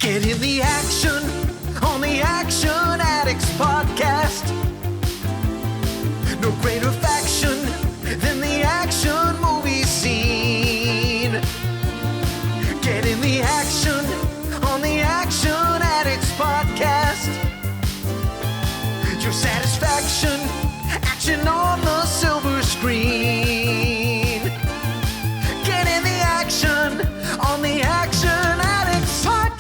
Get in the action on the Action Addicts Podcast. No greater faction than the action movie scene. Get in the action on the Action Addicts Podcast. Your satisfaction, action on the silver screen. Get in the action on the Action Addicts Podcast.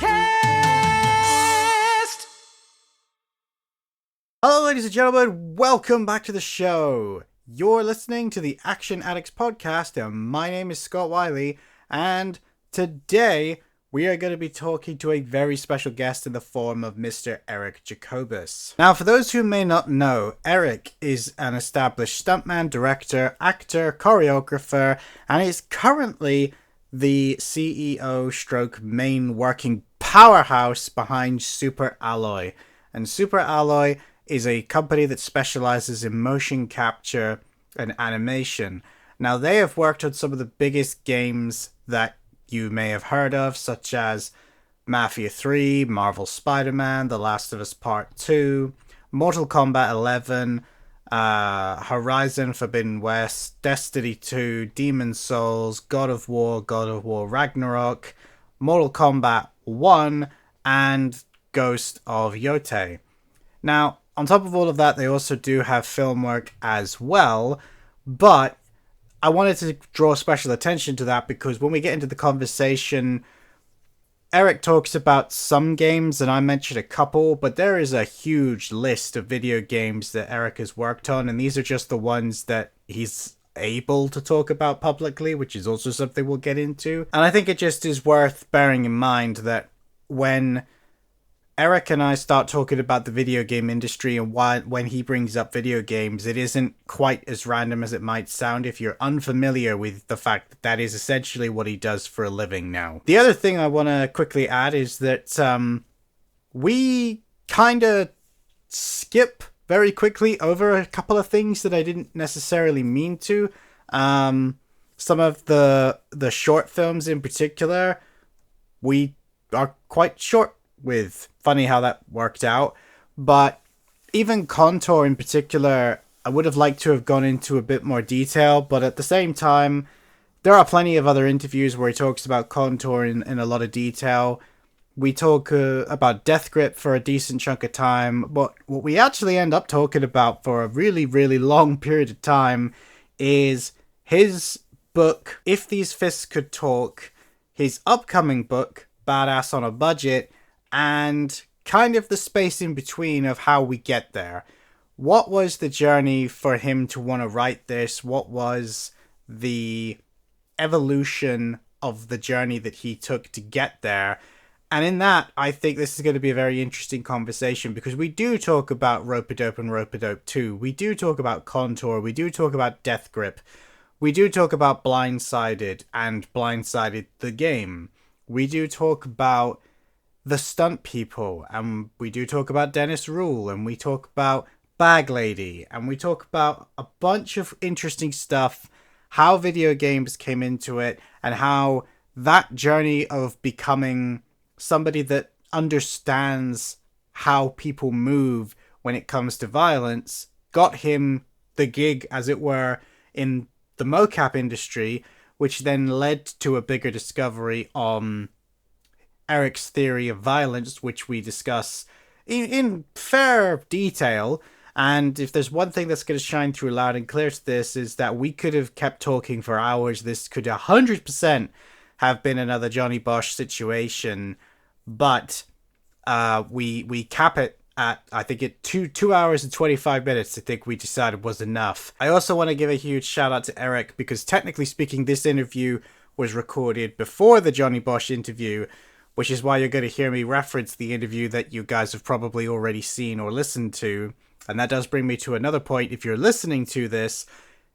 Hello, ladies and gentlemen. Welcome back to the show. You're listening to the Action Addicts Podcast, and my name is Scott Wiley, and today we are going to be talking to a very special guest in the form of Mr. Eric Jacobus. Now, for those who may not know, Eric is an established stuntman, director, actor, choreographer, and is currently the CEO stroke main working powerhouse behind Super Alloy. And Super Alloy is a company that specializes in motion capture and animation. Now, they have worked on some of the biggest games that you may have heard of, such as Mafia 3, Marvel Spiderman, The Last of Us Part 2, Mortal Kombat 11, Horizon Forbidden West, Destiny 2, Demon's Souls, God of War Ragnarok, Mortal Kombat 1, and Ghost of Yotei. Now, on top of all of that, they also do have film work as well, but I wanted to draw special attention to that because when we get into the conversation, Eric talks about some games and I mentioned a couple, but there is a huge list of video games that Eric has worked on, and these are just the ones that he's able to talk about publicly, which is also something we'll get into. And I think it just is worth bearing in mind that when Eric and I start talking about the video game industry and why, when he brings up video games, it isn't quite as random as it might sound if you're unfamiliar with the fact that that is essentially what he does for a living now. The other thing I want to quickly add is that we kind of skip very quickly over a couple of things that I didn't necessarily mean to. Some of the short films in particular, we are quite short with. Funny how that worked out. But even Contour in particular, I would have liked to have gone into a bit more detail, but at the same time, there are plenty of other interviews where he talks about Contour in a lot of detail. We talk about Death Grip for a decent chunk of time, but what we actually end up talking about for a really, really long period of time is his book, If These Fists Could Talk, his upcoming book, Badass on a Budget, and kind of the space in between of how we get there. What was the journey for him to want to write this? What was the evolution of the journey that he took to get there? And in that, I think this is going to be a very interesting conversation because we do talk about Rope-a-Dope and Rope-a-Dope 2. We do talk about Contour. We do talk about Death Grip. We do talk about Blindsided and Blindsided the game. We do talk about the stunt people, and we do talk about Dennis Ruel, and we talk about Bag Lady, and we talk about a bunch of interesting stuff, how video games came into it, and how that journey of becoming somebody that understands how people move when it comes to violence got him the gig, as it were, in the Mocap industry, which then led to a bigger discovery on Eric's theory of violence, which we discuss in fair detail. And if there's one thing that's going to shine through loud and clear to this, is that we could have kept talking for hours. This could 100% have been another Johnny Bosch situation, but we cap it at, I think, it 2 hours and 25 minutes. I think we decided was enough. I also want to give a huge shout out to Eric because technically speaking, this interview was recorded before the Johnny Bosch interview, which is why you're going to hear me reference the interview that you guys have probably already seen or listened to. And that does bring me to another point. If you're listening to this,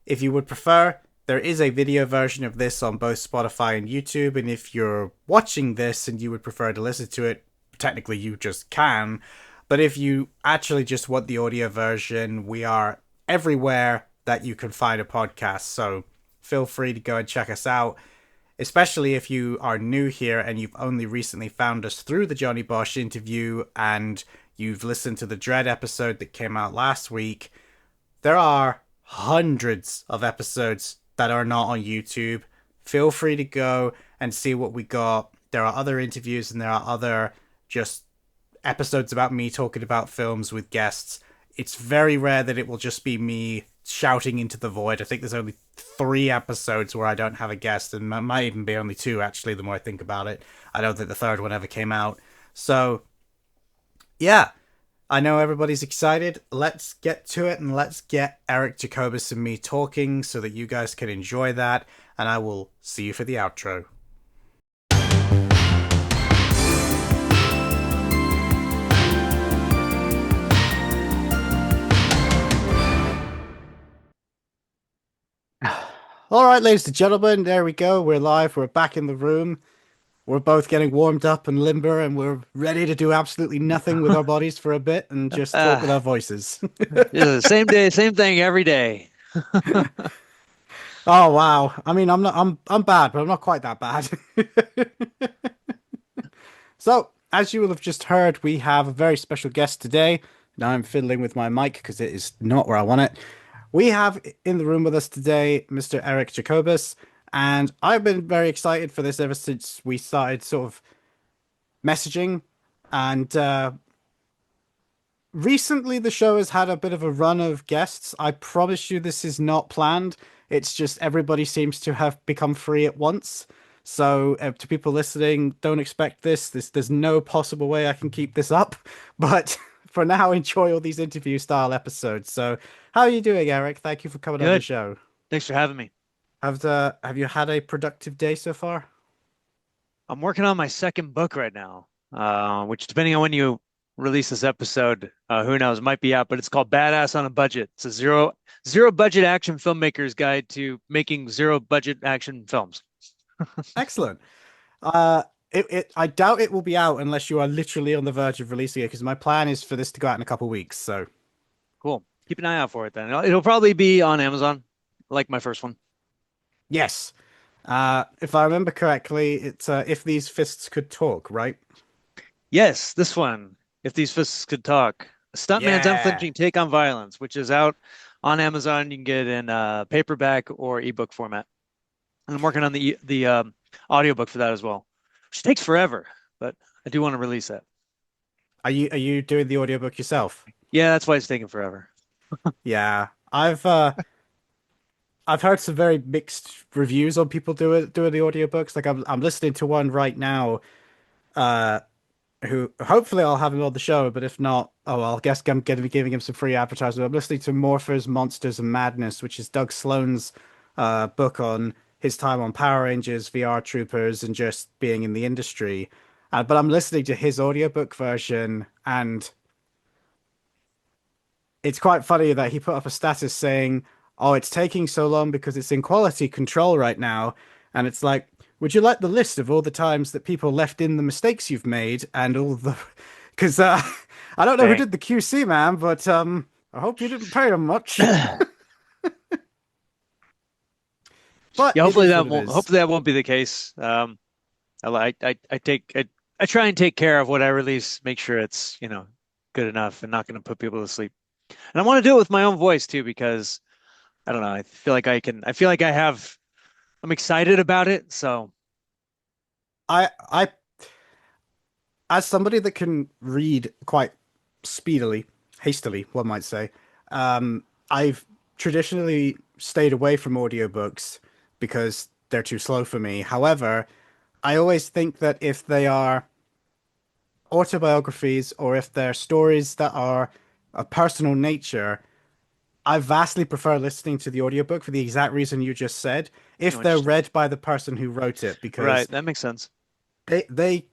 if you would prefer, there is a video version of this on both Spotify and YouTube. And if you're watching this and you would prefer to listen to it, technically you just can. But if you actually just want the audio version, we are everywhere that you can find a podcast. So feel free to go and check us out. especially if you are new here and you've only recently found us through the Johnny Bosch interview and you've listened to the Dread episode that came out last week. There are hundreds of episodes that are not on YouTube. Feel free to go and see what we got. There are other interviews and there are other just episodes about me talking about films with guests. It's very rare that it will just be me shouting into the void. I think there's only 3 episodes where I don't have a guest, and it might even be only 2 actually, the more I think about it. I don't think the third one ever came out. So, yeah, I know everybody's excited. Let's get to it, and let's get Eric Jacobus and me talking so that you guys can enjoy that, and I will see you for the outro. All right, ladies and gentlemen, there we go. We're live. We're back in the room. We're both getting warmed up and limber, and we're ready to do absolutely nothing with our bodies for a bit and just talk with our voices. Yeah, same day, same thing every day. Oh wow! I mean, I'm bad, but I'm not quite that bad. So, as you will have just heard, we have a very special guest today. Now I'm fiddling with my mic because it is not where I want it. We have in the room with us today Mr. Eric Jacobus, and I've been very excited for this ever since we started sort of messaging. And recently, the show has had a bit of a run of guests. I promise you, this is not planned. It's just everybody seems to have become free at once. So, to people listening, don't expect this. There's no possible way I can keep this up. But for now, enjoy all these interview-style episodes. So, how are you doing, Eric? Thank you for coming on the show. Thanks for having me. Have you had a productive day so far? I'm working on my second book right now, which depending on when you release this episode, who knows, might be out, but it's called Badass on a Budget. It's a zero budget action filmmaker's guide to making zero budget action films. Excellent. I doubt it will be out unless you are literally on the verge of releasing it, because my plan is for this to go out in a couple of weeks. So cool. Keep an eye out for it then. It'll probably be on Amazon, like my first one. Yes. If I remember correctly, it's If These Fists Could Talk, right? Yes, this one. If These Fists Could Talk. A stuntman's unflinching take on violence, which is out on Amazon. You can get it in paperback or ebook format. And I'm working on the audiobook for that as well, which takes forever, but I do want to release that. Are you doing the audiobook yourself? Yeah, that's why it's taking forever. Yeah. I've heard some very mixed reviews on people doing the audiobooks. Like I'm listening to one right now, who hopefully I'll have him on the show, but if not, I'll guess I'm going to be giving him some free advertisement. I'm listening to Morphers, Monsters, and Madness, which is Doug Sloan's book on his time on Power Rangers, VR Troopers, and just being in the industry. But I'm listening to his audiobook version, and it's quite funny that he put up a status saying, "Oh, it's taking so long because it's in quality control right now." And it's like, would you like the list of all the times that people left in the mistakes you've made and all the... Because I don't know who did the QC, man, but I hope you didn't pay them much. But yeah, hopefully that won't be the case. I try and take care of what I release, make sure it's, good enough and not going to put people to sleep. And I want to do it with my own voice too, because I don't know, I feel like I'm excited about it. So I as somebody that can read quite hastily, one might say, I've traditionally stayed away from audiobooks because they're too slow for me. However, I always think that if they are autobiographies or if they're stories that are of personal nature, I vastly prefer listening to the audiobook for the exact reason you just said, if they're read by the person who wrote it, because right, that makes sense. They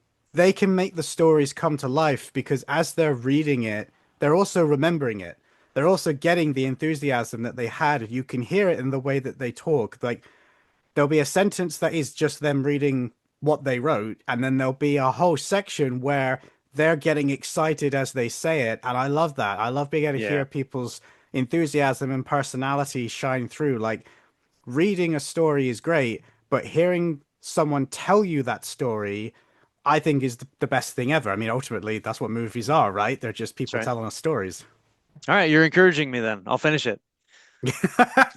can make the stories come to life, because as they're reading it, they're also remembering it. They're also getting the enthusiasm that they had. You can hear it in the way that they talk. Like, there'll be a sentence that is just them reading what they wrote, and then there'll be a whole section where they're getting excited as they say it, and I love that. I love being able to hear people's enthusiasm and personality shine through. Like, reading a story is great, but hearing someone tell you that story, I think is the best thing ever. I mean, ultimately, that's what movies are, right? They're just That's people right. telling us stories. All right, you're encouraging me then. I'll finish it.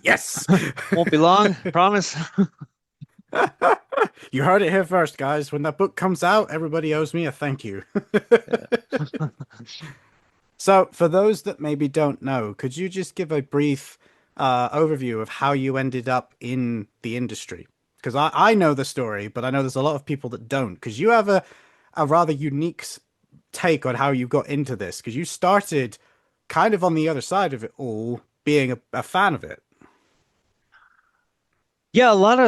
Yes. Won't be long, promise. You heard it here first, guys. When that book comes out, everybody owes me a thank you. Yeah. So, for those that maybe don't know, could you just give a brief overview of how you ended up in the industry? Because I know the story, but I know there's a lot of people that don't. Because you have a rather unique take on how you got into this. Because you started kind of on the other side of it all, being a fan of it. Yeah, a lot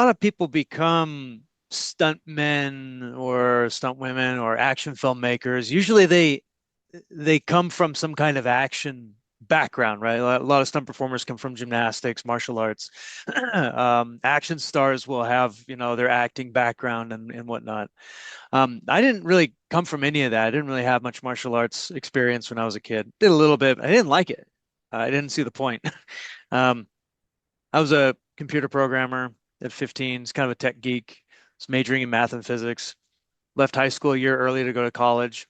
of people become stuntmen or stunt women or action filmmakers. Usually they come from some kind of action background, right? A lot of stunt performers come from gymnastics, martial arts. Action stars will have, their acting background and whatnot. I didn't really come from any of that. I didn't really have much martial arts experience when I was a kid. Did a little bit. I didn't like it. I didn't see the point. Um, I was a computer programmer at 15. It's kind of a tech geek. Was majoring in math and physics. Left high school a year early to go to college.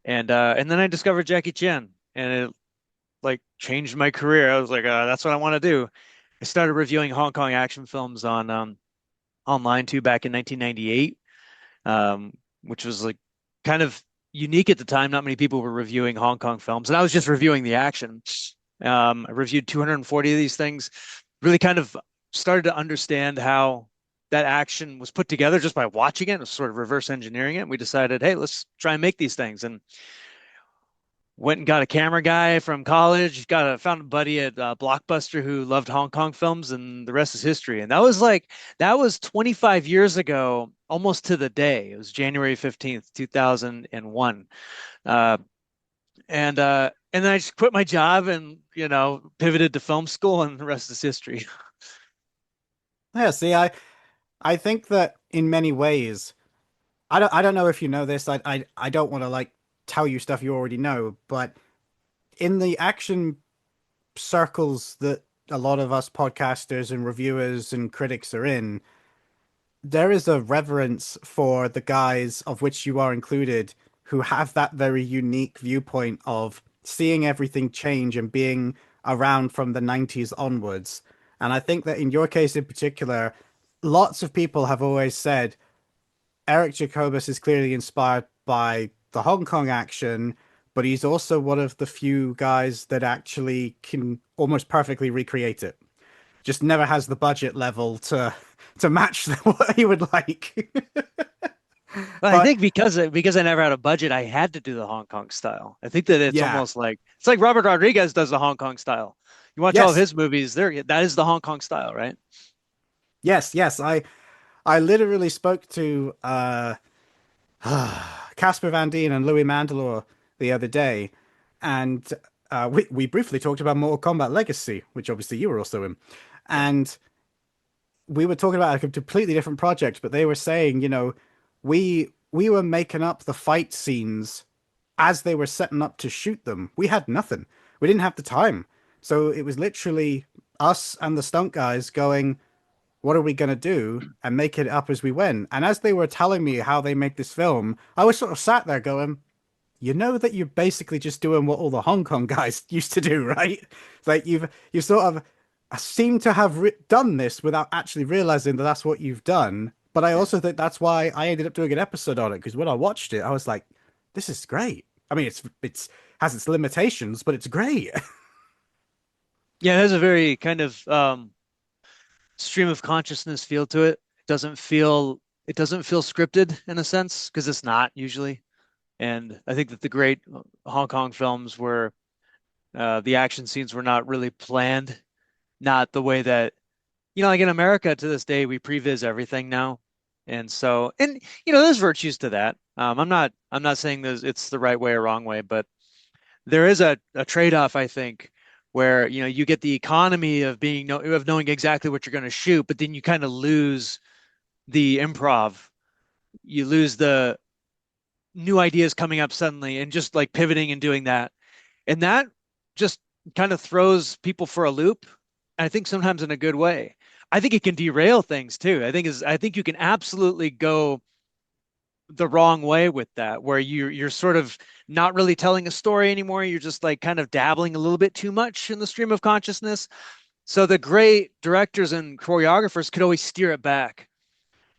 And then I discovered Jackie Chan, and it like changed my career. I was like, that's what I want to do. I started reviewing Hong Kong action films on online too back in 1998, which was like kind of unique at the time. Not many people were reviewing Hong Kong films, and I was just reviewing the action. I reviewed 240 of these things. Really kind of started to understand how that action was put together just by watching it, sort of reverse engineering it. And we decided, hey, let's try and make these things. And went and got a camera guy from college, found a buddy at Blockbuster who loved Hong Kong films, and the rest is history. And that was 25 years ago, almost to the day. It was January 15th, 2001. Uh, and then I just quit my job and, pivoted to film school, and the rest is history. Yeah, see, I think that in many ways, I don't know if you know this. I don't want to like tell you stuff you already know, but in the action circles that a lot of us podcasters and reviewers and critics are in, there is a reverence for the guys, of which you are included, who have that very unique viewpoint of seeing everything change and being around from the 90s onwards. And I think that in your case in particular, lots of people have always said Eric Jacobus is clearly inspired by the Hong Kong action, but he's also one of the few guys that actually can almost perfectly recreate it. Just never has the budget level to match what he would like. But I But think because I never had a budget, I had to do the Hong Kong style. I think that it's yeah, almost like it's like Robert Rodriguez does the Hong Kong style. You watch all of yes, his movies, that is the Hong Kong style, right? yes. I literally spoke to Casper Van Dien and Louis Mandylor the other day, and we briefly talked about Mortal Kombat Legacy, which obviously you were also in, Yep. and we were talking about a completely different project, but they were saying, we were making up the fight scenes as they were setting up to shoot them. We had nothing. We didn't have the time. So it was literally us and the stunt guys going, what are we going to do? And make it up as we went. And as they were telling me how they make this film, I was sort of sat there going, you know that you're basically just doing what all the Hong Kong guys used to do, right? It's like you sort of seem to have done this without actually realizing that that's what you've done. But I Yeah. also think that's why I ended up doing an episode on it, because when I watched it, I was like, this is great. I mean, it's has its limitations, but it's great. Yeah, it has a very kind of stream of consciousness feel to it. It doesn't feel scripted in a sense because it's not usually. And I think that the great Hong Kong films were the action scenes were not really planned, not the way that like in America to this day we previs everything now. And there's virtues to that. I'm not saying it's the right way or wrong way, but there is a trade-off, I think, where you get the economy of of knowing exactly what you're going to shoot, but then you kind of lose the improv. You lose the new ideas coming up suddenly and just like pivoting and doing that. And that just kind of throws people for a loop. I think sometimes in a good way. I think it can derail things too. I think you can absolutely go the wrong way with that, where you're sort of not really telling a story anymore. You're just like kind of dabbling a little bit too much in the stream of consciousness. So the great directors and choreographers could always steer it back,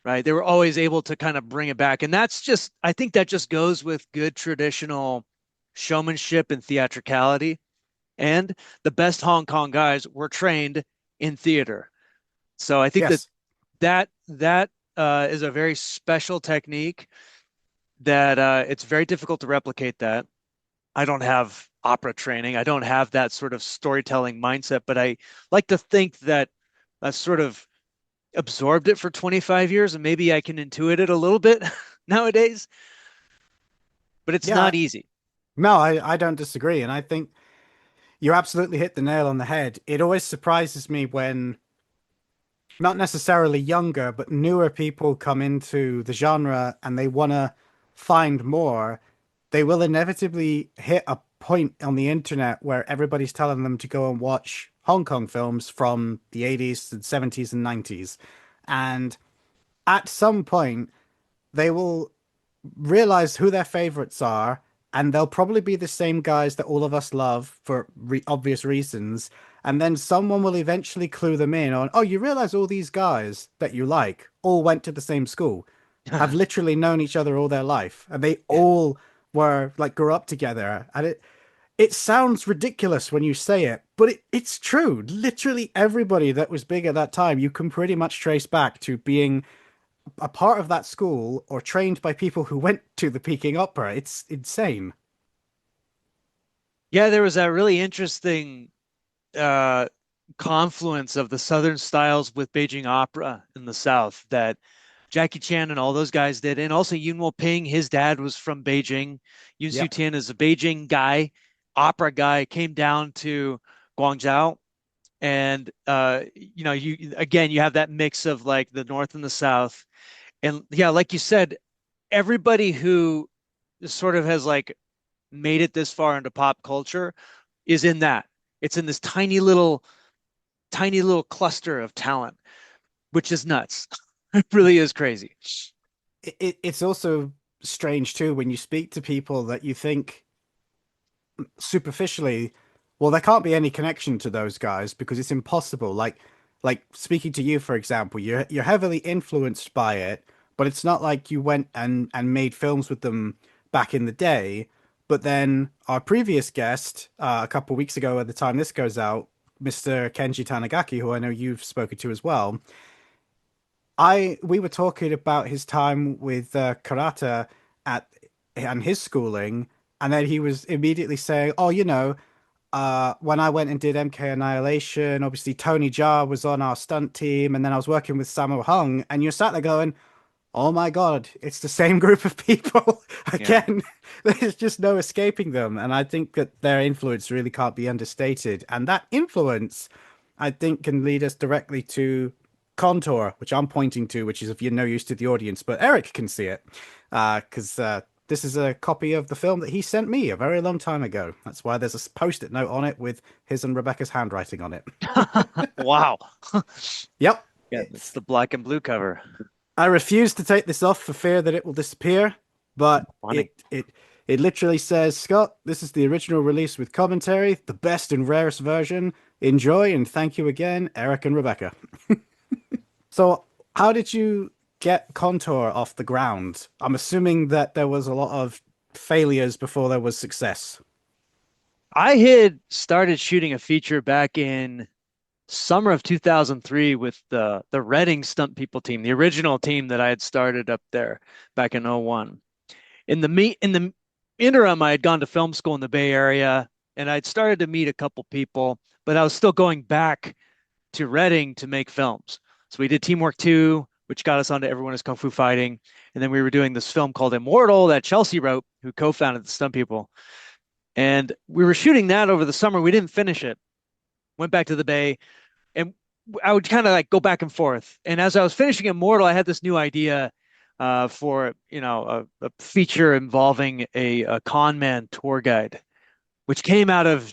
right? They were always able to kind of bring it back. And that's just, I think that just goes with good traditional showmanship and theatricality. And the best Hong Kong guys were trained in theater. So I think Yes. that is a very special technique that it's very difficult to replicate that. I don't have opera training. I don't have that sort of storytelling mindset, but I like to think that I sort of absorbed it for 25 years and maybe I can intuit it a little bit nowadays, but it's Yeah. not easy. No, I don't disagree. And I think you absolutely hit the nail on the head. It always surprises me when not necessarily younger, but newer people come into the genre and they want to find more. They will inevitably hit a point on the internet where everybody's telling them to go and watch Hong Kong films from the 80s and 70s and 90s. And at some point, they will realize who their favorites are, and they'll probably be the same guys that all of us love for obvious reasons. And then someone will eventually clue them in on, oh, you realize all these guys that you like all went to the same school, have literally known each other all their life, and they all were like grew up together. And it sounds ridiculous when you say it, but it's true. Literally everybody that was big at that time, you can pretty much trace back to being a part of that school or trained by people who went to the Peking Opera. It's insane. Yeah, there was that really interesting uh, confluence of the Southern styles with Beijing opera in the South that Jackie Chan and all those guys did. And also Yuen Ping, his dad was from Beijing. Yun Su Yep. Tian is a Beijing guy, opera guy, came down to Guangzhou. And you have that mix of like the North and the South. And yeah, like you said, everybody who sort of has like made it this far into pop culture is in that. It's in this tiny little cluster of talent, which is nuts. It really is crazy. It's also strange too when you speak to people that you think superficially, well, there can't be any connection to those guys because it's impossible. Like speaking to you, for example, you're heavily influenced by it, but it's not like you went and made films with them back in the day. But then our previous guest, a couple of weeks ago, at the time this goes out, Mr. Kenji Tanigaki, who I know you've spoken to as well, we were talking about his time with karate at and his schooling, and then he was immediately saying, "Oh, when I went and did MK Annihilation, obviously Tony Jaa was on our stunt team, and then I was working with Sammo Hung, and you're sat there going, oh my God, it's the same group of people Yeah. again. There's just no escaping them. And I think that their influence really can't be understated. And that influence, I think, can lead us directly to Contour, which I'm pointing to, which is of no use to the audience, but Eric can see it because this is a copy of the film that he sent me a very long time ago. That's why there's a post-it note on it with his and Rebecca's handwriting on it. Wow. Yep. Yeah, it's the black and blue cover. I refuse to take this off for fear that it will disappear, but Funny. it literally says, Scott, this is the original release with commentary, the best and rarest version. Enjoy and thank you again, Eric and Rebecca. So, how did you get Contour off the ground? I'm assuming that there was a lot of failures before there was success. I had started shooting a feature back in summer of 2003 with the Reading Stunt People team, the original team that I had started up there back in '01. In the interim, I had gone to film school in the Bay Area and I'd started to meet a couple people, but I was still going back to Reading to make films. So we did Teamwork 2, which got us onto Everyone is Kung Fu Fighting. And then we were doing this film called Immortal that Chelsea wrote, who co-founded the Stunt People. And we were shooting that over the summer. We didn't finish it. Went back to the Bay, and I would kind of like go back and forth. And as I was finishing Immortal, I had this new idea for a feature involving a con man tour guide, which came out of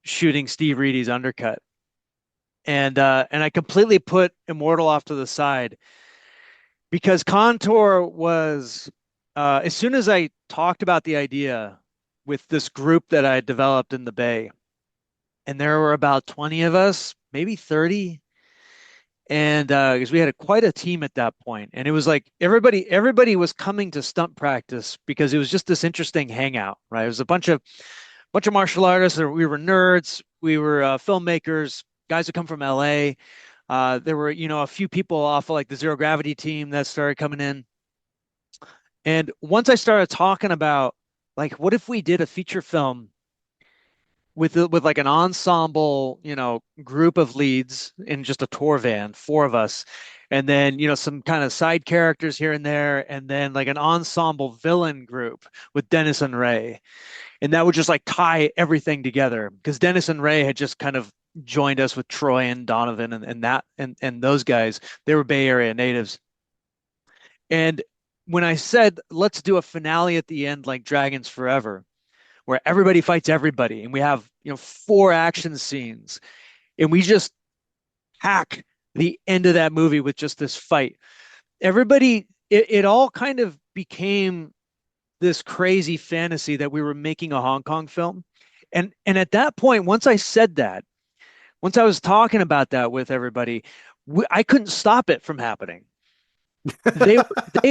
shooting Steve Reedy's Undercut. and I completely put Immortal off to the side because Contour was as soon as I talked about the idea with this group that I had developed in the Bay, and there were about 20 of us, maybe 30, and because we had quite a team at that point, and it was like everybody was coming to stunt practice because it was just this interesting hangout, right? It was a bunch of martial artists. We were nerds, we were filmmakers, guys who come from LA. There were, a few people off of like the Zero Gravity team that started coming in. And once I started talking about like, what if we did a feature film with like an ensemble, group of leads in just a tour van, four of us, and then, some kind of side characters here and there, and then like an ensemble villain group with Dennis and Ray. And that would just like tie everything together because Dennis and Ray had just kind of joined us with Troy and Donovan and those guys. They were Bay Area natives. And when I said, let's do a finale at the end like Dragons Forever, where everybody fights everybody, and we have, four action scenes, and we just hack the end of that movie with just this fight. It all kind of became this crazy fantasy that we were making a Hong Kong film. And at that point, once I said that, once I was talking about that with everybody, I couldn't stop it from happening. They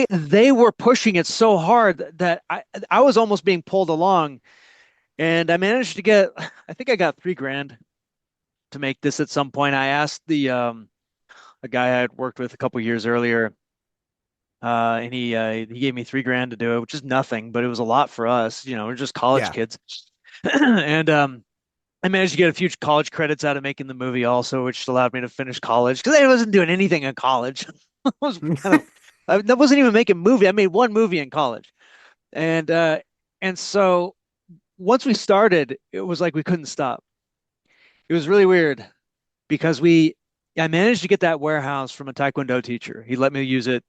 they were pushing it so hard that I was almost being pulled along, and I managed to get, I think I got $3,000 to make this at some point. I asked the a guy I had worked with a couple years earlier, and he gave me $3,000 to do it, which is nothing, but it was a lot for us. We're just college Yeah. kids, and I managed to get a few college credits out of making the movie also, which allowed me to finish college because I wasn't doing anything in college. I was that wasn't even making movie. I made one movie in college, and so once we started, it was like we couldn't stop. It was really weird because I managed to get that warehouse from a Taekwondo teacher. He let me use it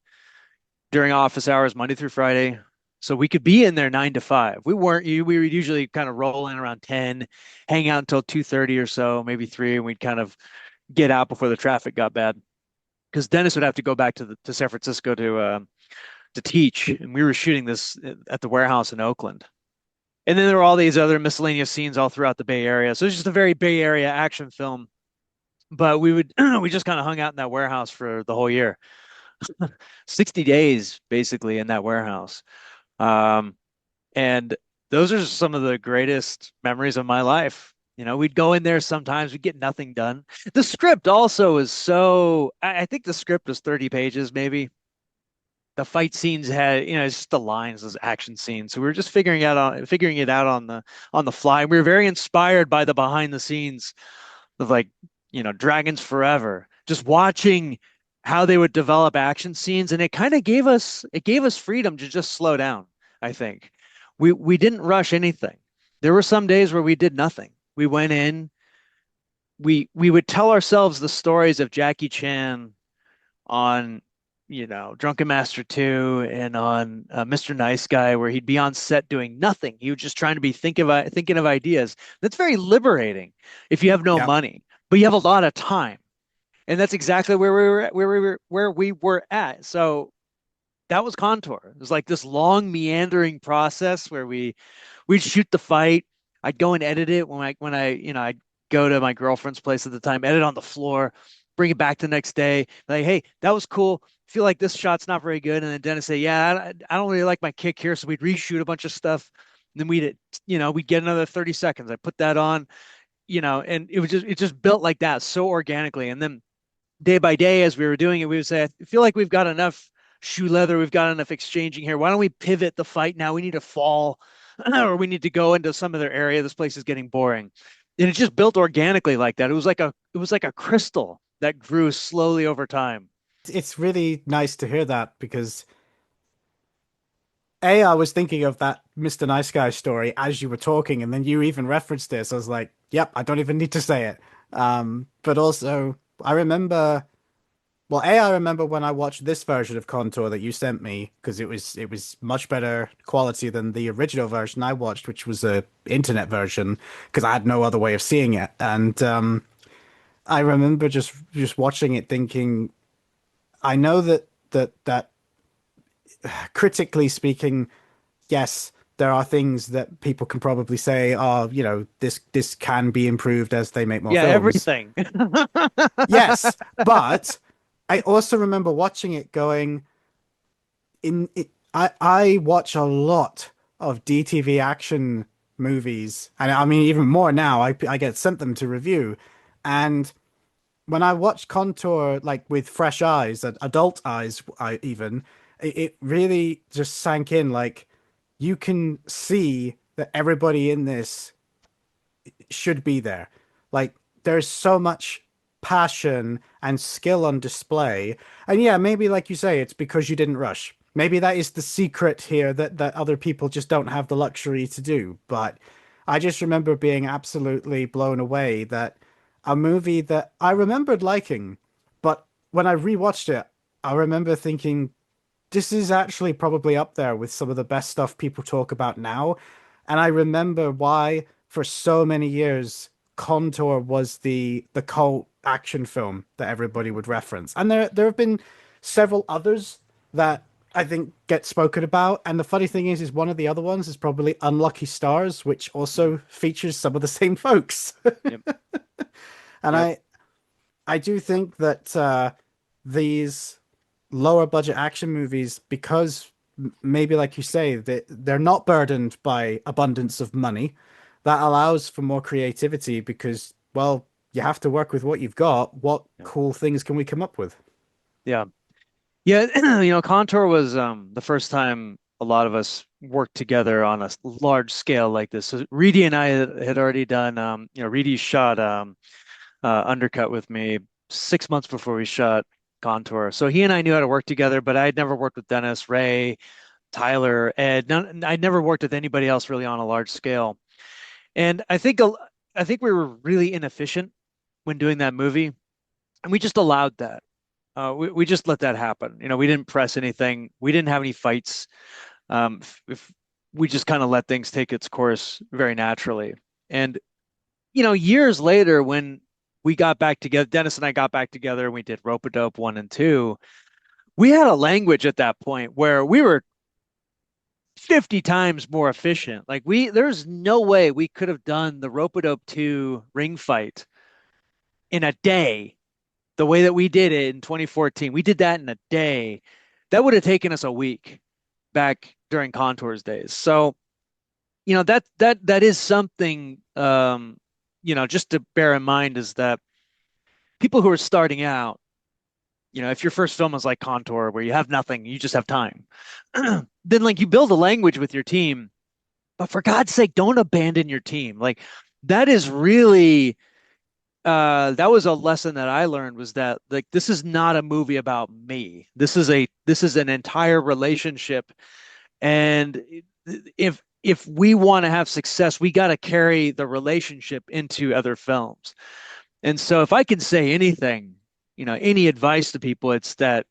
during office hours, Monday through Friday. So we could be in there 9 to 5. We weren't, we would usually kind of roll in around 10, hang out until 2:30 or so, maybe 3, and we'd kind of get out before the traffic got bad. Because Dennis would have to go back to San Francisco to teach, and we were shooting this at the warehouse in Oakland. And then there were all these other miscellaneous scenes all throughout the Bay Area. So it's just a very Bay Area action film. But we just kind of hung out in that warehouse for the whole year. 60 days basically in that warehouse. And those are some of the greatest memories of my life. We'd go in there sometimes, we'd get nothing done. The script also is I think the script was 30 pages, maybe. The fight scenes had, it's just the lines, those action scenes. So we were just figuring it out on the fly. We were very inspired by the behind the scenes of like, Dragons Forever, just watching how they would develop action scenes. And it kind of gave us freedom to just slow down, I think. We didn't rush anything. There were some days where we did nothing. We went in, we would tell ourselves the stories of Jackie Chan on, Drunken Master 2 and on Mr. Nice Guy, where he'd be on set doing nothing. He was just trying to be thinking of ideas. That's very liberating if you have no Yep. money, but you have a lot of time. And that's exactly where we were at. So that was Contour. It was like this long meandering process where we'd shoot the fight. I'd go and edit it I'd go to my girlfriend's place at the time, edit on the floor, bring it back the next day. Like, hey, that was cool. Feel like this shot's not very good. And then Dennis say, yeah, I don't really like my kick here. So we'd reshoot a bunch of stuff. And then we'd get another 30 seconds. I put that on, and it just built like that so organically. And then day by day, as we were doing it, we would say, I feel like we've got enough shoe leather. We've got enough exchanging here. Why don't we pivot the fight now? We need to fall or we need to go into some other area. This place is getting boring. And it just built organically like that. It was like a crystal that grew slowly over time. It's really nice to hear that because I was thinking of that Mr. Nice Guy story as you were talking, and then you even referenced this. I was like, yep, I don't even need to say it. But also, I remember, I remember when I watched this version of Contour that you sent me, because it was much better quality than the original version I watched, which was a internet version, because I had no other way of seeing it. And I remember just watching it thinking, I know that critically speaking, yes, there are things that people can probably say, oh, this can be improved as they make more Yeah, films. everything. Yes, but I also remember watching it going in it. I watch a lot of DTV action movies, and I mean even more now. I get sent them to review, and when I watched Contour like with fresh eyes, adult eyes, it really just sank in. Like you can see that everybody in this should be there. Like there's so much passion and skill on display. And yeah, maybe like you say, it's because you didn't rush. Maybe that is the secret here that other people just don't have the luxury to do. But I just remember being absolutely blown away that a movie that I remembered liking, but when I rewatched it, I remember thinking this is actually probably up there with some of the best stuff people talk about now. And I remember why for so many years Contour was the cult action film that everybody would reference. And there have been several others that I think get spoken about. And the funny thing is one of the other ones is probably Unlucky Stars, which also features some of the same folks. Yep. And Yep. I do think that these lower budget action movies, because maybe like you say, they're not burdened by abundance of money, that allows for more creativity because, well, you have to work with what you've got. What Yep. cool things can we come up with? Yeah. Yeah, Contour was the first time a lot of us worked together on a large scale like this. So Reedy and I had already done Reedy shot Undercut with me 6 months before we shot Contour. So he and I knew how to work together, but I had never worked with Dennis, Ray, Tyler, Ed. I'd never worked with anybody else really on a large scale. And I think we were really inefficient when doing that movie, and we just allowed that. We just let that happen. We didn't press anything. We didn't have any fights. If we just kind of let things take its course very naturally. And years later, when we got back together, Dennis and I got back together, and we did Rope-a-Dope 1 and 2. We had a language at that point where we were 50 times more efficient. Like there's no way we could have done the Rope-a-Dope 2 ring fight in a day the way that we did it in 2014. We did that in a day. That would have taken us a week back during Contours days. So, that is something just to bear in mind is that people who are starting out, if your first film is like Contour where you have nothing, you just have time, then like you build a language with your team, but for God's sake, don't abandon your team. Like that is really that was a lesson that I learned was that like this is not a movie about me. This is an entire relationship. And if we want to have success, we got to carry the relationship into other films. And so if I can say anything, any advice to people, it's that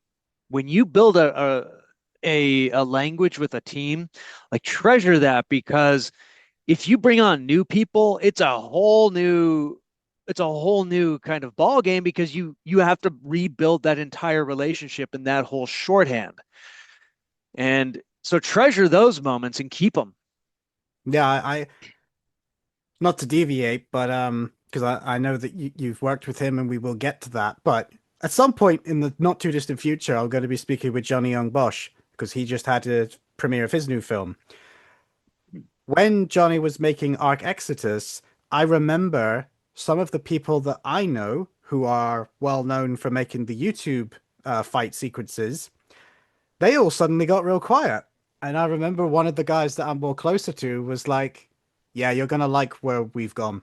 when you build a language with a team, like treasure that, because if you bring on new people, it's a whole new kind of ball game because you have to rebuild that entire relationship and that whole shorthand. And so treasure those moments and keep them. Yeah, I not to deviate, but because I know that you've worked with him and we will get to that. But at some point in the not too distant future, I'm going to be speaking with Johnny Young Bosch because he just had a premiere of his new film. When Johnny was making Arc Exodus, I remember some of the people that I know who are well known for making the YouTube fight sequences, they all suddenly got real quiet. And I remember one of the guys that I'm more closer to was like, yeah, you're going to like where we've gone.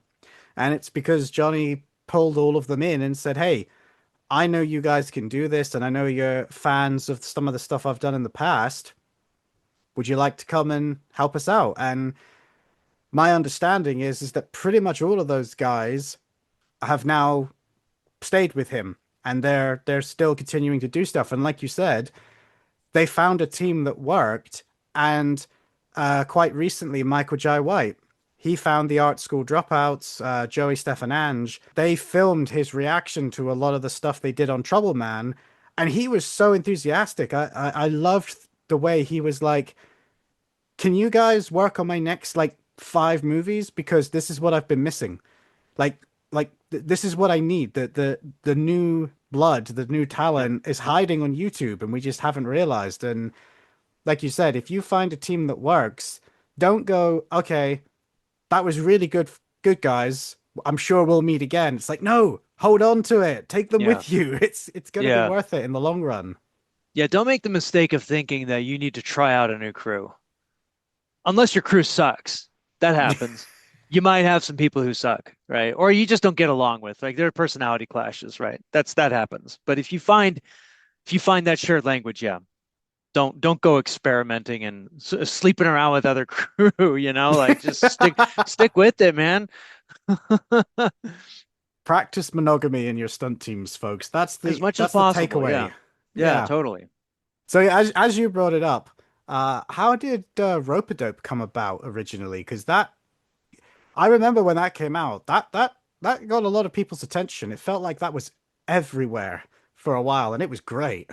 And it's because Johnny pulled all of them in and said, hey, I know you guys can do this. And I know you're fans of some of the stuff I've done in the past. Would you like to come and help us out? And my understanding is that pretty much all of those guys have now stayed with him and they're still continuing to do stuff. And like you said, they found a team that worked. And quite recently, Michael Jai White, he found the art school dropouts, Joey, Steph, and Ange. They filmed his reaction to a lot of the stuff they did on Trouble Man, and he was so enthusiastic. I loved the way he was like, "Can you guys work on my next like 5 movies, because this is what I've been missing. This is what I need. The new blood, the new talent is hiding on YouTube, and we just haven't realized." And like you said, if you find a team that works, don't go, "Okay, that was really good guys. I'm sure we'll meet again." It's like, no, hold on to it. Take them Yeah. with you. It's going to Yeah. be worth it in the long run. Yeah, don't make the mistake of thinking that you need to try out a new crew. Unless your crew sucks. That happens. You might have some people who suck, right? Or you just don't get along with. Like there are personality clashes, right? That happens. But if you find that shared language, yeah. Don't go experimenting and sleeping around with other crew, like just stick with it, man. Practice monogamy in your stunt teams, folks. As much as that's the possible. takeaway. Yeah, totally. So as you brought it up, how did Rope-a-Dope come about originally? Because I remember when that came out, that got a lot of people's attention. It felt like that was everywhere for a while, and it was great.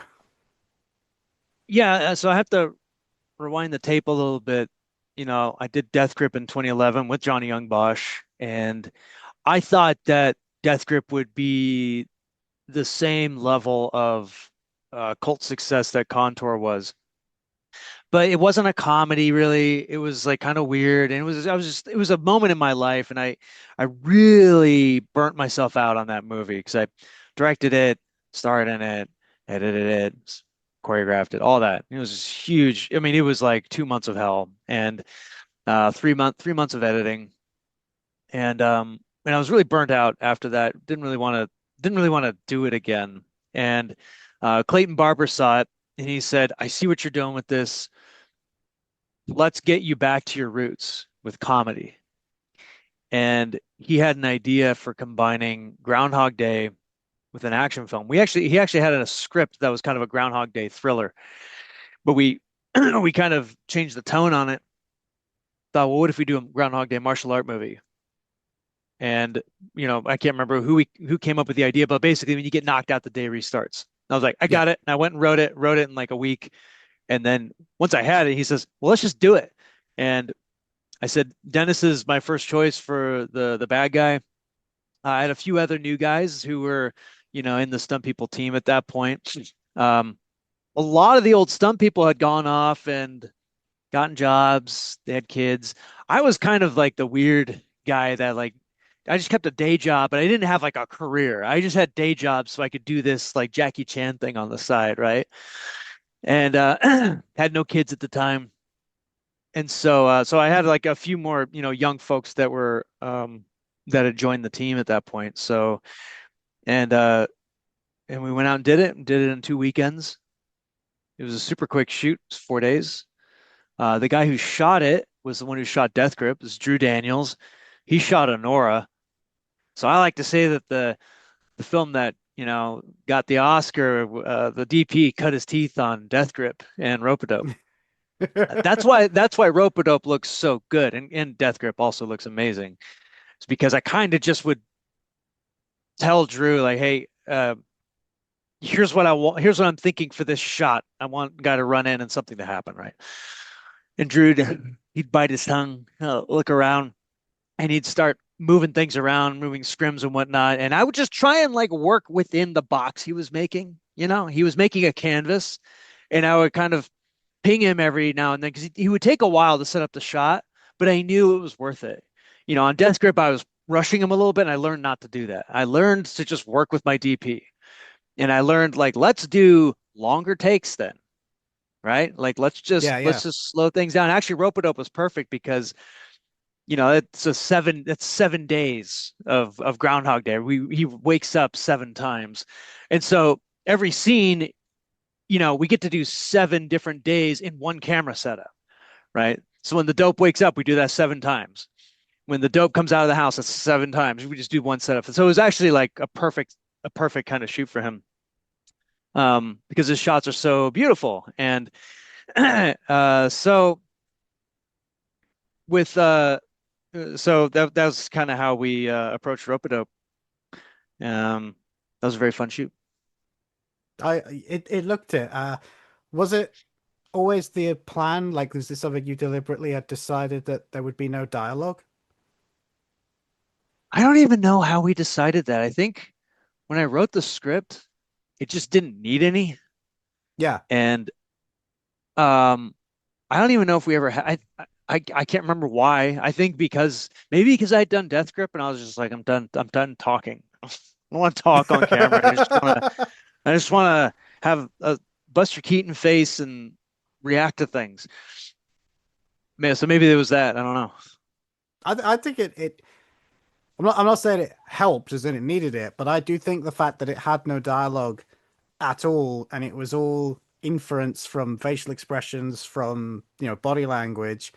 Yeah, so I have to rewind the tape a little bit. I did Death Grip in 2011 with Johnny Young Bosch, and I thought that Death Grip would be the same level of cult success that Contour was. But it wasn't a comedy really. It was like kind of weird. And it was a moment in my life, and I really burnt myself out on that movie because I directed it, starred in it, edited it, choreographed it, all that. It was just huge. I mean, it was like 2 months of hell and 3 months of editing. And I was really burnt out after that. Didn't really want to do it again. And Clayton Barber saw it and he said, "I see what you're doing with this. Let's get you back to your roots with comedy." And he had an idea for combining Groundhog Day with an action film. He actually had a script that was kind of a Groundhog Day thriller, but we we kind of changed the tone on it. Thought, well, what if we do a Groundhog Day martial art movie? And I can't remember who came up with the idea, but basically, when you get knocked out, the day restarts. I was like, I got it. And I went and wrote it in like a week. And then once I had it, he says, "Well, let's just do it." And I said, "Dennis is my first choice for the bad guy." I had a few other new guys who were, in the stunt people team at that point. A lot of the old stunt people had gone off and gotten jobs. They had kids. I was kind of like the weird guy that like I just kept a day job, but I didn't have like a career. I just had day jobs so I could do this like Jackie Chan thing on the side, right? And had no kids at the time. And so I had like a few more, young folks that were that had joined the team at that point. So and and we went out and did it in 2 weekends. It was a super quick shoot, it was 4 days. The guy who shot it was the one who shot Death Grip. It was Drew Daniels. He shot Honora. So I like to say that the film that got the Oscar, the DP cut his teeth on Death Grip and Rope-a-Dope. That's why Rope-a-Dope looks so good, and Death Grip also looks amazing. It's because I kind of just would tell Drew like, "Hey, here's what I want. Here's what I'm thinking for this shot. I want a guy to run in and something to happen, right?" And Drew, he'd bite his tongue, look around, and he'd start moving things around, moving scrims and whatnot. And I would just try and like work within the box he was making. He was making a canvas, and I would kind of ping him every now and then because he would take a while to set up the shot, but I knew it was worth it. On Death Grip, I was rushing him a little bit, and I learned not to do that. I learned to just work with my DP, and I learned like let's do longer takes then, right? Like let's just slow things down. Actually, Rope-a-Dope was perfect because it's 7 days of Groundhog Day. He wakes up 7 times, and so every scene, we get to do 7 different days in one camera setup, right? So when the dope wakes up, we do that 7 times. When the dope comes out of the house, it's 7 times. We just do one setup. So it was actually like a perfect kind of shoot for him, because his shots are so beautiful. And so with So that was kind of how we approached rope-a-dope. That was a very fun shoot. It looked it. Was it always the plan? Like, was this something you deliberately had decided that there would be no dialogue? I don't even know how we decided that. I think when I wrote the script, it just didn't need any. Yeah. And um, I don't even know if we ever had. I can't remember why. I think because I'd done Death Grip and I was just like, I'm done. I'm done talking. I don't want to talk on camera. I just want to have a Buster Keaton face and react to things. Man, so maybe it was that. I don't know. I think it I'm not saying it helped as in it needed it, but I do think the fact that it had no dialogue at all and it was all inference from facial expressions, from, body language.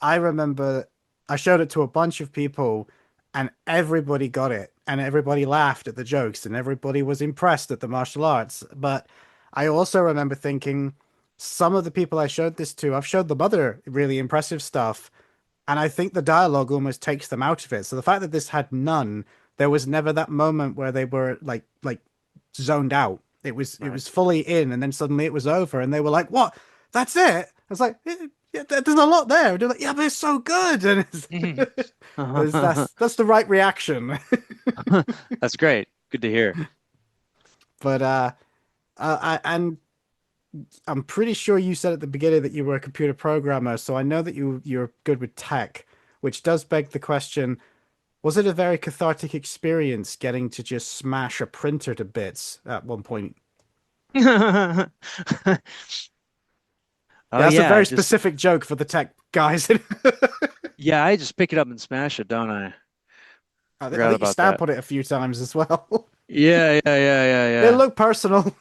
I remember I showed it to a bunch of people and everybody got it and everybody laughed at the jokes and everybody was impressed at the martial arts. But I also remember thinking some of the people I showed this to, I've showed them other really impressive stuff, and I think the dialogue almost takes them out of it. So the fact that this had none, there was never that moment where they were like zoned out. It Right. was fully in, and then suddenly it was over, and they were like, "What? That's it?" I was like, yeah, there's a lot there." And they're like, "Yeah, but it's so good," and that's the right reaction. That's great. Good to hear. But and I'm pretty sure you said at the beginning that you were a computer programmer, so I know that you're good with tech, which does beg the question: was it a very cathartic experience getting to just smash a printer to bits at one point? Oh Yeah, that's a yeah, very specific joke for the tech guys. I just pick it up and smash it, don't I? I Forgot think you about stamp that. on it a few times as well. They Yeah. look personal.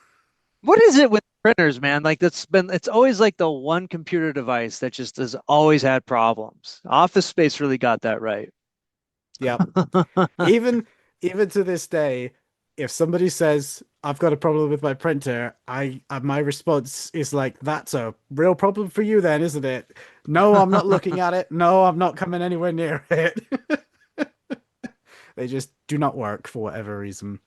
What is it with printers, man? Like it's always like the one computer device that just has always had problems. Office Space really got that right. Yep. Even even to this day, if somebody says I've got a problem with my printer, my response is like, "That's a real problem for you, then, isn't it? No, I'm not looking at it. No, I'm not coming anywhere near it." They just do not work for whatever reason.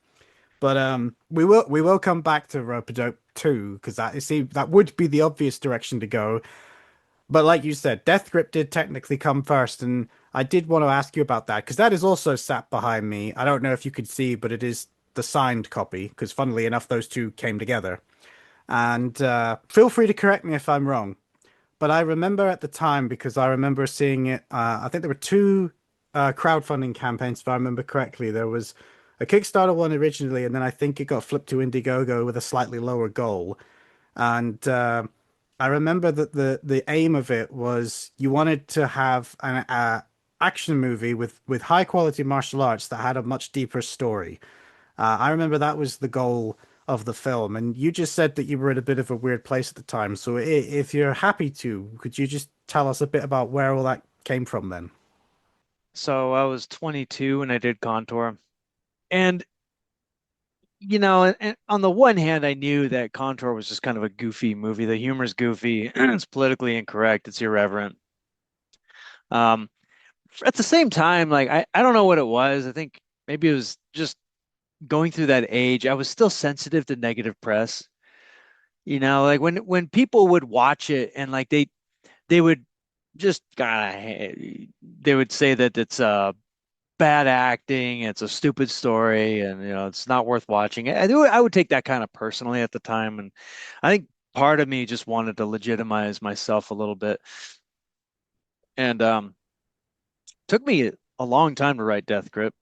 But we will come back to Rope-a-Dope 2 because that would be the obvious direction to go. But like you said, Death Grip did technically come first, and I did want to ask you about that because that is also sat behind me. I don't know if you could see, but it is the signed copy because, funnily enough, those two came together. And feel free to correct me if I'm wrong. But I remember at the time because I remember seeing it. I think there were two crowdfunding campaigns, if I remember correctly. There was a Kickstarter one originally, and then I think it got flipped to Indiegogo with a slightly lower goal. And I remember that the aim of it was you wanted to have an action movie with high quality martial arts that had a much deeper story. I remember that was the goal of the film, and you just said that you were in a bit of a weird place at the time. So if you're happy to, could you just tell us a bit about where all that came from then? So I was 22 and I did Contour. And and on the one hand, I knew that Contour was just kind of a goofy movie. The humor's goofy, it's politically incorrect, it's irreverent. Um, at the same time, like I don't know what it was. I think maybe it was just going through that age. I was still sensitive to negative press. Like when people would watch it and like they would just they would say that it's bad acting, it's a stupid story, and it's not worth watching. I would take that kind of personally at the time, and I think part of me just wanted to legitimize myself a little bit. And took me a long time to write Death Grip,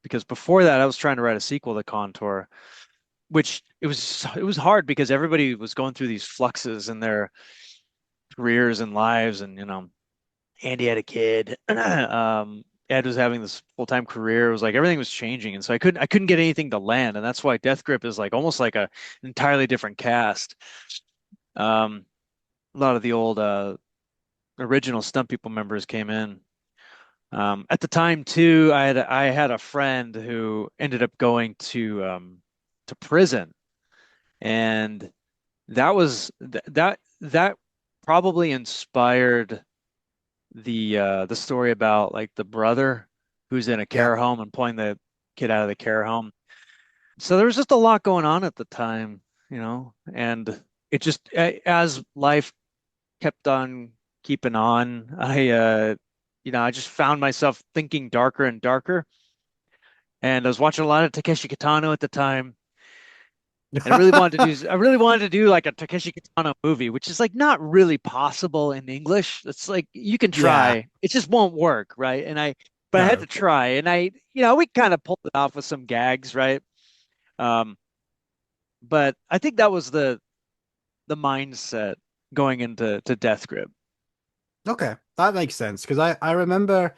because before that I was trying to write a sequel to Contour, which it was hard because everybody was going through these fluxes in their careers and lives, and Andy had a kid. Ed was having this full-time career. It was like everything was changing, and so I couldn't get anything to land, and that's why Death Grip is like almost like an entirely different cast. A lot of the old original Stunt People members came in. At the time too, I had a friend who ended up going to prison, and that was that probably inspired the story about like the brother who's in a Yeah. care home and pulling the kid out of the care home. So there was just a lot going on at the time, and it just as life kept on keeping on, I just found myself thinking darker and darker. And I was watching a lot of Takeshi Kitano at the time, and I really wanted to do like a Takeshi Kitano movie, which is like not really possible in English. It's like you can Yeah. try, it just won't work, right? But I had No. to try, and we kind of pulled it off with some gags, right? Um, but I think that was the mindset going into Death Grip. Okay, that makes sense because I remember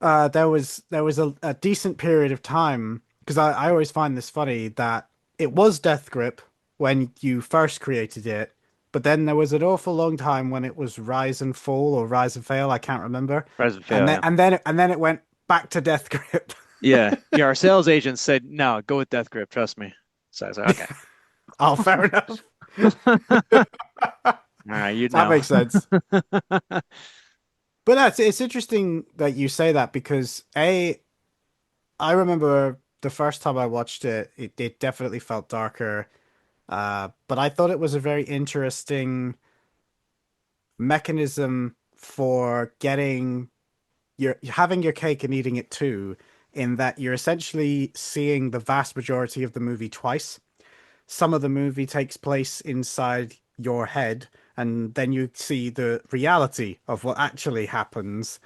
there was a decent period of time because I always find this funny that it was Death Grip when you first created it, but then there was an awful long time when it was Rise and Fall or Rise and Fail, I can't remember, Present and fail, then yeah. it went back to Death Grip. Yeah. Yeah. Our sales agent said, no, go with Death Grip. Trust me. So I was like, Oh, fair enough. okay. All right. That makes sense. But that's it's interesting that you say that because I remember the first time I watched it, it definitely felt darker. But I thought it was a very interesting mechanism for getting your having your cake and eating it too, in that you're essentially seeing the vast majority of the movie twice. Some of the movie takes place inside your head, and then you see the reality of what actually happens.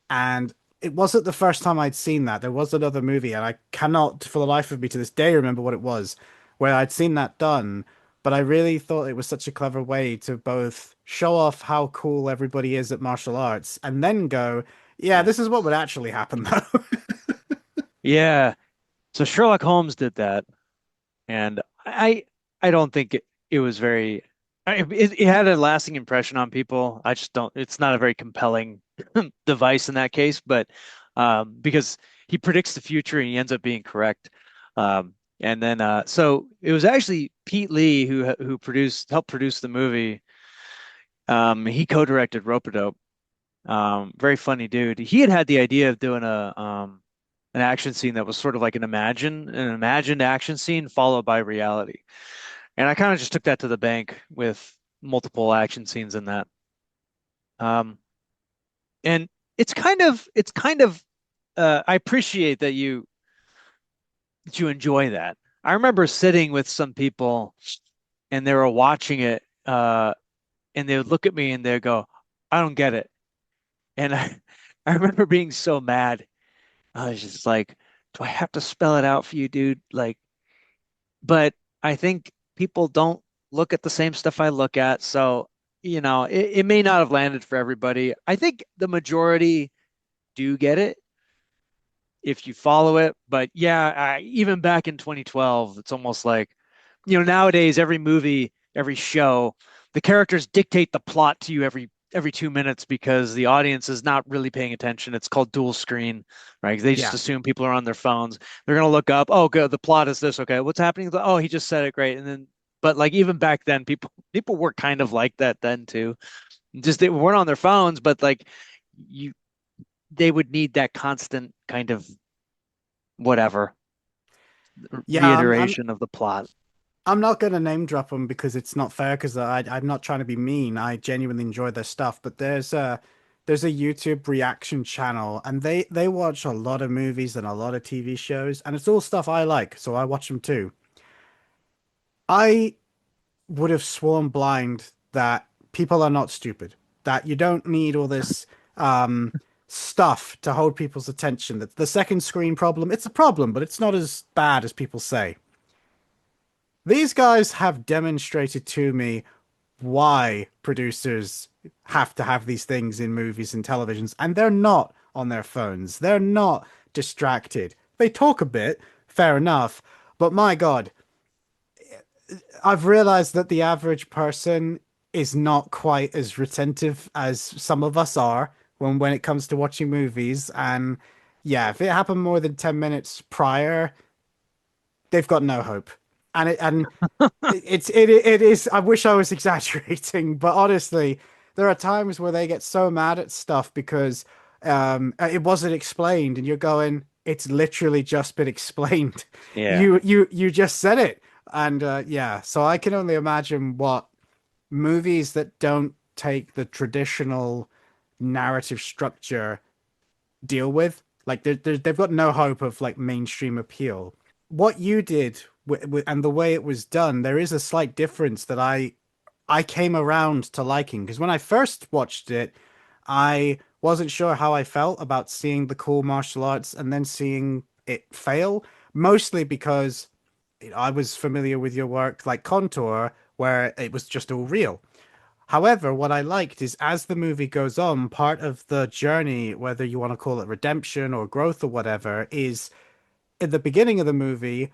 And it wasn't the first time I'd seen that. There was another movie, and I cannot, for the life of me to this day, remember what it was, where I'd seen that done. But I really thought it was such a clever way to both show off how cool everybody is at martial arts and then go, yeah, Yeah. this is what would actually happen, though. Yeah. So Sherlock Holmes did that. And I don't think it was very, it had a lasting impression on people. I just don't, it's not a very compelling device in that case, but because he predicts the future and he ends up being correct. And then so it was actually Pete Lee who helped produce the movie. He co-directed Rope-a-Dope. Very funny dude. He had the idea of doing an action scene that was sort of like an imagined action scene followed by reality. And I kind of just took that to the bank with multiple action scenes in that. Um, and I appreciate that you enjoy that. I remember sitting with some people and they were watching it, and they would look at me and they'd go, I don't get it. And I remember being so mad. I was just like, do I have to spell it out for you, dude? Like, but I think people don't look at the same stuff I look at. So, it may not have landed for everybody. I think the majority do get it if you follow it. But yeah, even back in 2012, it's almost like, nowadays, every movie, every show, the characters dictate the plot to you every 2 minutes because the audience is not really paying attention. It's called dual screen, right? They just Yeah. assume people are on their phones. They're gonna look up, oh, good, the plot is this. Okay, what's happening? Oh, he just said it, great. And then, but like even back then, people were kind of like that then too. Just they weren't on their phones, but like you, they would need that constant kind of whatever Yeah, reiteration of the plot. I'm not going to name drop them because it's not fair because I'm not trying to be mean. I genuinely enjoy their stuff, but there's a YouTube reaction channel and they watch a lot of movies and a lot of TV shows and it's all stuff I like, so I watch them too. I would have sworn blind that people are not stupid, that you don't need all this stuff to hold people's attention. That the second screen problem, it's a problem, but it's not as bad as people say. These guys have demonstrated to me why producers have to have these things in movies and televisions, and they're not on their phones. They're not distracted. They talk a bit, fair enough, but my God, I've realized that the average person is not quite as retentive as some of us are when it comes to watching movies. And yeah, if it happened more than 10 minutes prior, they've got no hope. And it is I wish I was exaggerating, but honestly, there are times where they get so mad at stuff because it wasn't explained, and you're going, it's literally just been explained. Yeah. You just said it. And yeah, so I can only imagine what movies that don't take the traditional narrative structure deal with. Like they've got no hope of like mainstream appeal. What you did and the way it was done, there is a slight difference that I came around to liking, because when I first watched it, I wasn't sure how I felt about seeing the cool martial arts and then seeing it fail, mostly because I was familiar with your work like Contour, where it was just all real. However, what I liked is as the movie goes on, part of the journey, whether you want to call it redemption or growth or whatever, is in the beginning of the movie,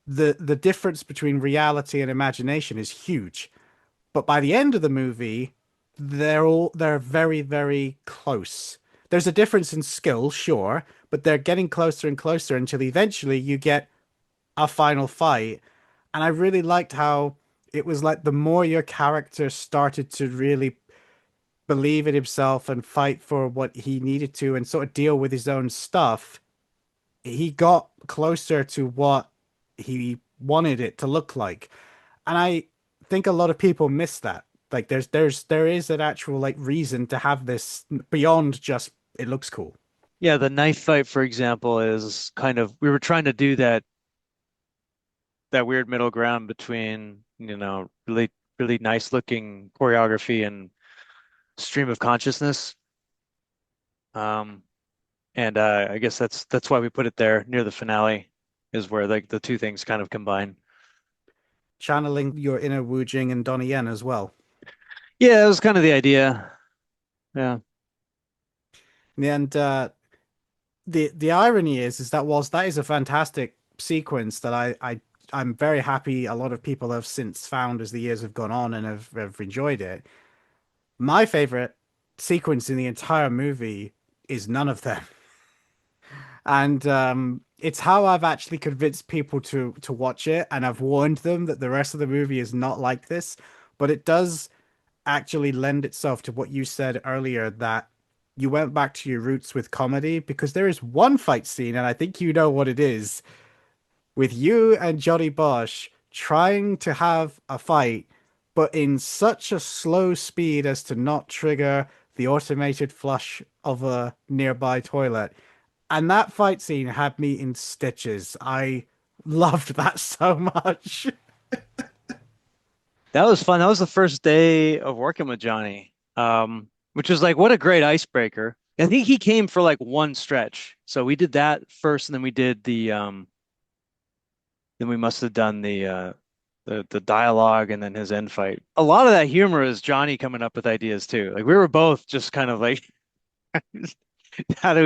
the difference between reality and imagination is huge. But by the end of the movie, they're very, very close. There's a difference in skill, sure, but they're getting closer and closer until eventually you get a final fight. And I really liked how it was like the more your character started to really believe in himself and fight for what he needed to and sort of deal with his own stuff, he got closer to what he wanted it to look like. And I think a lot of people miss that. Like there is an actual like reason to have this beyond just it looks cool. Yeah, the knife fight, for example, is kind of we were trying to do that weird middle ground between, really really nice looking choreography and stream of consciousness. Um, and I guess that's why we put it there near the finale, is where like the two things kind of combine. Channeling your inner Wu Jing and Donnie Yen as well. Yeah, that was kind of the idea. Yeah. And the irony is that whilst that is a fantastic sequence that I'm very happy a lot of people have since found as the years have gone on and have enjoyed it. My favorite sequence in the entire movie is none of them. And it's how I've actually convinced people to watch it, and I've warned them that the rest of the movie is not like this, but it does actually lend itself to what you said earlier, that you went back to your roots with comedy, because there is one fight scene, and I think you know what it is, with you and Johnny Bosch trying to have a fight, but in such a slow speed as to not trigger the automated flush of a nearby toilet. And that fight scene had me in stitches. I loved that so much. That was fun. That was the first day of working with Johnny, which was like, what a great icebreaker. I think he came for like one stretch. So we did that first, and then we did then we must have done the dialogue and then his end fight. A lot of that humor is Johnny coming up with ideas too. Like we were both just kind of like, how do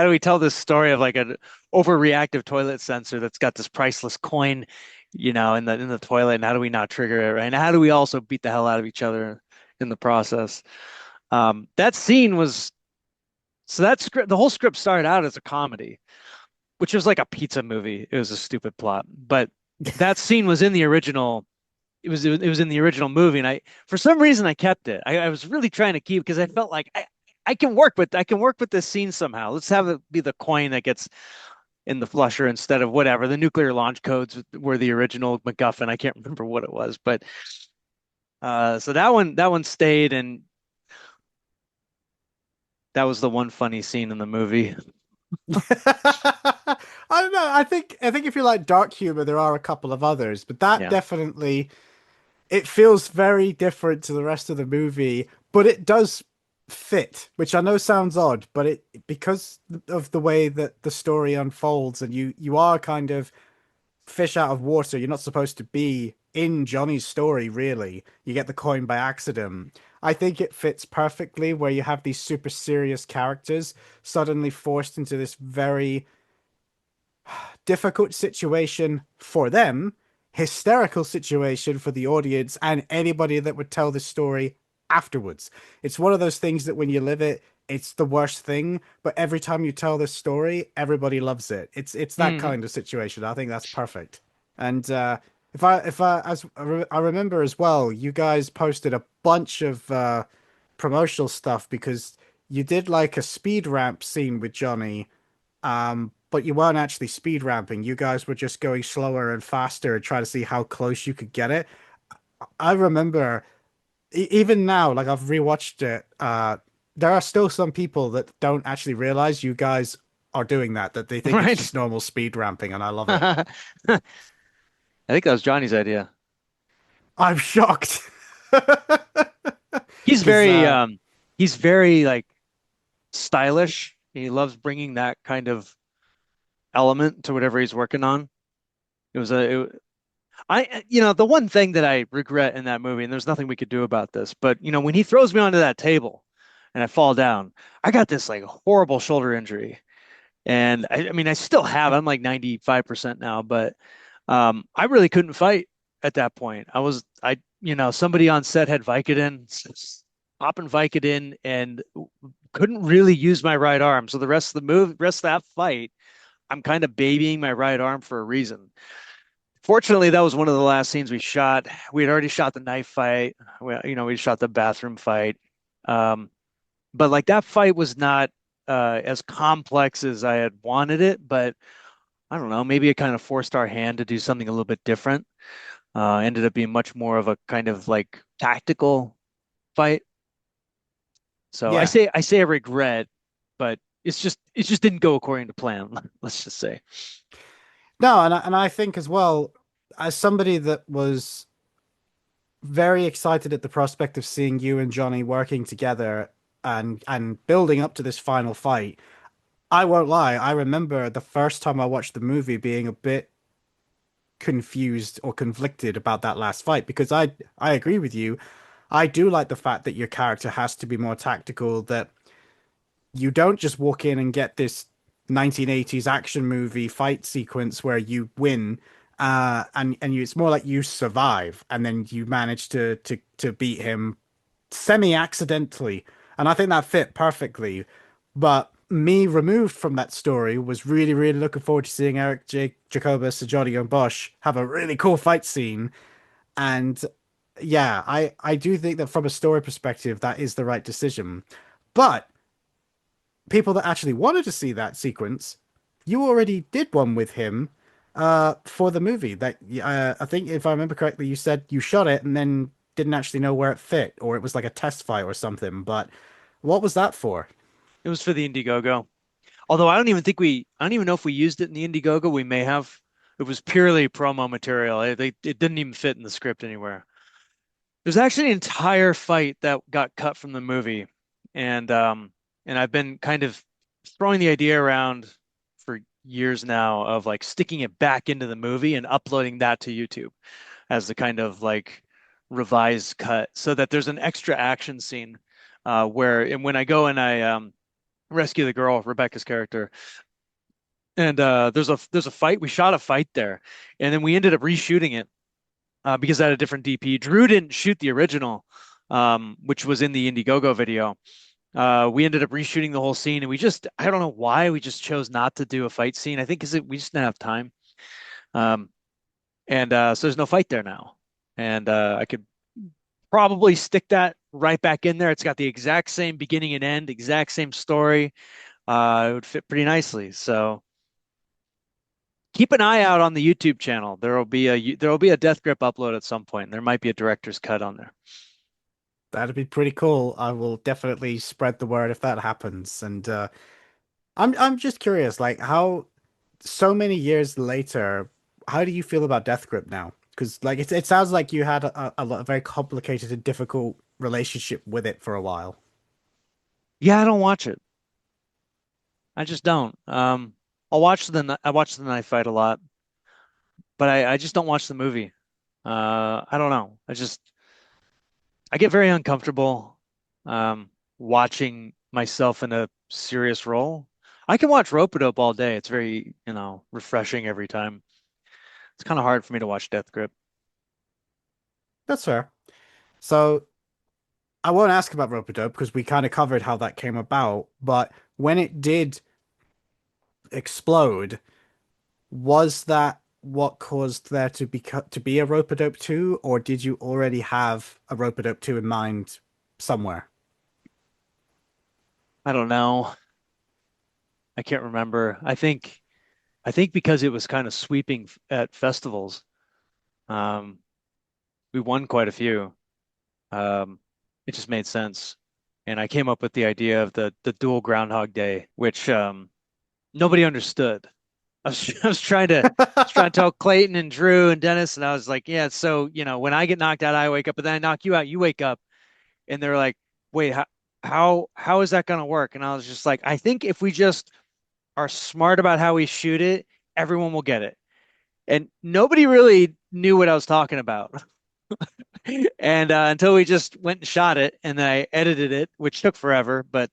we tell this story of like an overreactive toilet sensor that's got this priceless coin, in the toilet, and how do we not trigger it, right? And how do we also beat the hell out of each other in the process? That scene was so that script, the whole script started out as a comedy, which was like a pizza movie. It was a stupid plot, but that scene was in the original. It was in the original movie, and for some reason I kept it. I was really trying to keep, because I felt like I can work with this scene somehow. Let's have it be the coin that gets in the flusher instead of whatever. The nuclear launch codes were the original MacGuffin. I can't remember what it was, but so that one stayed, and that was the one funny scene in the movie. I don't know. I think if you like dark humor, there are a couple of others, but that Yeah. definitely, it feels very different to the rest of the movie, but it does fit, which I know sounds odd, but it, because of the way that the story unfolds, and you are kind of fish out of water. You're not supposed to be in Johnny's story, really. You get the coin by accident. I think it fits perfectly where you have these super serious characters suddenly forced into this very difficult situation for them, hysterical situation for the audience and anybody that would tell the story afterwards. It's one of those things that when you live it, it's the worst thing, but every time you tell this story, everybody loves it. It's that Mhm. kind of situation. I think that's perfect. And if I remember as well, you guys posted a bunch of promotional stuff because you did like a speed ramp scene with Johnny, but you weren't actually speed ramping. You guys were just going slower and faster and trying to see how close you could get it. I remember even now, like I've rewatched it, there are still some people that don't actually realize you guys are doing that, that they think it's Right. just normal speed ramping, and I love it. I think that was Johnny's idea. I'm shocked. He's Because very like stylish. He loves bringing that kind of element to whatever he's working on. It was the one thing that I regret in that movie, and there's nothing we could do about this, but when he throws me onto that table and I fall down, I got this like horrible shoulder injury. And I mean, I still have, I'm like 95% now, but I really couldn't fight at that point. Somebody on set had Vicodin, popping Vicodin, and couldn't really use my right arm. So the rest of that fight, I'm kind of babying my right arm for a reason. Fortunately, that was one of the last scenes we shot. We had already shot the knife fight. We shot the bathroom fight. But like that fight was not as complex as I had wanted it, but I don't know, maybe it kind of forced our hand to do something a little bit different. Ended up being much more of a kind of like tactical fight. So I yeah, say I regret, but it just didn't go according to plan. Let's just say. no, and I think as well, as somebody that was very excited at the prospect of seeing you and Johnny working together and building up to this final fight, I won't lie. I remember the first time I watched the movie being a bit confused or conflicted about that last fight because I agree with you. I do like the fact that your character has to be more tactical, that you don't just walk in and get this 1980s action movie fight sequence where you win, it's more like you survive and then you manage to beat him semi accidentally, and I think that fit perfectly. But me removed from that story was really really looking forward to seeing Eric, Jacobus, and Johnny and Bosch have a really cool fight scene. And yeah, I do think that from a story perspective that is the right decision. But people that actually wanted to see that sequence, you already did one with him for the movie. That I think, if I remember correctly, you said you shot it and then didn't actually know where it fit, or it was like a test fight or something. But what was that for? It was for the Indiegogo. Although I don't even know if we used it in the Indiegogo. We may have. It was purely promo material. It didn't even fit in the script anywhere. There's actually an entire fight that got cut from the movie, and I've been kind of throwing the idea around for years now of like sticking it back into the movie and uploading that to YouTube as the kind of like revised cut, so that there's an extra action scene and when I go and I rescue the girl, Rebecca's character, and there's a fight. We shot a fight there, and then we ended up reshooting it because I had a different DP. Drew didn't shoot the original, which was in the Indiegogo video. We ended up reshooting the whole scene, and I don't know why we just chose not to do a fight scene. I think because we just didn't have time. So there's no fight there now. And I could probably stick that right back in there. It's got the exact same beginning and end, exact same story. It would fit pretty nicely. So keep an eye out on the YouTube channel. There will be a Death Grip upload at some point. And there might be a director's cut on there. That'd be pretty cool. I will definitely spread the word if that happens. And I'm just curious, like how so many years later, how do you feel about Death Grip now? Because like it sounds like you had a very complicated and difficult relationship with it for a while. Yeah, I don't watch it. I just don't. I watch the knife fight a lot, but I just don't watch the movie. I don't know. I get very uncomfortable watching myself in a serious role. I can watch Rope-a-Dope all day. It's very, refreshing every time. It's kind of hard for me to watch Death Grip. That's fair. So I won't ask about Rope-a-Dope because we kind of covered how that came about. But when it did explode, was that what caused there to be a Rope-a-Dope 2, or did you already have a Rope-a-Dope 2 in mind somewhere? I don't know. I can't remember. I think because it was kind of sweeping at festivals, um, we won quite a few. Um, it just made sense. And I came up with the idea of the dual Groundhog Day, which nobody understood. I was trying to tell Clayton and Drew and Dennis, and I was like, yeah, so when I get knocked out, I wake up, but then I knock you out, you wake up, and they're like, wait, how is that gonna work? And I was just like, I think if we just are smart about how we shoot it, everyone will get it. And nobody really knew what I was talking about. And until we just went and shot it, and then I edited it, which took forever, but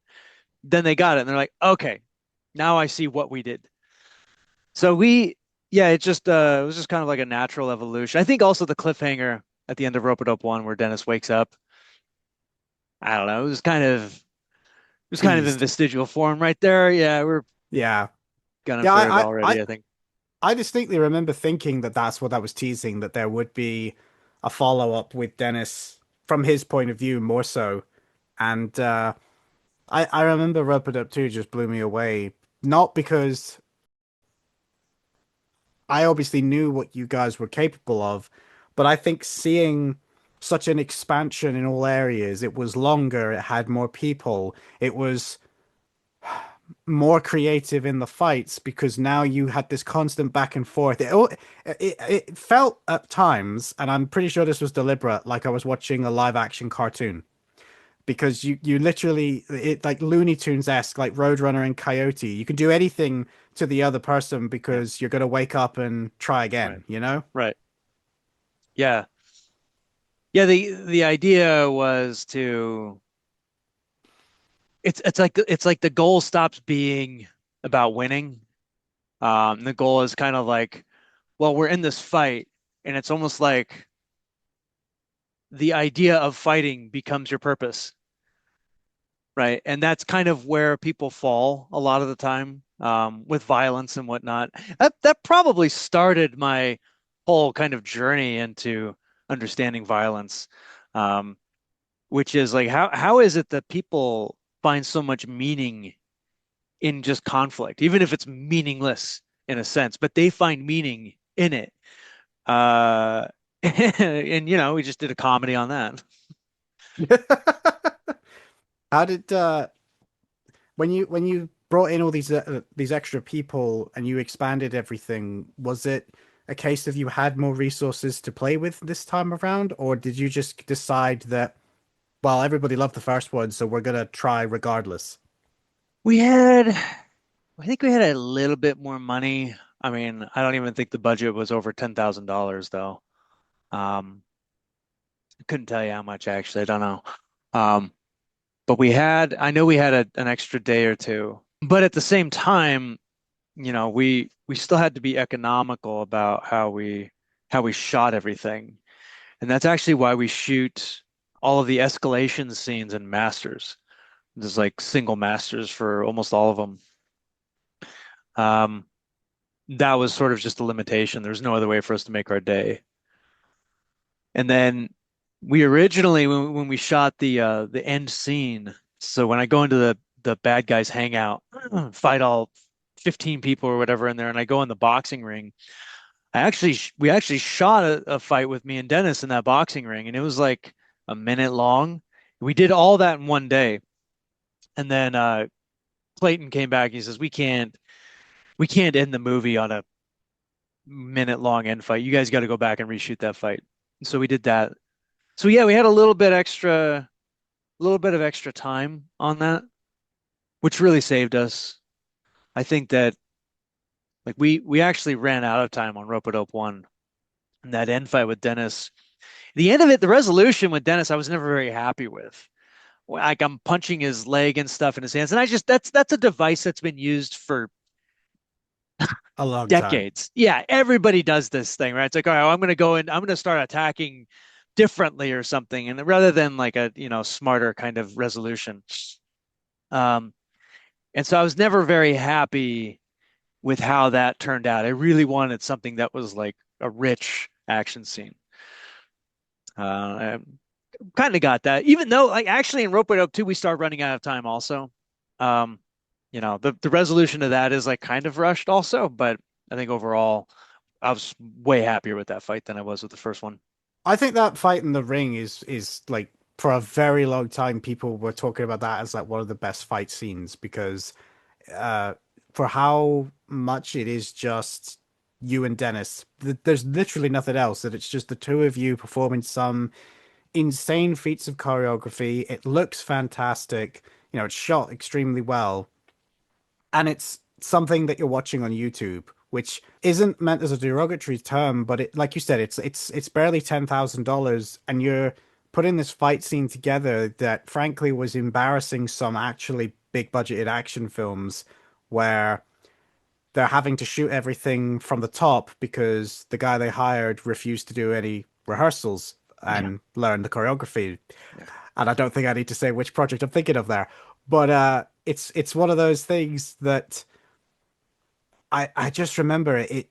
then they got it, and they're like, okay, now I see what we did. So yeah, it was just kind of like a natural evolution. I think also the cliffhanger at the end of Rope It Up 1 where Dennis wakes up. I don't know. It was kind of in Teased. vestigial form right there. Yeah, we're Yeah. gunning Yeah, for it I already, I think. I distinctly remember thinking that that's what I was teasing, that there would be a follow-up with Dennis from his point of view more so. And I remember Rub It Up 2 just blew me away. Not because I obviously knew what you guys were capable of, but I think seeing such an expansion in all areas, it was longer, it had more people, it was more creative in the fights because now you had this constant back and forth. It felt at times, and I'm pretty sure this was deliberate, like I was watching a live action cartoon because you literally it like Looney Tunes esque, like Roadrunner and Coyote. You can do anything to the other person Yeah, because you're gonna wake up and try right. again. You know? Right. Yeah. Yeah, the idea was to it's like the goal stops being about winning. The goal is kind of like, well, we're in this fight, and it's almost like the idea of fighting becomes your purpose, right? And that's kind of where people fall a lot of the time, with violence and whatnot. That probably started my whole kind of journey into understanding violence, um, which is like how is it that people find so much meaning in just conflict, even if it's meaningless in a sense, but they find meaning in it. Uh, and we just did a comedy on that. How did when you brought in all these extra people and you expanded everything, was it a case of you had more resources to play with this time around, or did you just decide that, well, everybody loved the first one, so we're gonna try regardless? We had, I think we had a little bit more money. I mean, I don't even think the budget was over $10,000 though. I couldn't tell you how much actually. I don't know. Um, but I know we had an extra day or two, but at the same time, we still had to be economical about how we shot everything. And that's actually why we shoot all of the escalation scenes in masters. There's like single masters for almost all of them. Um, that was sort of just a limitation. There's no other way for us to make our day. And then we originally, when we shot the end scene, so when I go into the bad guys hangout, fight all 15 people or whatever in there, and I go in the boxing ring, we actually shot a fight with me and Dennis in that boxing ring, and it was like a minute long. We did all that in one day, and then Clayton came back. He says we can't end the movie on a minute long end fight. You guys got to go back and reshoot that fight. So we did that. So yeah, we had a little bit of extra time on that, which really saved us. I think that like we actually ran out of time on Rope It Up 1 and that end fight with Dennis. The end of it, the resolution with Dennis, I was never very happy with. Like I'm punching his leg and stuff in his hands, and that's a device that's been used for A long time. decades. Yeah, everybody does this thing, right? It's like, all right, well, I'm going to go in, I'm going to start attacking differently or something, and rather than like a smarter kind of resolution. Um, and so I was never very happy with how that turned out. I really wanted something that was like a rich action scene. I kind of got that, even though like actually in Rope It Up 2, we started running out of time also. Um, the resolution of that is like kind of rushed also, but I think overall I was way happier with that fight than I was with the first one. I think that fight in the ring is like for a very long time people were talking about that as like one of the best fight scenes because uh for how much it is just you and Dennis. There's literally nothing else. That it's just the two of you performing some insane feats of choreography. It looks fantastic. It's shot extremely well, and it's something that you're watching on YouTube, which isn't meant as a derogatory term, but it, like you said, it's barely $10,000, and you're putting this fight scene together that, frankly, was embarrassing some actually big budgeted action films, where they're having to shoot everything from the top because the guy they hired refused to do any rehearsals Yeah. and learn the choreography. Yeah. And I don't think I need to say which project I'm thinking of there, but it's one of those things that I just remember it.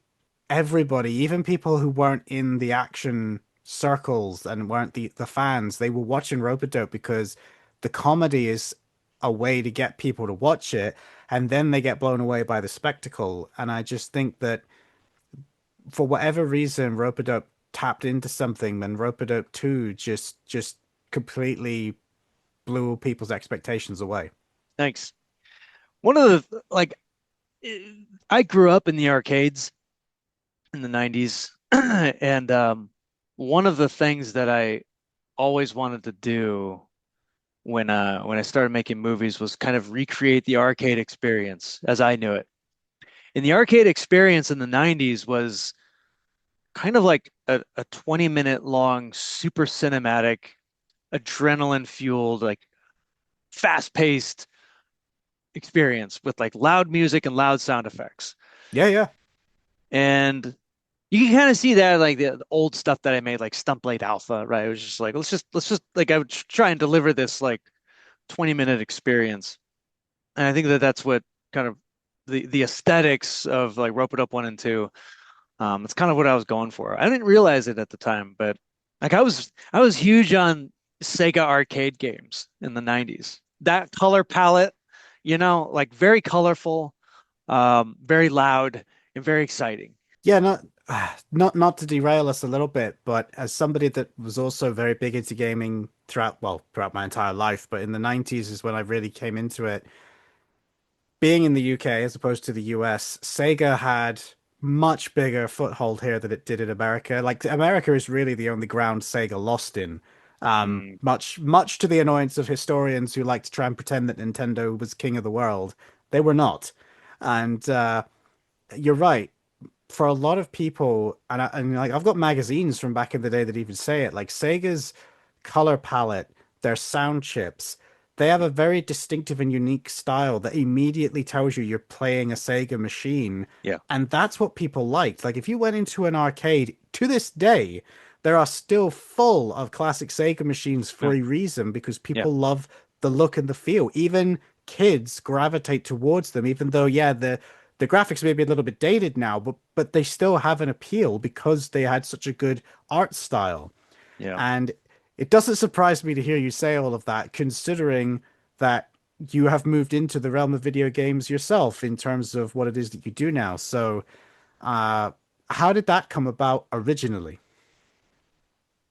Everybody, even people who weren't in the action circles and weren't the fans, they were watching Robodope because the comedy is a way to get people to watch it, and then they get blown away by the spectacle. And I just think that for whatever reason, Robodope tapped into something, and Robodope 2 just completely blew people's expectations away. Thanks. One of the like I grew up in the arcades in the 90s and one of the things that I always wanted to do when I started making movies was kind of recreate the arcade experience as I knew it. And the arcade experience in the 90s was kind of like a 20-minute long, super cinematic, adrenaline fueled, like fast paced experience with like loud music and loud sound effects. Yeah, yeah. And you can kind of see that like the old stuff that I made, like Stump Blade Alpha, right? It was just like let's just like I would try and deliver this like 20-minute experience. And I think that that's what kind of the aesthetics of like Rope It Up 1 and 2. It's kind of what I was going for. I didn't realize it at the time, but like I was huge on Sega arcade games in the 90s. That color palette, like very colorful, very loud and very exciting. Yeah, not to derail us a little bit, but as somebody that was also very big into gaming throughout my entire life, but in the 90s is when I really came into it. Being in the UK as opposed to the US, Sega had much bigger foothold here than it did in America. Like America is really the only ground Sega lost in. Mm, Much to the annoyance of historians who like to try and pretend that Nintendo was king of the world. They were not. And you're right, for a lot of people, and like I've got magazines from back in the day that even say it, like Sega's color palette, their sound chips, they have a very distinctive and unique style that immediately tells you you're playing a Sega machine. yeah, And that's what people liked. Like if you went into an arcade to this day, there are still full of classic Sega machines yeah, for a reason because yeah, people love the look and the feel. Even kids gravitate towards them, even though, yeah, the graphics may be a little bit dated now, but they still have an appeal because they had such a good art style. yeah. And it doesn't surprise me to hear you say all of that, considering that you have moved into the realm of video games yourself in terms of what it is that you do now. So, uh, how did that come about originally?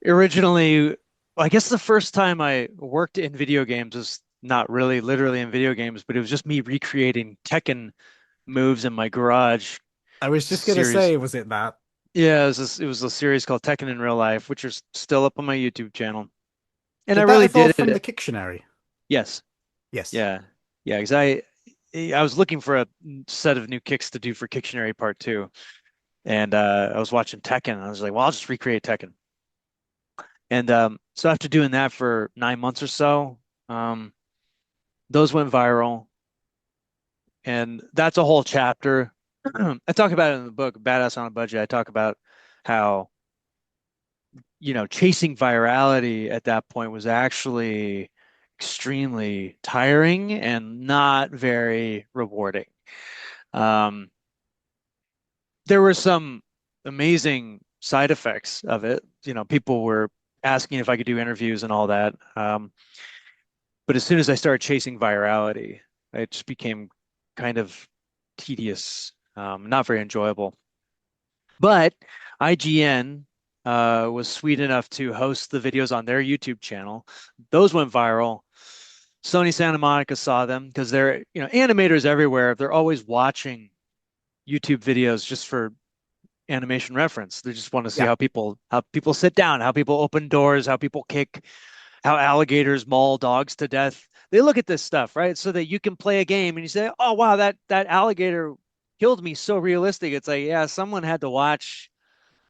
Originally, I guess the first time I worked in video games was not really literally in video games, but it was just me recreating Tekken moves in my garage I was just gonna series. say, was it that? Yeah, it was a series called Tekken in Real Life, which is still up on my YouTube channel. And I Did that really evolve did from the it. Kictionary? Yes. Yes. Yeah. Yeah, because I was looking for a set of new kicks to do for Kictionary Part 2. And I was watching Tekken and I was like, well, I'll just recreate Tekken. And so after doing that for 9 months or so, um, those went viral. And that's a whole chapter. I talk about it in the book, Badass on a Budget. I talk about how, chasing virality at that point was actually extremely tiring and not very rewarding. Um, there were some amazing side effects of it. People were asking if I could do interviews and all that. But as soon as I started chasing virality, It just became kind of tedious, not very enjoyable. But IGN was sweet enough to host the videos on their YouTube channel. Those went viral. Sony Santa Monica saw them because they're, animators everywhere. They're always watching YouTube videos just for animation reference. They just want to see Yeah. how people sit down, how people open doors, how people kick, how alligators maul dogs to death. They look at this stuff, right? So that you can play a game and you say, "Oh wow, that alligator killed me so realistic." It's like, yeah, someone had to watch,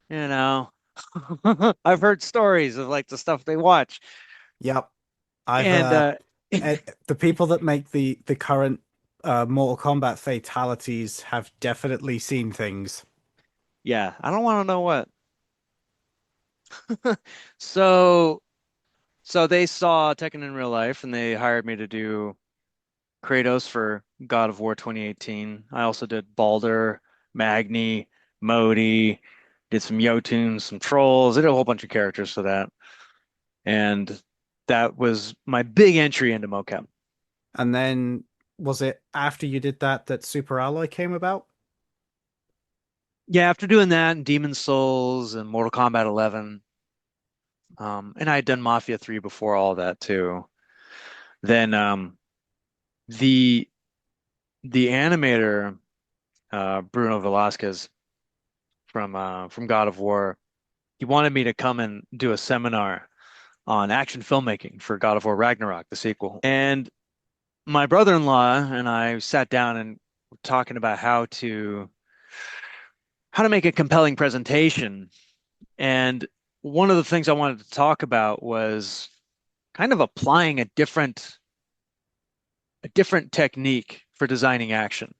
you know. I've heard stories of like the stuff they watch. Yep. I've And the people that make the current Mortal Kombat fatalities have definitely seen things. yeah, I don't want to know what. So so they saw Tekken in real life and they hired me to do Kratos for God of War 2018. I also did Baldur, Magni, Modi, did some Jotuns, some trolls, did a whole bunch of characters for that. And that was my big entry into Mocap. And then was it after you did that that Super Alloy came about? Yeah, after doing that and Demon Souls and Mortal Kombat 11, and I had done Mafia 3 before all that too. Then the the animator Bruno Velasquez from God of War, he wanted me to come and do a seminar on action filmmaking for God of War Ragnarok, the sequel. And my brother-in-law and I sat down and were talking about how to make a compelling presentation. And one of the things I wanted to talk about was kind of applying a different technique for designing action,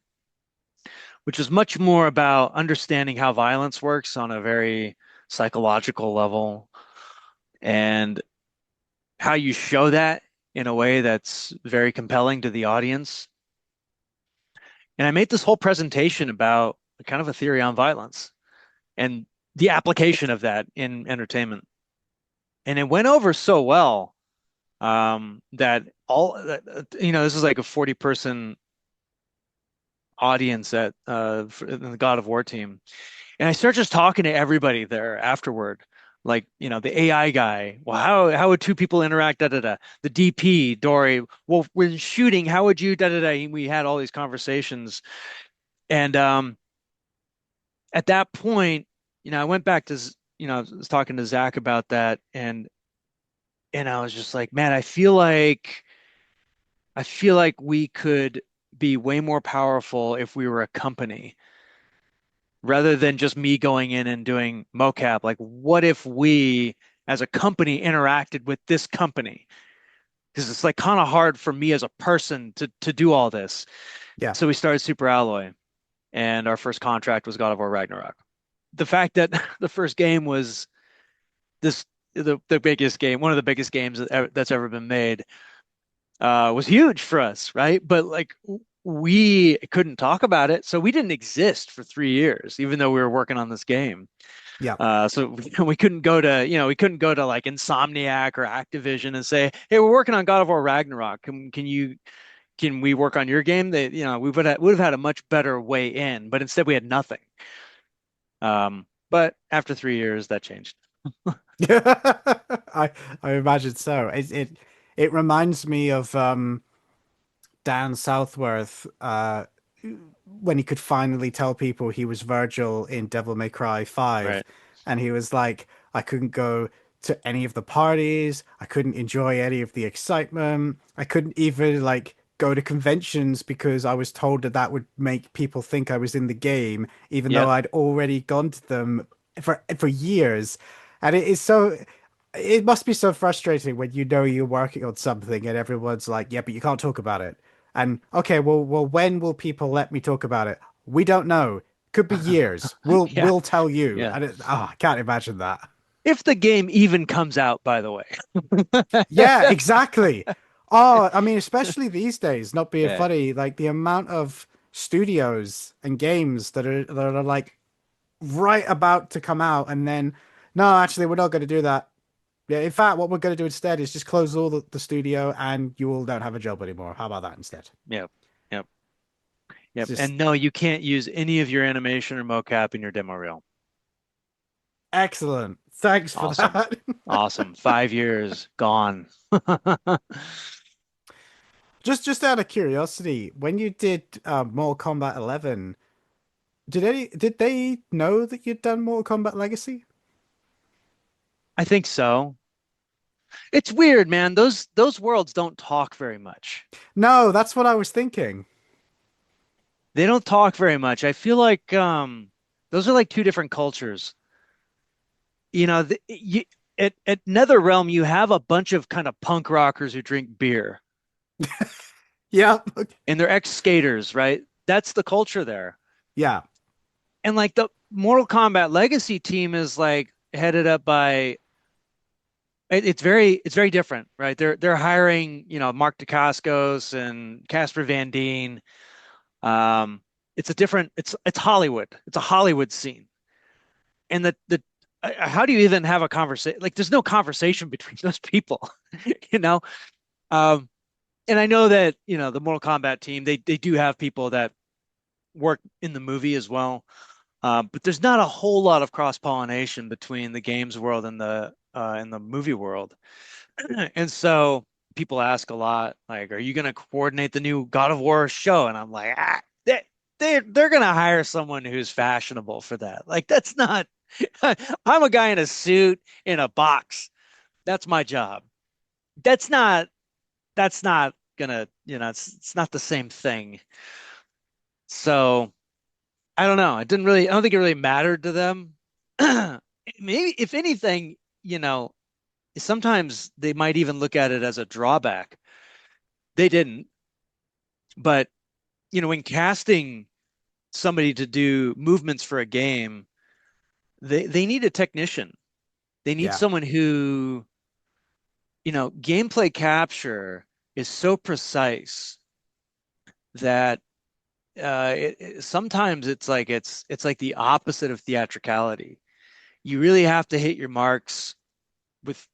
which is much more about understanding how violence works on a very psychological level and how you show that in a way that's very compelling to the audience. And I made this whole presentation about kind of a theory on violence and the application of that in entertainment. And it went over so well that this is like a 40-person audience in the God of War team. And I start just talking to everybody there afterward. Like, the AI guy. Well, how would two people interact? Da da da. The DP, Dory. Well, when shooting, how would you da da da? And we had all these conversations. And at that point, I went back to, I was talking to Zach about that, and I was just like, man, I feel like we could be way more powerful if we were a company rather than just me going in and doing mocap. Like, what if we as a company interacted with this company? Because it's like kind of hard for me as a person to do all this. Yeah. So we started Super Alloy, and our first contract was God of War Ragnarok. The fact that the first game was the biggest game, one of the biggest games that's ever been made, was huge for us, right? But like we couldn't talk about it, so we didn't exist for 3 years, even though we were working on this game. Yeah. So we couldn't go to, like Insomniac or Activision and say, "Hey, we're working on God of War Ragnarok. Can we work on your game?" We would have had a much better way in, but instead we had nothing. But after 3 years, that changed. I imagine so. It reminds me of Dan Southworth when he could finally tell people he was Virgil in Devil May Cry 5, Right. and he was like, I couldn't go to any of the parties, I couldn't enjoy any of the excitement, I couldn't even like go to conventions because I was told that that would make people think I was in the game, even though Yep. I'd already gone to them for years. And it is so, it must be so frustrating when you know you're working on something and everyone's like, yeah, but you can't talk about it. And okay, well, when will people let me talk about it? We don't know. Could be years. We'll Yeah. we'll tell you. Yeah. And I can't imagine that. If the game even comes out, by the way. Yeah, exactly. Oh, I mean, especially these days, not being Yeah. funny, like the amount of studios and games that are like right about to come out, and then no, actually, we're not going to do that. Yeah, in fact, what we're going to do instead is just close all the studio, and you all don't have a job anymore. How about that instead? Yeah. Yep. Just And no, you can't use any of your animation or mocap in your demo reel. excellent. Thanks for Awesome. that. Awesome. 5 years gone. Just out of curiosity, when you did Mortal Kombat 11, did they know that you'd done Mortal Kombat Legacy? I think so. It's weird, man. Those worlds don't talk very much. No, that's what I was thinking. They don't talk very much. I feel like those are like two different cultures. You know, at NetherRealm you have a bunch of kind of punk rockers who drink beer Yeah. and they're ex-skaters, right? That's the culture there. Yeah. And like the Mortal Kombat Legacy team is like headed up by it's very different, right? They're hiring, Mark Dacascos and Casper Van Dien. It's a different it's Hollywood. It's a Hollywood scene. And the how do you even have a conversation? Like there's no conversation between those people, you know? Um, and I know that, the Mortal Kombat team, they do have people that work in the movie as well. But there's not a whole lot of cross-pollination between the games world and the movie world. And so people ask a lot, like, are you going to coordinate the new God of War show? And I'm like, they're going to hire someone who's fashionable for that. Like, that's not, I'm a guy in a suit in a box. That's my job. That's not gonna, it's not the same thing. So I don't know. I don't think it really mattered to them. Maybe if anything, sometimes they might even look at it as a drawback. They didn't, but when casting somebody to do movements for a game, they need a technician. They need Yeah. someone who, gameplay capture is so precise that sometimes it's like the opposite of theatricality. You really have to hit your marks with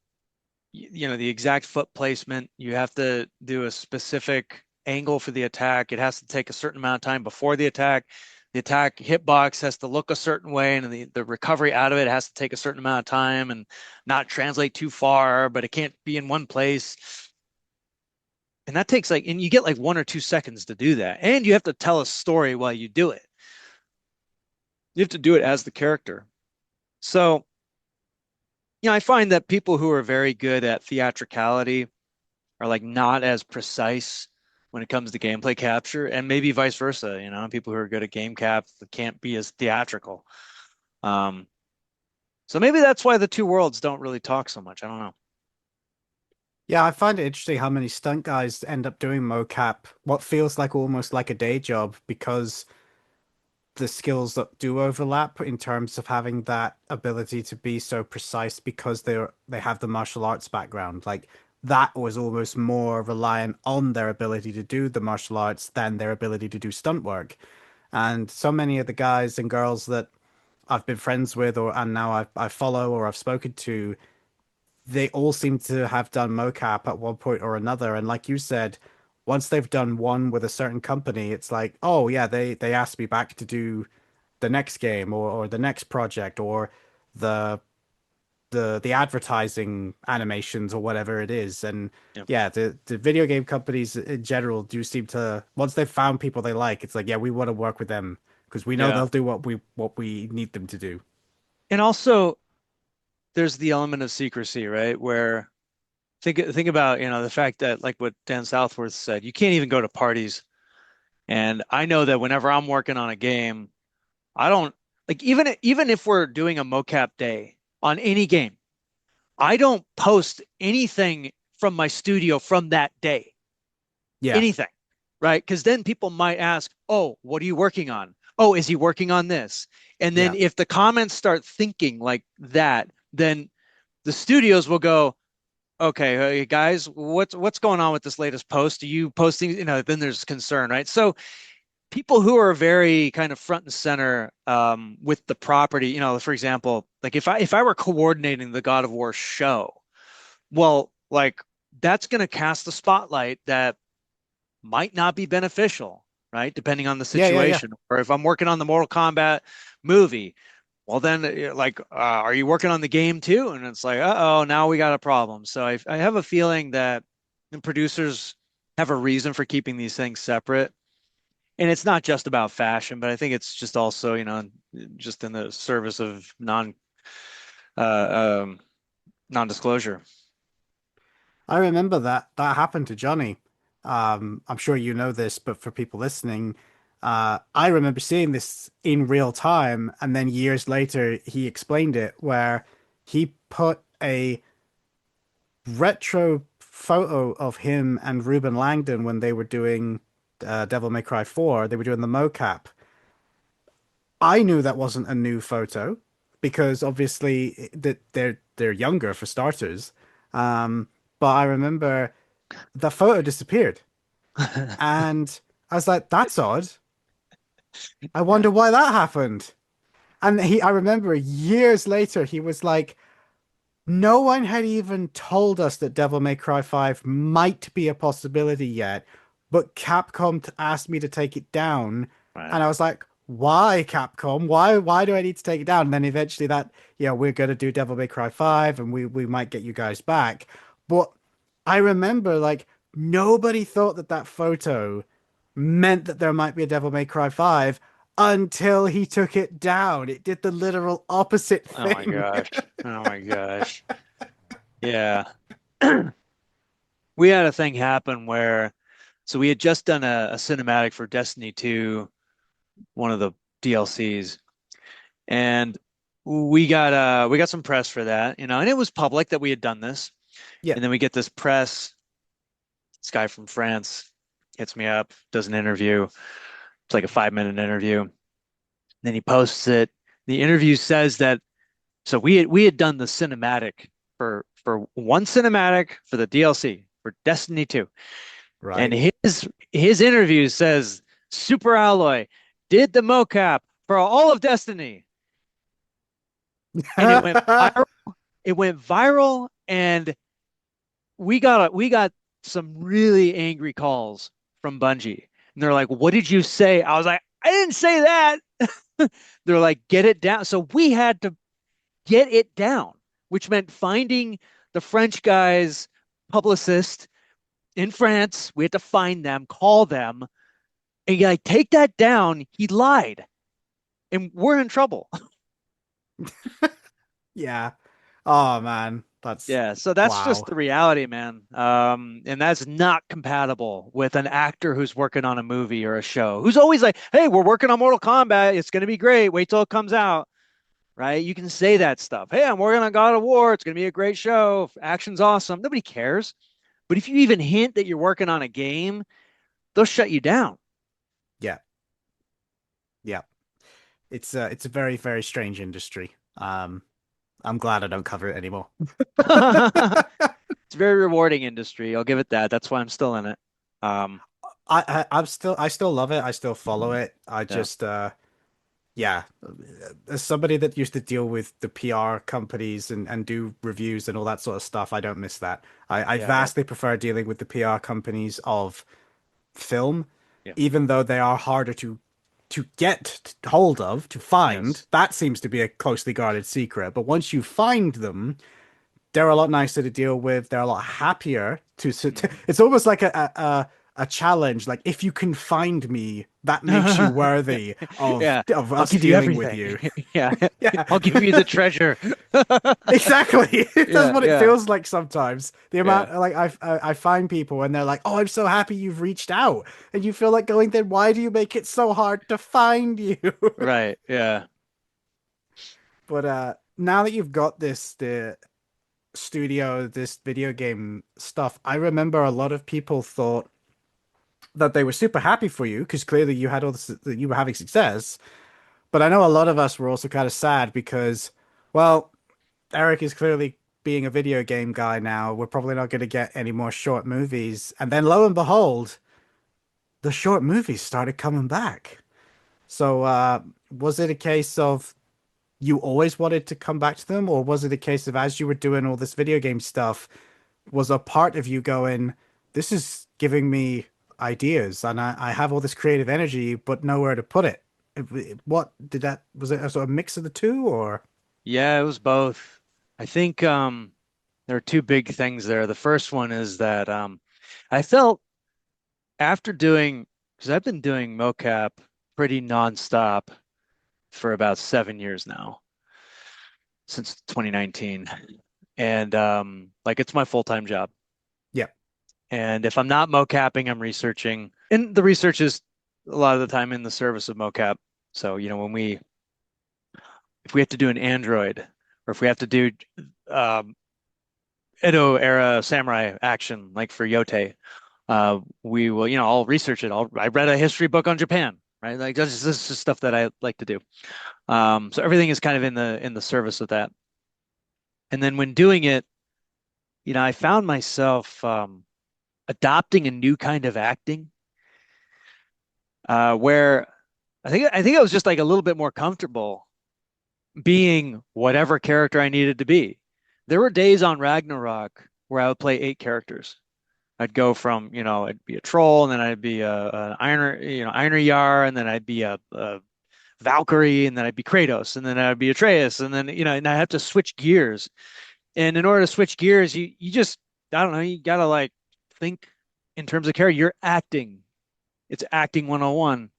the exact foot placement. You have to do a specific angle for the attack. It has to take a certain amount of time before the attack. The attack hitbox has to look a certain way, and the recovery out of it has to take a certain amount of time and not translate too far, but it can't be in one place. And that takes and you get like 1 or 2 seconds to do that. And you have to tell a story while you do it. You have to do it as the character. So, I find that people who are very good at theatricality are like not as precise when it comes to gameplay capture, and maybe vice versa. People who are good at game cap can't be as theatrical. So maybe that's why the two worlds don't really talk so much. I don't know. Yeah, I find it interesting how many stunt guys end up doing mocap, what feels like almost like a day job, because the skills that do overlap in terms of having that ability to be so precise because they have the martial arts background. Like that was almost more reliant on their ability to do the martial arts than their ability to do stunt work. And so many of the guys and girls that I've been friends with and now I follow or I've spoken to, they all seem to have done mocap at one point or another. And like you said, once they've done one with a certain company, it's like, oh yeah, they asked me back to do the next game or the next project or the the advertising animations or whatever it is. And Yep. yeah, the video game companies in general do seem to, once they've found people they like, it's like, yeah, we want to work with them because we know Yeah. they'll do what we need them to do. And also there's the element of secrecy, right? Where think about, the fact that like what Dan Southworth said, you can't even go to parties. And I know that whenever I'm working on a game, I don't like even if we're doing a mocap day on any game, I don't post anything from my studio from that day. Yeah, Anything, right? Because then people might ask, "Oh, what are you working on? Oh, is he working on this?" And then yeah, if the comments start thinking like that, then the studios will go, "Okay, hey, guys, what's going on with this latest post? Are you posting?" Then there's concern, right? So people who are very kind of front and center with the property, for example, like if I were coordinating the God of War show, well, like that's going to cast a spotlight that might not be beneficial right? Depending on the Yeah. situation. Or if I'm working on the Mortal Kombat movie, well, then like, are you working on the game too? And it's like, uh-oh, now we got a problem. So I have a feeling that the producers have a reason for keeping these things separate. And it's not just about fashion, but I think it's just also, just in the service of uh, um, non-disclosure. I remember that happened to Johnny. I'm sure you know this, but for people listening, I remember seeing this in real time, and then years later he explained it where he put a retro photo of him and Ruben Langdon when they were doing Devil May Cry 4. They were doing the mocap. I knew that wasn't a new photo because obviously that they're younger for starters. But I remember the photo disappeared, and I was like, "That's odd. I wonder why that happened." And I remember years later, he was like, "No one had even told us that Devil May Cry 5 might be a possibility yet, but Capcom asked me to take it down." Right. And I was like, "Why, Capcom? Why do I need to take it down?" And then eventually we're gonna do Devil May Cry 5 and we might get you guys back. But I remember like nobody thought that photo meant that there might be a Devil May Cry 5 until he took it down. It did the literal opposite Oh my thing. gosh. Oh my gosh. Yeah. We had a thing happen where, so we had just done a cinematic for Destiny 2, one of the DLCs, and we got some press for that, and it was public that we had done this. Yeah. And then we get this press, this guy from France hits me up, does an interview. It's like a 5-minute interview. Then he posts it. The interview says that, so we had done the cinematic for one cinematic for the DLC for Destiny 2. And Right. his interview says Super Alloy did the mocap for all of Destiny. And it went viral. It went viral, and we got some really angry calls from Bungie. And they're like, "What did you say?" I was like, "I didn't say that." They're like, "Get it down." So we had to get it down, which meant finding the French guy's publicist in France. We had to find them, call them, and like take that down. He lied, and we're in trouble. Yeah. Oh man, that's Yeah, so that's just wow. the reality, man. And that's not compatible with an actor who's working on a movie or a show, who's always like, "Hey, we're working on Mortal Kombat. It's going to be great. Wait till it comes out." Right? You can say that stuff. "Hey, I'm working on God of War. It's going to be a great show. Action's awesome." Nobody cares. But if you even hint that you're working on a game, they'll shut you down. Yeah. Yeah. It's a very, very strange industry. I'm glad I don't cover it anymore. It's a very rewarding industry. I'll give it that. That's why I'm still in it. Um, I still love it. I still follow it. I yeah, just yeah, as somebody that used to deal with the PR companies and do reviews and all that sort of stuff, I don't miss that. I yeah, yeah, vastly prefer dealing with the PR companies of film, yeah. even though they are harder to get hold of, to find. Yes. That seems to be a closely guarded secret. But once you find them, they're a lot nicer to deal with. They're a lot happier Mhm. it's almost like a challenge. Like if you can find me, that makes you worthy Yeah, of I'll us give you dealing with everything. you. Yeah, Yeah, I'll give you the treasure. exactly. That's Yeah, what it yeah, feels like sometimes. The yeah. amount like I find people and they're like, "Oh, I'm so happy you've reached out," and you feel like going, "Then why do you make it so hard to find you?" Right. Yeah. But now that you've got the studio, this video game stuff, I remember a lot of people thought that they were super happy for you because clearly you had all this, that you were having success. But I know a lot of us were also kind of sad because, well, Eric is clearly being a video game guy now. We're probably not going to get any more short movies. And then lo and behold, the short movies started coming back. So, was it a case of you always wanted to come back to them, or was it a case of as you were doing all this video game stuff, was a part of you going, this is giving me ideas, and I have all this creative energy, but nowhere to put it. What did that, was it a sort of mix of the two, or? Yeah, it was both. I think there are two big things there. The first one is that I felt after doing, because I've been doing mocap pretty nonstop for about 7 years now, since 2019. And like it's my full-time job. Yeah. And if I'm not mocapping, I'm researching. And the research is a lot of the time in the service of mocap. So, if we have to do an Android or if we have to do um, Edo era samurai action, like for Yotei, we will, I'll research it. I read a history book on Japan, right? Like this is stuff that I like to do. So everything is kind of in the service of that. And then when doing it, I found myself adopting a new kind of acting, where I think I was just like a little bit more comfortable being whatever character I needed to be. There were days on Ragnarok where I would play 8 characters. I'd go from, I'd be a troll, and then I'd be an Einar, and then I'd be a Valkyrie, and then I'd be Kratos, and then I'd be Atreus, and then, and I have to switch gears. And in order to switch gears, you just, I don't know, you gotta like think in terms of character. You're acting. It's acting 101.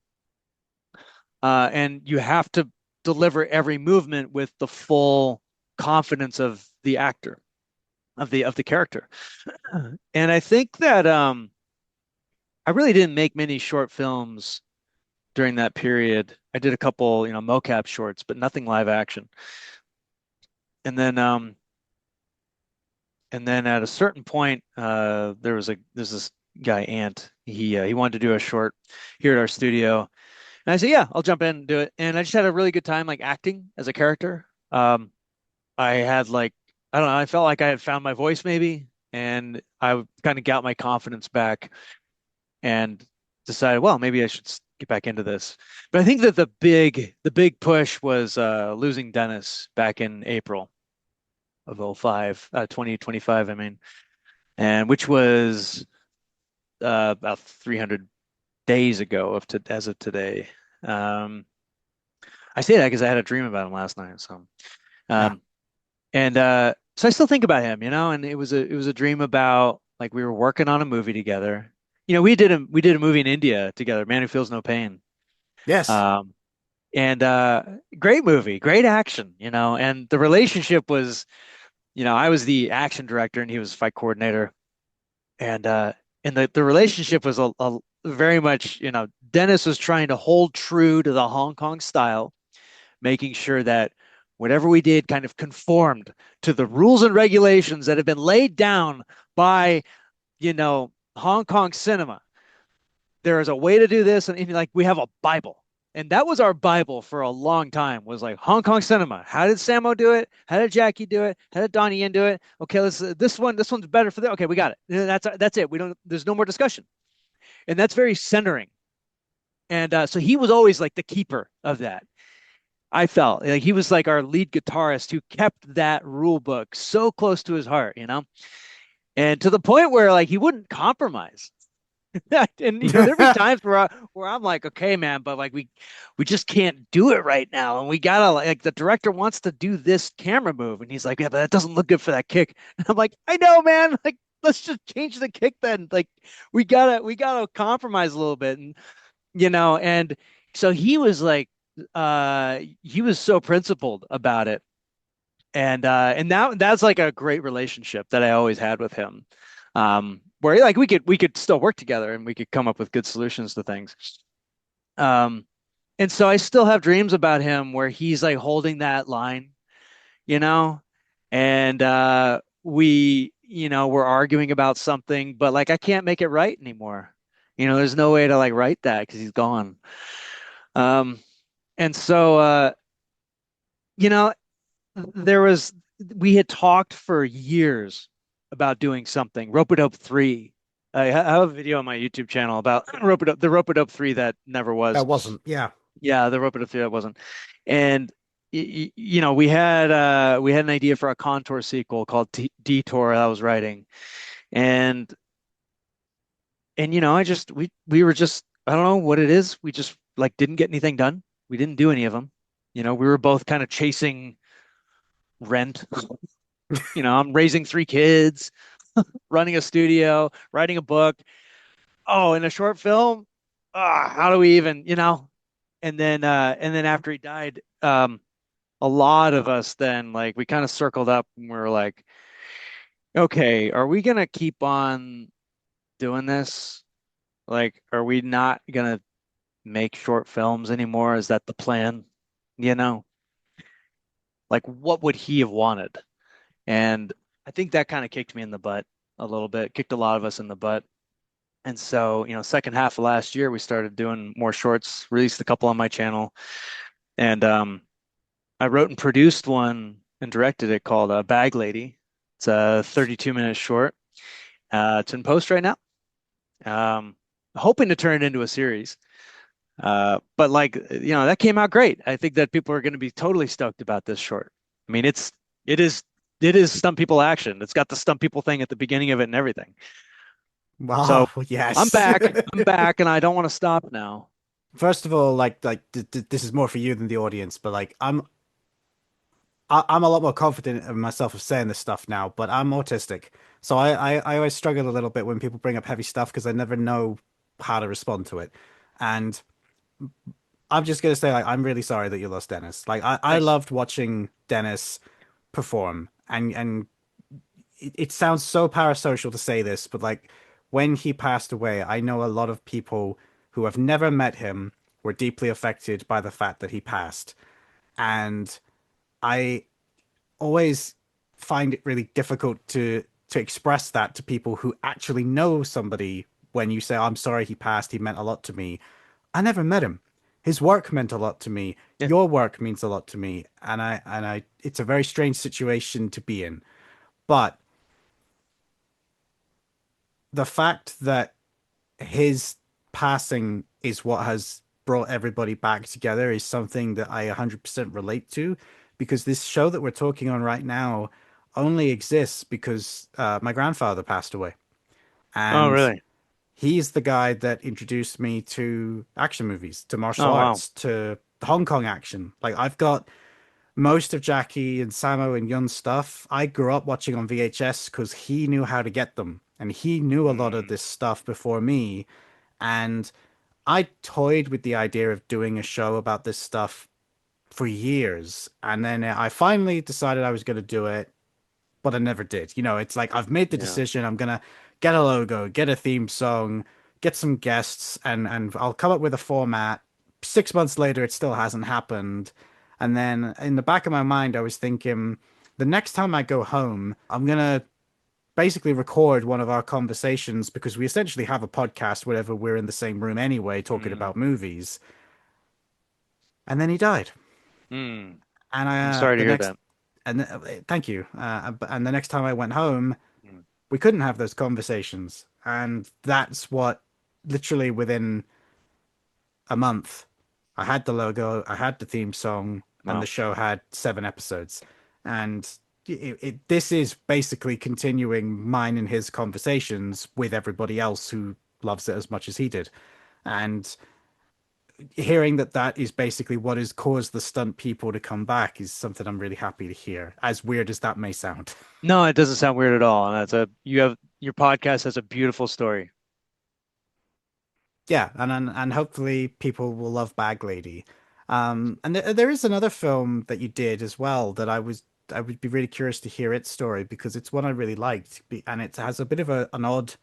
And you have to deliver every movement with the full confidence of the actor, of the character. And I think that I really didn't make many short films during that period. I did a couple, mocap shorts, but nothing live action. And then at a certain point, there's this guy Ant. He wanted to do a short here at our studio, and I said, "Yeah, I'll jump in and do it." And I just had a really good time, like acting as a character. I had like, I don't know, I felt like I had found my voice maybe, and I kind of got my confidence back, and decided, well, maybe I should get back into this. But I think that the big push was losing Dennis back in April of 2025, I mean, and which was about 300 days ago as of today. I say that because I had a dream about him last night. So, and so I still think about him, and it was a dream about, like, we were working on a movie together. We did a movie in India together, Man Who Feels No Pain. Yes. And great movie, great action, and the relationship was, I was the action director and he was fight coordinator. And the relationship was a very much, Dennis was trying to hold true to the Hong Kong style, making sure that whatever we did kind of conformed to the rules and regulations that have been laid down by, Hong Kong cinema. There is a way to do this, and like we have a Bible. And that was our Bible for a long time, was like Hong Kong cinema. How did Samo do it? How did Jackie do it? How did Donnie Yen do it? Okay, this one's better for that. Okay, we got it. That's it. There's no more discussion. And that's very centering. And so he was always like the keeper of that. I felt like he was like our lead guitarist who kept that rule book so close to his heart, and to the point where like he wouldn't compromise. And there'd be times where I'm like, okay, man, but like we just can't do it right now, and we gotta, like, the director wants to do this camera move, and he's like, yeah, but that doesn't look good for that kick. And I'm like, I know, man, like let's just change the kick then. Like we gotta compromise a little bit, and and so he was like, he was so principled about it, and that's like a great relationship that I always had with him. Where like we could still work together and we could come up with good solutions to things. And so I still have dreams about him where he's like holding that line, and we're arguing about something, but like I can't make it right anymore. There's no way to like write that because he's gone. And so we had talked for years about doing something. Rope-a-dope 3. I have a video on my YouTube channel about the Rope-a-dope 3 that never was. That wasn't, yeah. Yeah, the Rope-a-dope 3 that wasn't. And we had an idea for a Contour sequel called Detour that I was writing. And And we were just, I don't know what it is. We just like didn't get anything done. We didn't do any of them. We were both kind of chasing rent. I'm raising 3 kids, running a studio, writing a book. Oh, in a short film? How do we even, and then after he died, a lot of us then like we kind of circled up and we were like, okay, are we gonna keep on doing this? Like, are we not gonna make short films anymore? Is that the plan? You know, like what would he have wanted? And I think that kind of kicked me in the butt a little bit, kicked a lot of us in the butt. And so, second half of last year, we started doing more shorts, released a couple on my channel. And I wrote and produced one and directed it called Bag Lady. It's a 32-minute short. It's in post right now. Hoping to turn it into a series. But like, that came out great. I think that people are going to be totally stoked about this short. I mean, it is stunt people action. It's got the stunt people thing at the beginning of it and everything. Wow, So yes. I'm back, and I don't want to stop now. First of all, this is more for you than the audience, but like I'm a lot more confident in myself of saying this stuff now, but I'm autistic. So I always struggle a little bit when people bring up heavy stuff because I never know how to respond to it. And I'm just gonna say, like, I'm really sorry that you lost Dennis. Like I loved watching Dennis perform, and it sounds so parasocial to say this, but like when he passed away, I know a lot of people who have never met him were deeply affected by the fact that he passed. And I always find it really difficult to express that to people who actually know somebody. When you say, I'm sorry he passed, he meant a lot to me. I never met him. His work meant a lot to me. Yeah. Your work means a lot to me. And I it's a very strange situation to be in. But the fact that his passing is what has brought everybody back together is something that I 100% relate to, because this show that we're talking on right now only exists because my grandfather passed away. Oh, And really? he's the guy that introduced me to action movies, to martial Oh, wow. arts, to Hong Kong action. Like I've got most of Jackie and Samo and Yun's stuff. I grew up watching on VHS because he knew how to get them. And he knew a lot of this stuff before me. And I toyed with the idea of doing a show about this stuff for years. And then I finally decided I was going to do it, but I never did. It's like I've made the Yeah. decision. I'm going to get a logo, get a theme song, get some guests, and I'll come up with a format. 6 months later, it still hasn't happened. And then in the back of my mind, I was thinking the next time I go home, I'm going to basically record one of our conversations, because we essentially have a podcast whenever we're in the same room anyway, talking about movies. And then he died. Mm. And I'm sorry to hear that. And thank you. And the next time I went home, Mm. we couldn't have those conversations. And that's what, literally within a month, I had the logo, I had the theme song, and Wow. the show had 7 episodes. And this is basically continuing mine and his conversations with everybody else who loves it as much as he did. And hearing that is basically what has caused the stunt people to come back is something I'm really happy to hear, as weird as that may sound. No, it doesn't sound weird at all. And your podcast has a beautiful story. Yeah, and hopefully people will love Bag Lady. And there is another film that you did as well that I would be really curious to hear its story, because it's one I really liked, and it has a bit of an odd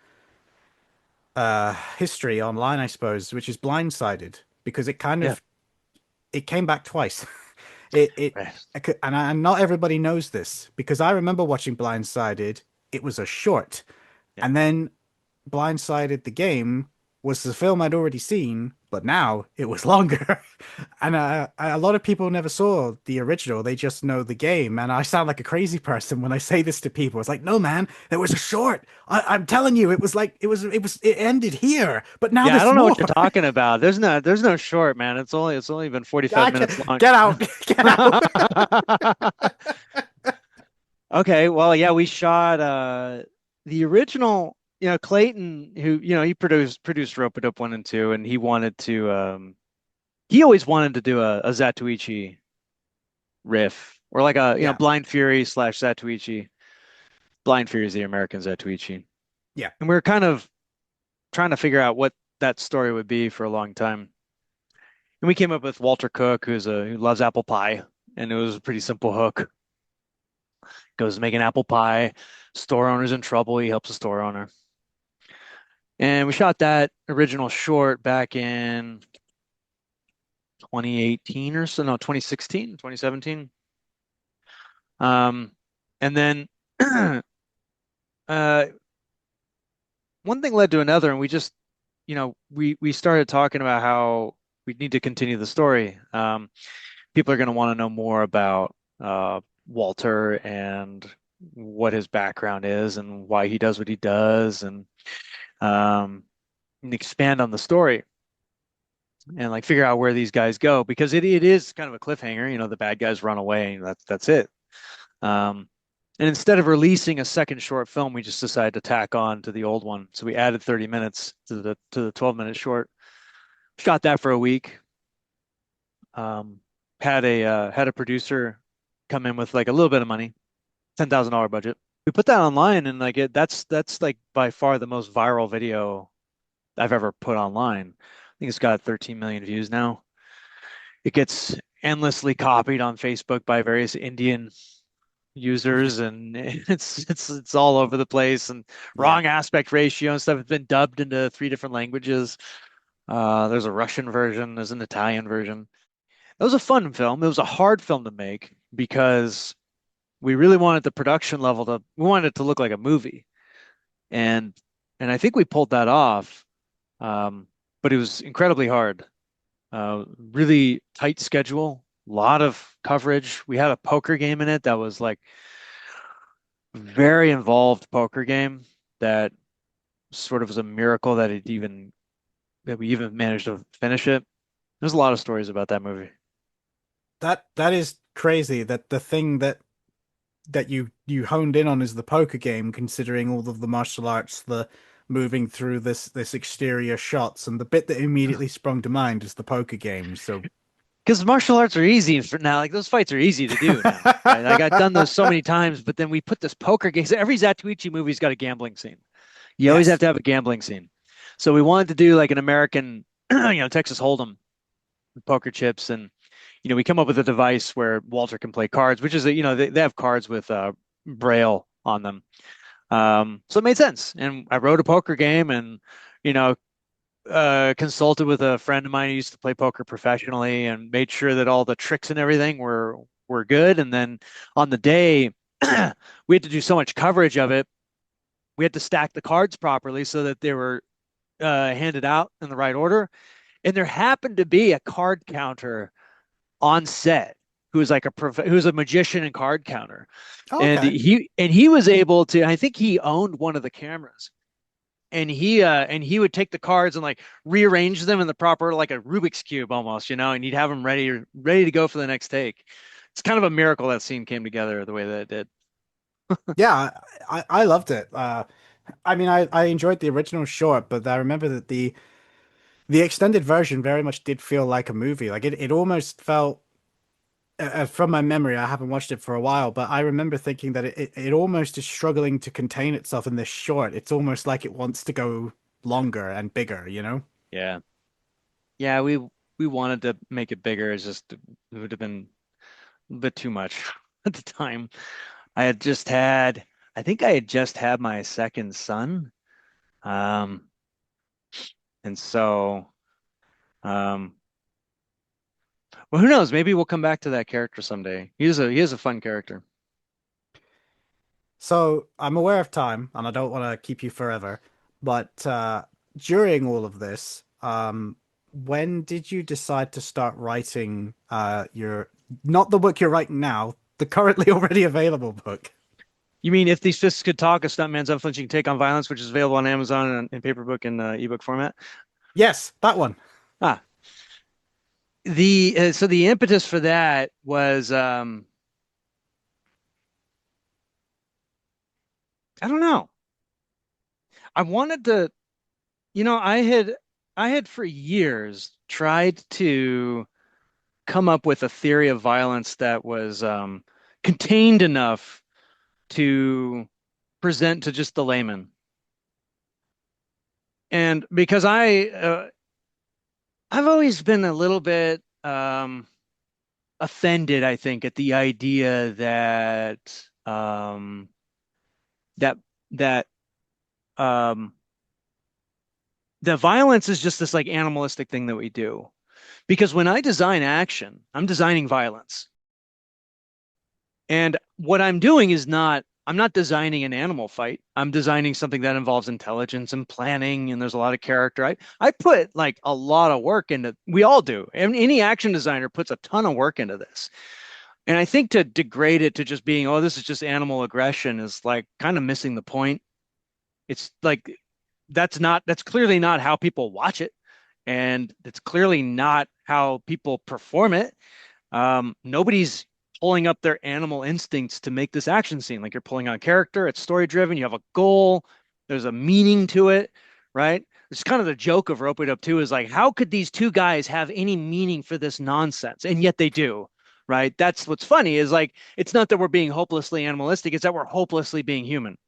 history online, I suppose, which is Blindsided, because it kind of it came back twice. Right. And not everybody knows this, because I remember watching Blindsided. It was a short, Yeah. and then Blindsided the game was the film I'd already seen, but now it was longer. And a lot of people never saw the original; they just know the game. And I sound like a crazy person when I say this to people. It's like, no, man, there was a short. I'm telling you, it was like it ended here, but now Yeah, I there's don't know more. what you're talking about. There's no short, man. It's only been 45 minutes long. Get out! Get out! Okay, well, yeah, we shot the original. Clayton, who, he produced Rope-a-Dope 1 and 2, and he always wanted to do a Zatoichi riff, or like a, Yeah. Blind Fury slash Zatoichi. Blind Fury is the American Zatoichi. Yeah. And we were kind of trying to figure out what that story would be for a long time. And we came up with Walter Cook, who loves apple pie, and it was a pretty simple hook. Goes to make an apple pie, store owner's in trouble, he helps the store owner. And we shot that original short back in 2018 or so, no, 2016, 2017. And then uh, one thing led to another, and we just, we started talking about how we need to continue the story. People are going to want to know more about Walter and what his background is and why he does what he does, and expand on the story and like figure out where these guys go, because it is kind of a cliffhanger. The bad guys run away and that's it. And instead of releasing a second short film, we just decided to tack on to the old one. So we added 30 minutes to the 12-minute short. Shot that for a week. Had a producer come in with like a little bit of money, $10,000 budget. We put that online, and like that's like by far the most viral video I've ever put online. I think it's got 13 million views now. It gets endlessly copied on Facebook by various Indian users, and it's all over the place, and wrong aspect ratio and stuff. It's been dubbed into 3 different languages. There's a Russian version, there's an Italian version. It was a fun film. It was a hard film to make because we really wanted the production level we wanted it to look like a movie. And I think we pulled that off. But it was incredibly hard. Really tight schedule, a lot of coverage. We had a poker game in it that was like very involved poker game that sort of was a miracle that we even managed to finish it. There's a lot of stories about that movie. That is crazy. That the thing that you honed in on is the poker game, considering all of the martial arts, the moving through this exterior shots, and the bit that immediately sprung to mind is the poker game. So because martial arts are easy for now, like those fights are easy to do now. Right? Like I've done those so many times, but then we put this poker game. So every Zatoichi movie's got a gambling scene. You always have to have a gambling scene. So we wanted to do like an American, Texas Hold'em with poker chips, and we come up with a device where Walter can play cards, which is they have cards with Braille on them. So it made sense. And I wrote a poker game, and consulted with a friend of mine who used to play poker professionally, and made sure that all the tricks and everything were good. And then on the day, we had to do so much coverage of it. We had to stack the cards properly so that they were handed out in the right order. And there happened to be a card counter on set who was like who was a magician and card counter. Oh, okay. And he was able to, I think he owned one of the cameras. And he would take the cards and like rearrange them in the proper, like a Rubik's cube almost, and he'd have them ready to go for the next take. It's kind of a miracle that scene came together the way that it did. Yeah, I loved it. I mean, I enjoyed the original short, but I remember that the extended version very much did feel like a movie. Like it almost felt, from my memory, I haven't watched it for a while, but I remember thinking that it almost is struggling to contain itself in this short. It's almost like it wants to go longer and bigger, Yeah. Yeah, we wanted to make it bigger. It's just, it would have been a bit too much at the time. I think I had just had my second son. And so, well, who knows? Maybe we'll come back to that character someday. He is a fun character. So I'm aware of time, and I don't want to keep you forever, but during all of this, when did you decide to start writing not the book you're writing now, the currently already available book? You mean If These Fists Could Talk, a stuntman's unflinching take on violence, which is available on Amazon in paperback and ebook format? Yes, that one. So the impetus for that was I don't know. I wanted to, I had for years tried to come up with a theory of violence that was contained enough to present to just the layman. And because I've always been a little bit offended, I think, at the idea that that um, that violence is just this like animalistic thing that we do. Because when I design action, I'm designing violence. And what I'm doing is I'm not designing an animal fight. I'm designing something that involves intelligence and planning, and there's a lot of character. I put like a lot of work into, we all do. And any action designer puts a ton of work into this. And I think to degrade it to just being, oh, this is just animal aggression is like kind of missing the point. It's like that's clearly not how people watch it. And it's clearly not how people perform it. Nobody's pulling up their animal instincts to make this action scene. Like you're pulling on character, it's story driven, you have a goal, there's a meaning to it, right? It's kind of the joke of Rope It Up 2 is like, how could these two guys have any meaning for this nonsense? And yet they do, right? That's what's funny is like, it's not that we're being hopelessly animalistic, it's that we're hopelessly being human.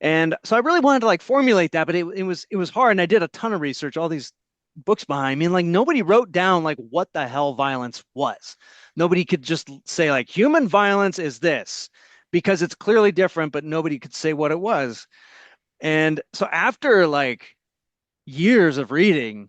And so I really wanted to like formulate that, but it was hard. And I did a ton of research, all these books behind me, and like nobody wrote down like what the hell violence was. Nobody could just say like human violence is this because it's clearly different, but nobody could say what it was. And so after like years of reading,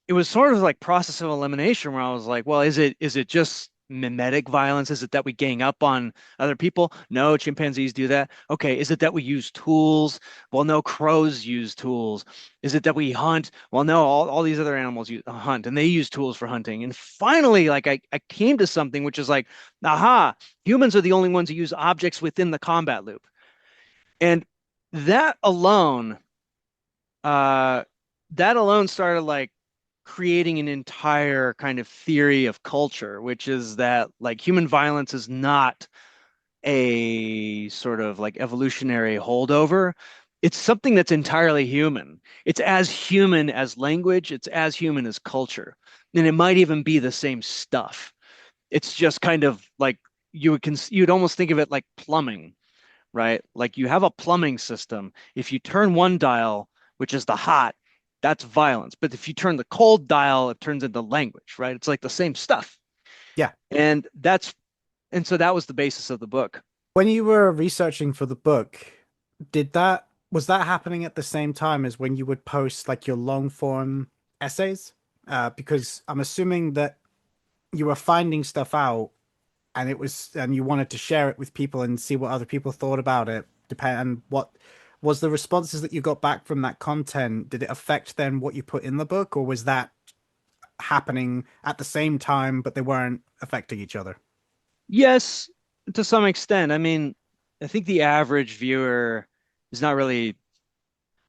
it was sort of like process of elimination where I was like, well, is it just mimetic violence? Is it that we gang up on other people? No, chimpanzees do that. Okay, is it that we use tools? Well, no, crows use tools. Is it that we hunt? Well, no, all these other animals hunt and they use tools for hunting. And finally, like I came to something which is like, aha, humans are the only ones who use objects within the combat loop. And that alone, uh, that alone started like creating an entire kind of theory of culture, which is that like human violence is not a sort of like evolutionary holdover. It's something that's entirely human. It's as human as language, it's as human as culture. And it might even be the same stuff. It's just kind of like you'd almost think of it like plumbing, right? Like you have a plumbing system. If you turn one dial, which is the hot, that's violence. But if you turn the cold dial, it turns into language, right? It's like the same stuff. Yeah. And so that was the basis of the book. When you were researching for the book, was that happening at the same time as when you would post like your long form essays? Because I'm assuming that you were finding stuff out and you wanted to share it with people and see what other people thought about it. And what was the responses that you got back from that content? Did it affect then what you put in the book, or was that happening at the same time, but they weren't affecting each other? Yes, to some extent. I mean, I think the average viewer is not really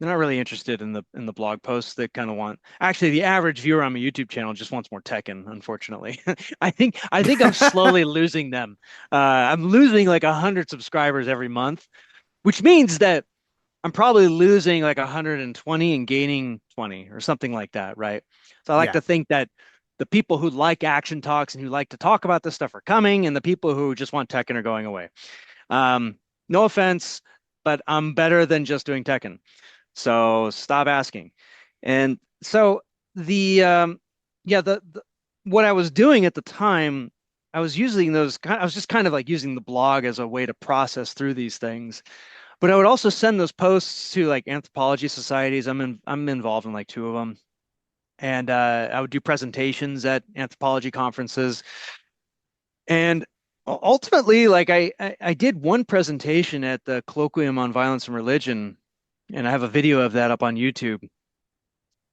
they're not really interested in the blog posts. They kind of want actually the average viewer on my YouTube channel just wants more Tekken, unfortunately. I think I'm slowly losing them. I'm losing like 100 subscribers every month, which means that I'm probably losing like 120 and gaining 20 or something like that, right? So I like to think that the people who like action talks and who like to talk about this stuff are coming, and the people who just want Tekken are going away. No offense, but I'm better than just doing Tekken. So stop asking. And so the what I was doing at the time, I was just kind of like using the blog as a way to process through these things. But I would also send those posts to like anthropology societies. I'm involved in like two of them, and I would do presentations at anthropology conferences. And ultimately, like I did one presentation at the Colloquium on Violence and Religion, and I have a video of that up on YouTube.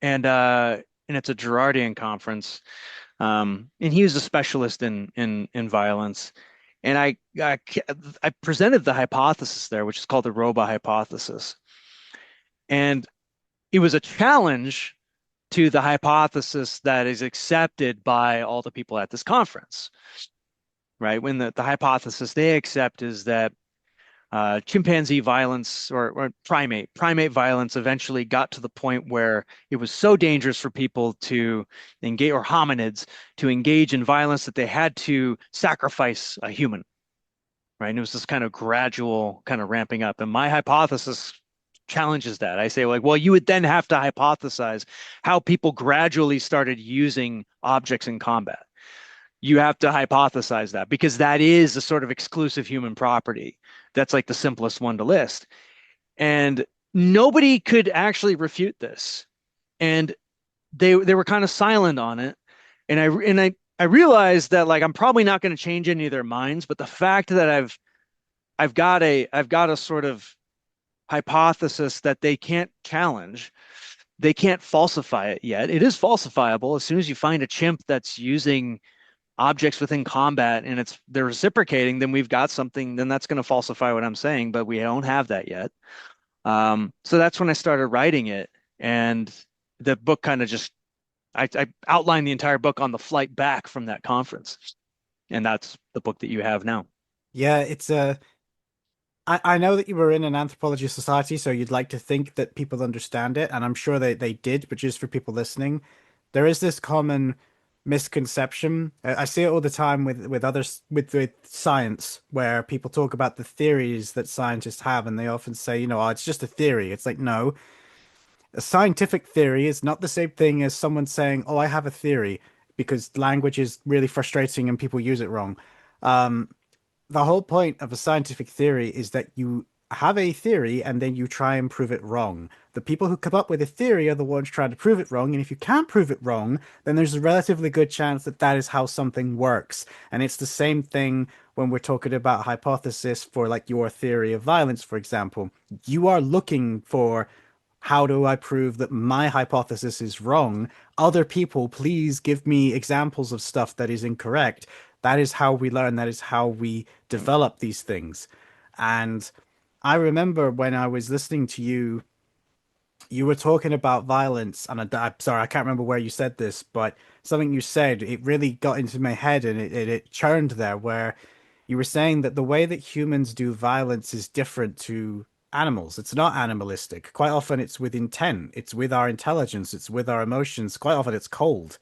And it's a Girardian conference, and he was a specialist in violence. And I presented the hypothesis there, which is called the ROBA hypothesis. And it was a challenge to the hypothesis that is accepted by all the people at this conference, right? When the hypothesis they accept is that chimpanzee violence or primate violence eventually got to the point where it was so dangerous for people to engage, or hominids to engage in violence, that they had to sacrifice a human, right? And it was this kind of gradual kind of ramping up. And my hypothesis challenges that. I say, like, well, you would then have to hypothesize how people gradually started using objects in combat. You have to hypothesize that, because that is a sort of exclusive human property. That's like the simplest one to list. And nobody could actually refute this. And they were kind of silent on it. And I realized that, like, I'm probably not going to change any of their minds, but the fact that I've got a sort of hypothesis that they can't challenge, they can't falsify it yet. It is falsifiable. As soon as you find a chimp that's using objects within combat and they're reciprocating, then we've got something, then that's going to falsify what I'm saying, but we don't have that yet. So that's when I started writing it. And the book kind of just, I outlined the entire book on the flight back from that conference. And that's the book that you have now. Yeah, it's I know that you were in an anthropology society, so you'd like to think that people understand it, and I'm sure they did, but just for people listening, there is this common misconception. I see it all the time with science, where people talk about the theories that scientists have, and they often say, oh, it's just a theory. It's like, no, a scientific theory is not the same thing as someone saying, oh, I have a theory, because language is really frustrating and people use it wrong. The whole point of a scientific theory is that you have a theory and then you try and prove it wrong. The people who come up with a theory are the ones trying to prove it wrong, and if you can't prove it wrong, then there's a relatively good chance that that is how something works. And it's the same thing when we're talking about hypothesis for, like, your theory of violence, for example. You are looking for, how do I prove that my hypothesis is wrong? Other people, please give me examples of stuff that is incorrect. That is how we learn. That is how we develop these things. And I remember when I was listening to you, you were talking about violence, and I'm sorry, I can't remember where you said this, but something you said, it really got into my head, and it churned there, where you were saying that the way that humans do violence is different to animals. It's not animalistic. Quite often it's with intent. It's with our intelligence. It's with our emotions. Quite often it's cold.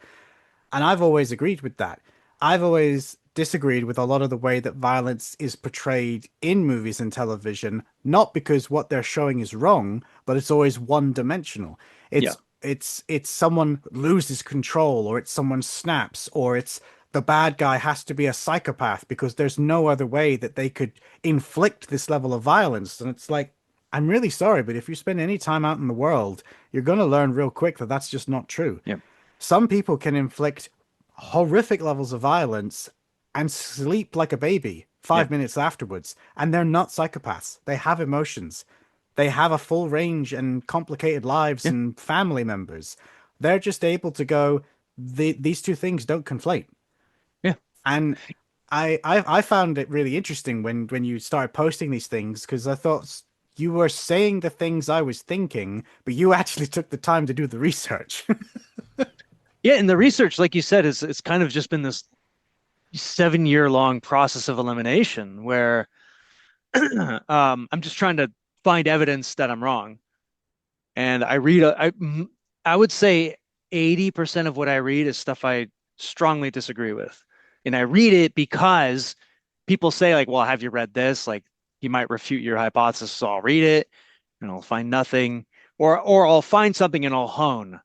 And I've always agreed with that. I've always disagreed with a lot of the way that violence is portrayed in movies and television, not because what they're showing is wrong, but it's always one-dimensional. It's someone loses control, or it's someone snaps, or it's the bad guy has to be a psychopath because there's no other way that they could inflict this level of violence. And it's like, I'm really sorry, but if you spend any time out in the world, you're going to learn real quick that that's just not true. Yeah. Some people can inflict horrific levels of violence and sleep like a baby 5 minutes afterwards, and they're not psychopaths. They have emotions. They have a full range and complicated lives and family members. They're just able to go, these two things don't conflate. Yeah. And I found it really interesting when you started posting these things, because I thought you were saying the things I was thinking, but you actually took the time to do the research. Yeah, and the research, like you said, it's kind of just been this 7-year-long process of elimination where I'm just trying to find evidence that I'm wrong. And I would say 80% of what I read is stuff I strongly disagree with. And I read it because people say, like, well, have you read this? Like, you might refute your hypothesis, so I'll read it and I'll find nothing, or I'll find something and I'll hone.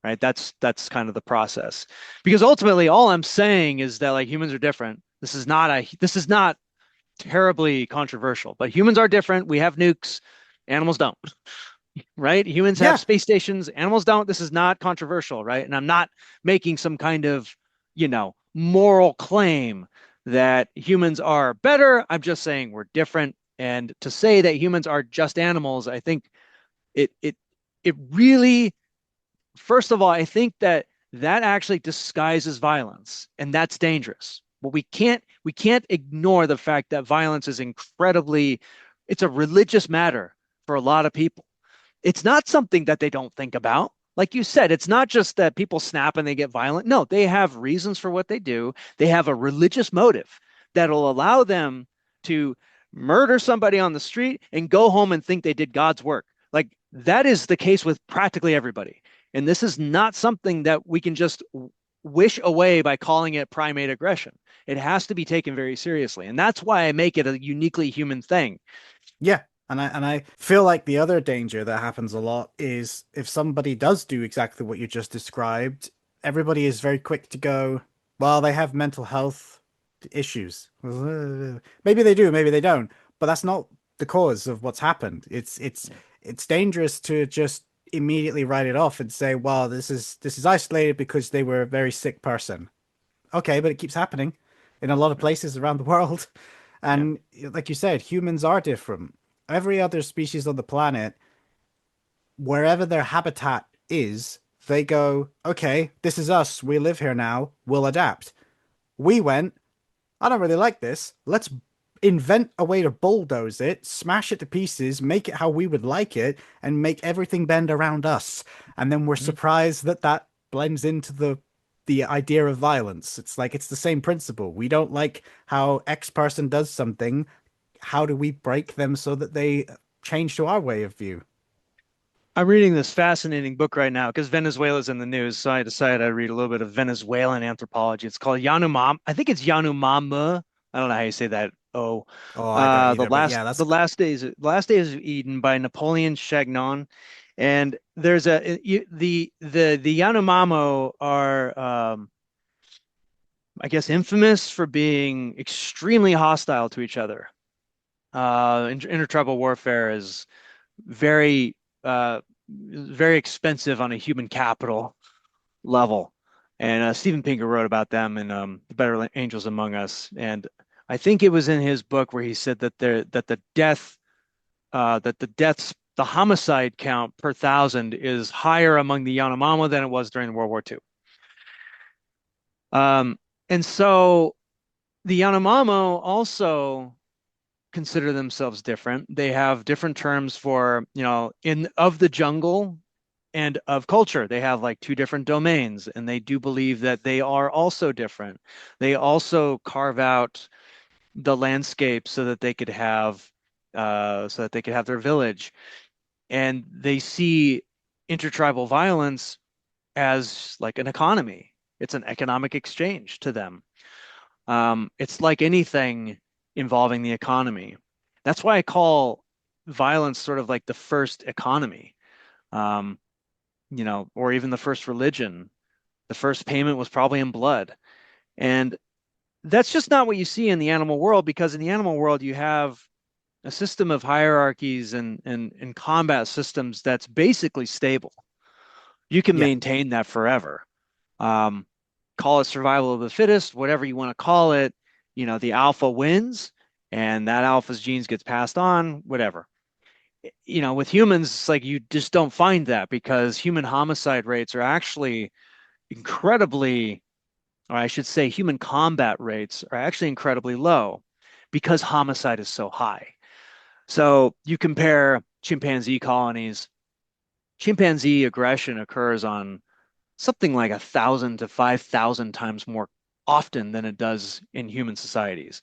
Right? That's kind of the process. Because ultimately all I'm saying is that, like, humans are different. This is not terribly controversial, but humans are different. We have nukes, animals don't. Right? Humans have space stations, animals don't. This is not controversial, right? And I'm not making some kind of, moral claim that humans are better. I'm just saying we're different. And to say that humans are just animals, I think it really, first of all, I think that actually disguises violence, and that's dangerous. But we can't ignore the fact that violence is it's a religious matter for a lot of people. It's not something that they don't think about. Like you said, it's not just that people snap and they get violent. No, they have reasons for what they do. They have a religious motive that'll allow them to murder somebody on the street, and go home and think they did God's work. Like that is the case with practically everybody. And this is not something that we can just wish away by calling it primate aggression. It has to be taken very seriously. And that's why I make it a uniquely human thing. Yeah. And I feel like the other danger that happens a lot is if somebody does do exactly what you just described, everybody is very quick to go, well, they have mental health issues. Maybe they do, maybe they don't, but that's not the cause of what's happened. It's dangerous to just immediately write it off and say, well, this is isolated because they were a very sick person. Okay, but it keeps happening in a lot of places around the world. And like you said, humans are different. Every other species on the planet, wherever their habitat is, they go, okay, this is us. We live here now. We'll adapt. We went, I don't really like this. Let's invent a way to bulldoze it, smash it to pieces, make it how we would like it, and make everything bend around us. And then we're surprised that that blends into the idea of violence. It's like it's the same principle. We don't like how X person does something. How do we break them so that they change to our way of view? I'm reading this fascinating book right now because Venezuela's in the news, so I decided I'd read a little bit of Venezuelan anthropology. It's called Yanomam. I think it's Yanomama. I don't know how you say that. I don't either, but yeah, that's the last days of Eden by Napoleon Chagnon, and there's the Yanomamo are I guess infamous for being extremely hostile to each other. Intertribal warfare is very very expensive on a human capital level. And Steven Pinker wrote about them in The Better Angels Among Us. And I think it was in his book where he said that the homicide count per thousand is higher among the Yanomamo than it was during World War II. And so the Yanomamo also consider themselves different. They have different terms for, of the jungle and of culture. They have like two different domains, and they do believe that they are also different. They also carve out the landscape so that they could have their village. And they see intertribal violence as like an economy. It's an economic exchange to them. It's like anything involving the economy. That's why I call violence sort of like the first economy, or even the first religion. The first payment was probably in blood. And that's just not what you see in the animal world, because in the animal world, you have a system of hierarchies and combat systems that's basically stable. You can maintain that forever. Call it survival of the fittest, whatever you want to call it. The alpha wins, and that alpha's genes gets passed on, whatever. With humans, it's like you just don't find that, because human homicide rates are actually incredibly, or I should say, human combat rates are actually incredibly low because homicide is so high. So you compare chimpanzee colonies, chimpanzee aggression occurs on something like 1,000 to 5,000 times more often than it does in human societies.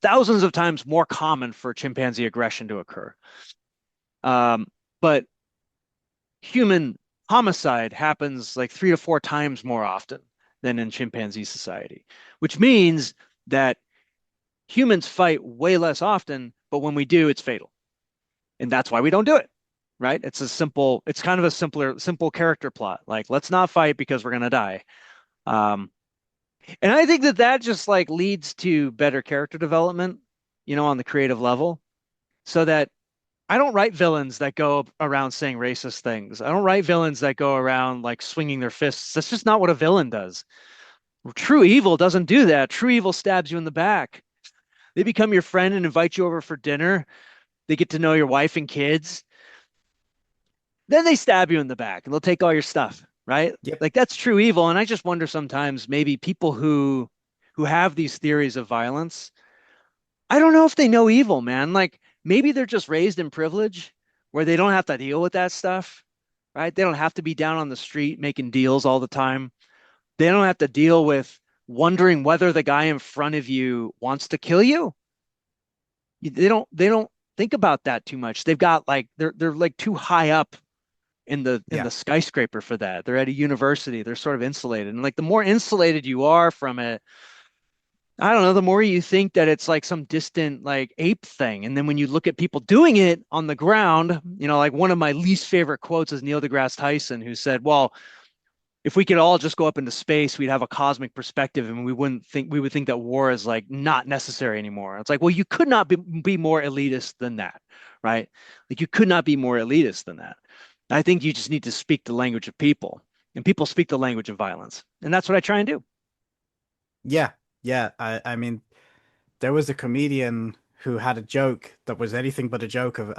Thousands of times more common for chimpanzee aggression to occur. But human homicide happens like 3 to 4 times more often than in chimpanzee society, which means that humans fight way less often, but when we do, it's fatal. And that's why we don't do it, right? It's kind of a simple character plot. Like, let's not fight because we're going to die. And I think that just like leads to better character development, on the creative level, so that I don't write villains that go around saying racist things. I don't write villains that go around like swinging their fists. That's just not what a villain does. True evil doesn't do that. True evil stabs you in the back. They become your friend and invite you over for dinner. They get to know your wife and kids. Then they stab you in the back and they'll take all your stuff, right? Yep. Like that's true evil. And I just wonder sometimes maybe people who have these theories of violence, I don't know if they know evil, man. Like maybe they're just raised in privilege where they don't have to deal with that stuff, right? They don't have to be down on the street making deals all the time. They don't have to deal with wondering whether the guy in front of you wants to kill you. They don't think about that too much. They've got like they're like too high up in Yeah. the skyscraper for that. They're at a university. They're sort of insulated. And like the more insulated you are from it, I don't know, the more you think that it's like some distant like ape thing. And then when you look at people doing it on the ground, like one of my least favorite quotes is Neil deGrasse Tyson, who said, well, if we could all just go up into space, we'd have a cosmic perspective and we would think that war is like not necessary anymore. It's like, well, you could not be more elitist than that, right? Like you could not be more elitist than that. I think you just need to speak the language of people, and people speak the language of violence. And that's what I try and do. Yeah. Yeah. I mean, there was a comedian who had a joke that was anything but a joke of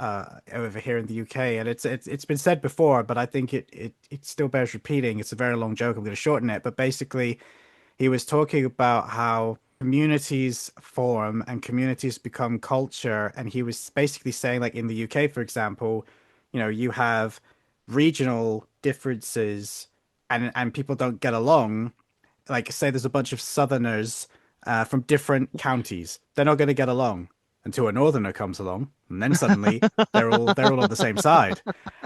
over here in the UK, and it's been said before, but I think it still bears repeating. It's a very long joke. I'm going to shorten it, but basically, he was talking about how communities form and communities become culture, and he was basically saying, like in the UK, for example, you have regional differences, and people don't get along. Like say there's a bunch of southerners from different counties. They're not going to get along until a northerner comes along, and then suddenly they're all on the same side.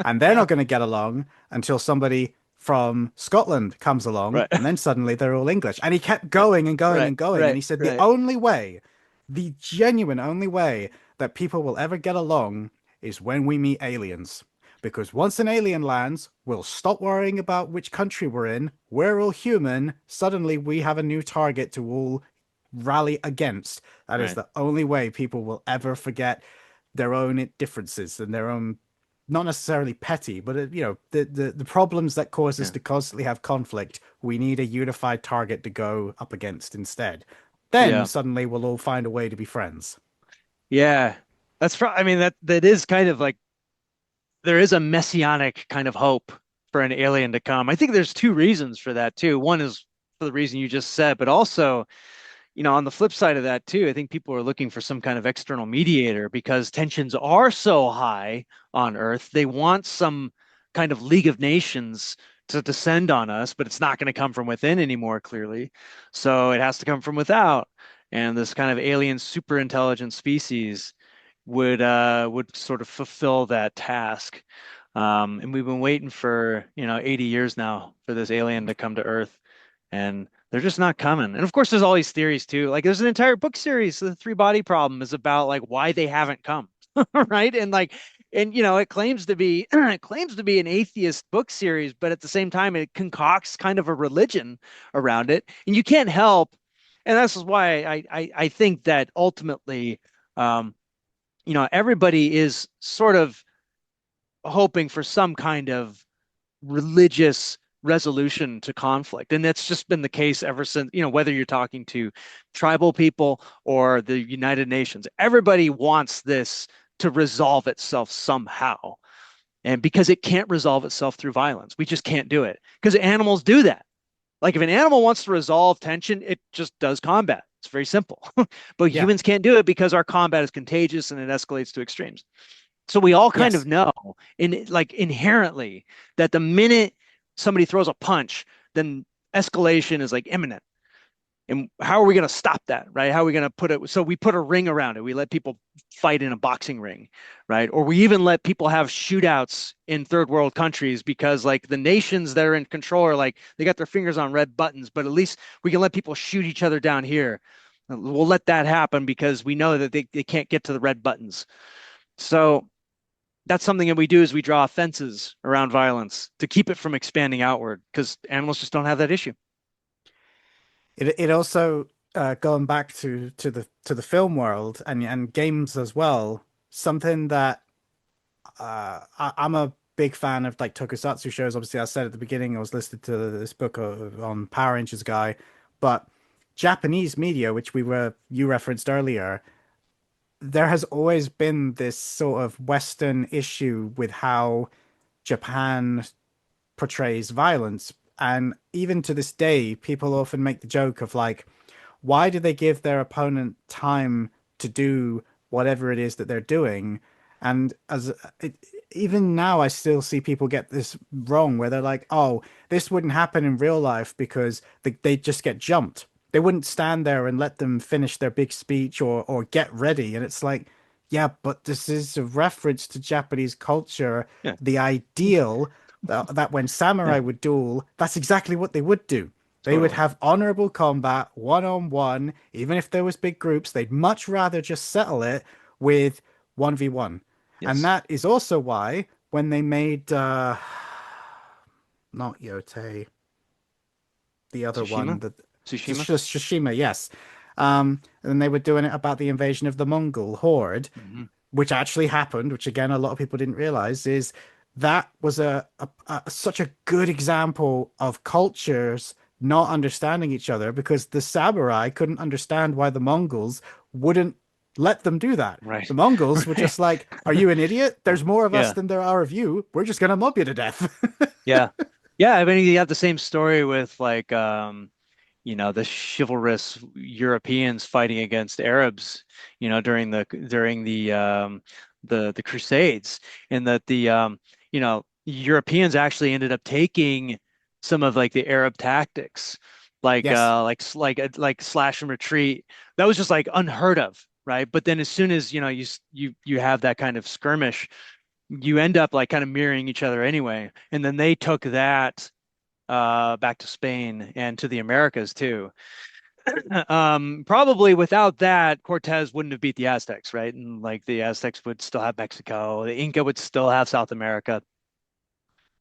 And they're not going to get along until somebody from Scotland comes along, Right. and then suddenly they're all English. And he kept going and going Right. and going, and Right. he said the Right. only way, the genuine only way that people will ever get along is when we meet aliens. Because once an alien lands, we'll stop worrying about which country we're in. We're all human. Suddenly, we have a new target to all rally against. That is Right. the only way people will ever forget their own differences and their own, not necessarily petty, but the problems that cause us Yeah. to constantly have conflict. We need a unified target to go up against instead. Then Yeah. suddenly we'll all find a way to be friends. Yeah. I mean, that is kind of like there is a messianic kind of hope for an alien to come. I think there's two reasons for that too. One is for the reason you just said, but also, on the flip side of that too, I think people are looking for some kind of external mediator because tensions are so high on Earth. They want some kind of League of Nations to descend on us, but it's not going to come from within anymore, clearly. So it has to come from without. And this kind of alien super intelligent species would sort of fulfill that task. And we've been waiting for 80 years now for this alien to come to Earth, and they're just not coming. And of course, there's all these theories too. Like there's an entire book series, The Three Body Problem, is about like why they haven't come, right? And it claims to be it claims to be an atheist book series, but at the same time, it concocts kind of a religion around it, and you can't help. And this is why I think that ultimately. Um, everybody is sort of hoping for some kind of religious resolution to conflict. And that's just been the case ever since, whether you're talking to tribal people or the United Nations, everybody wants this to resolve itself somehow. And because it can't resolve itself through violence, we just can't do it because animals do that. Like if an animal wants to resolve tension, it just does combat. It's very simple. But Yeah. humans can't do it because our combat is contagious and it escalates to extremes. So we all kind Yes. of know in like inherently that the minute somebody throws a punch, then escalation is like imminent. And how are we going to stop that, right? How are we going to put it? So we put a ring around it. We let people fight in a boxing ring, right? Or we even let people have shootouts in third world countries because like the nations that are in control are like, they got their fingers on red buttons, but at least we can let people shoot each other down here. We'll let that happen because we know that they can't get to the red buttons. So that's something that we do is we draw fences around violence to keep it from expanding outward because animals just don't have that issue. It also going back to the film world and games as well. Something that I'm a big fan of, like tokusatsu shows. Obviously, I said at the beginning I was listening to this book on Power Rangers guy, but Japanese media, which you referenced earlier, there has always been this sort of Western issue with how Japan portrays violence. And even to this day, people often make the joke of like, why do they give their opponent time to do whatever it is that they're doing? And even now, I still see people get this wrong, where they're like, "Oh, this wouldn't happen in real life because they just get jumped. They wouldn't stand there and let them finish their big speech or get ready." And it's like, Yeah, but this is a reference to Japanese culture. Yeah. The ideal that when Yeah. samurai would duel, that's exactly what they would do. They would Totally. have honorable combat, one on one, even if there was big groups. They'd much rather just settle it with 1v1. And Yes. that is also why when they made not Yotei, the other one, Tsushima? the Tsushima? Tsushima, yes. And they were doing it about the invasion of the Mongol horde, Hmm. which actually happened, which again a lot of people didn't realize, is that was such a good example of cultures not understanding each other because the samurai couldn't understand why the Mongols wouldn't let them do that. Right. The Mongols were Right. just like, "Are you an idiot? There's more of us Yeah. than there are of you. We're just gonna mob you to death." Yeah. Yeah. I mean, you have the same story with like, the chivalrous Europeans fighting against Arabs, during the Crusades, and that Europeans actually ended up taking some of like the Arab tactics, like Yes. like slash and retreat. That was just like unheard of, right? But then as soon as you have that kind of skirmish, you end up like kind of mirroring each other anyway. And then they took that back to Spain and to the Americas too. Probably without that, Cortez wouldn't have beat the Aztecs, right? And like the Aztecs would still have Mexico, the Inca would still have South America.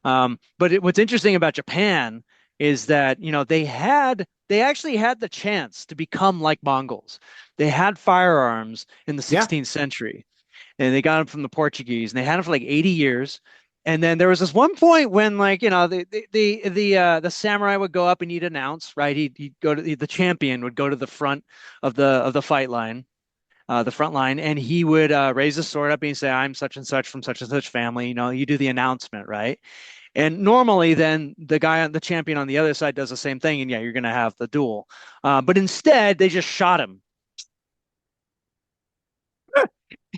But what's interesting about Japan is that, they actually had the chance to become like Mongols. They had firearms in the Yeah. 16th century, and they got them from the Portuguese, and they had them for like 80 years. And then there was this one point when, like, the samurai would go up and he'd announce, right? He'd go to the champion would go to the front of the fight line, the front line, and he would raise his sword up and he'd say, "I'm such and such from such and such family." You do the announcement, right? And normally, then the champion on the other side does the same thing, and yeah, you're gonna have the duel. But instead, they just shot him,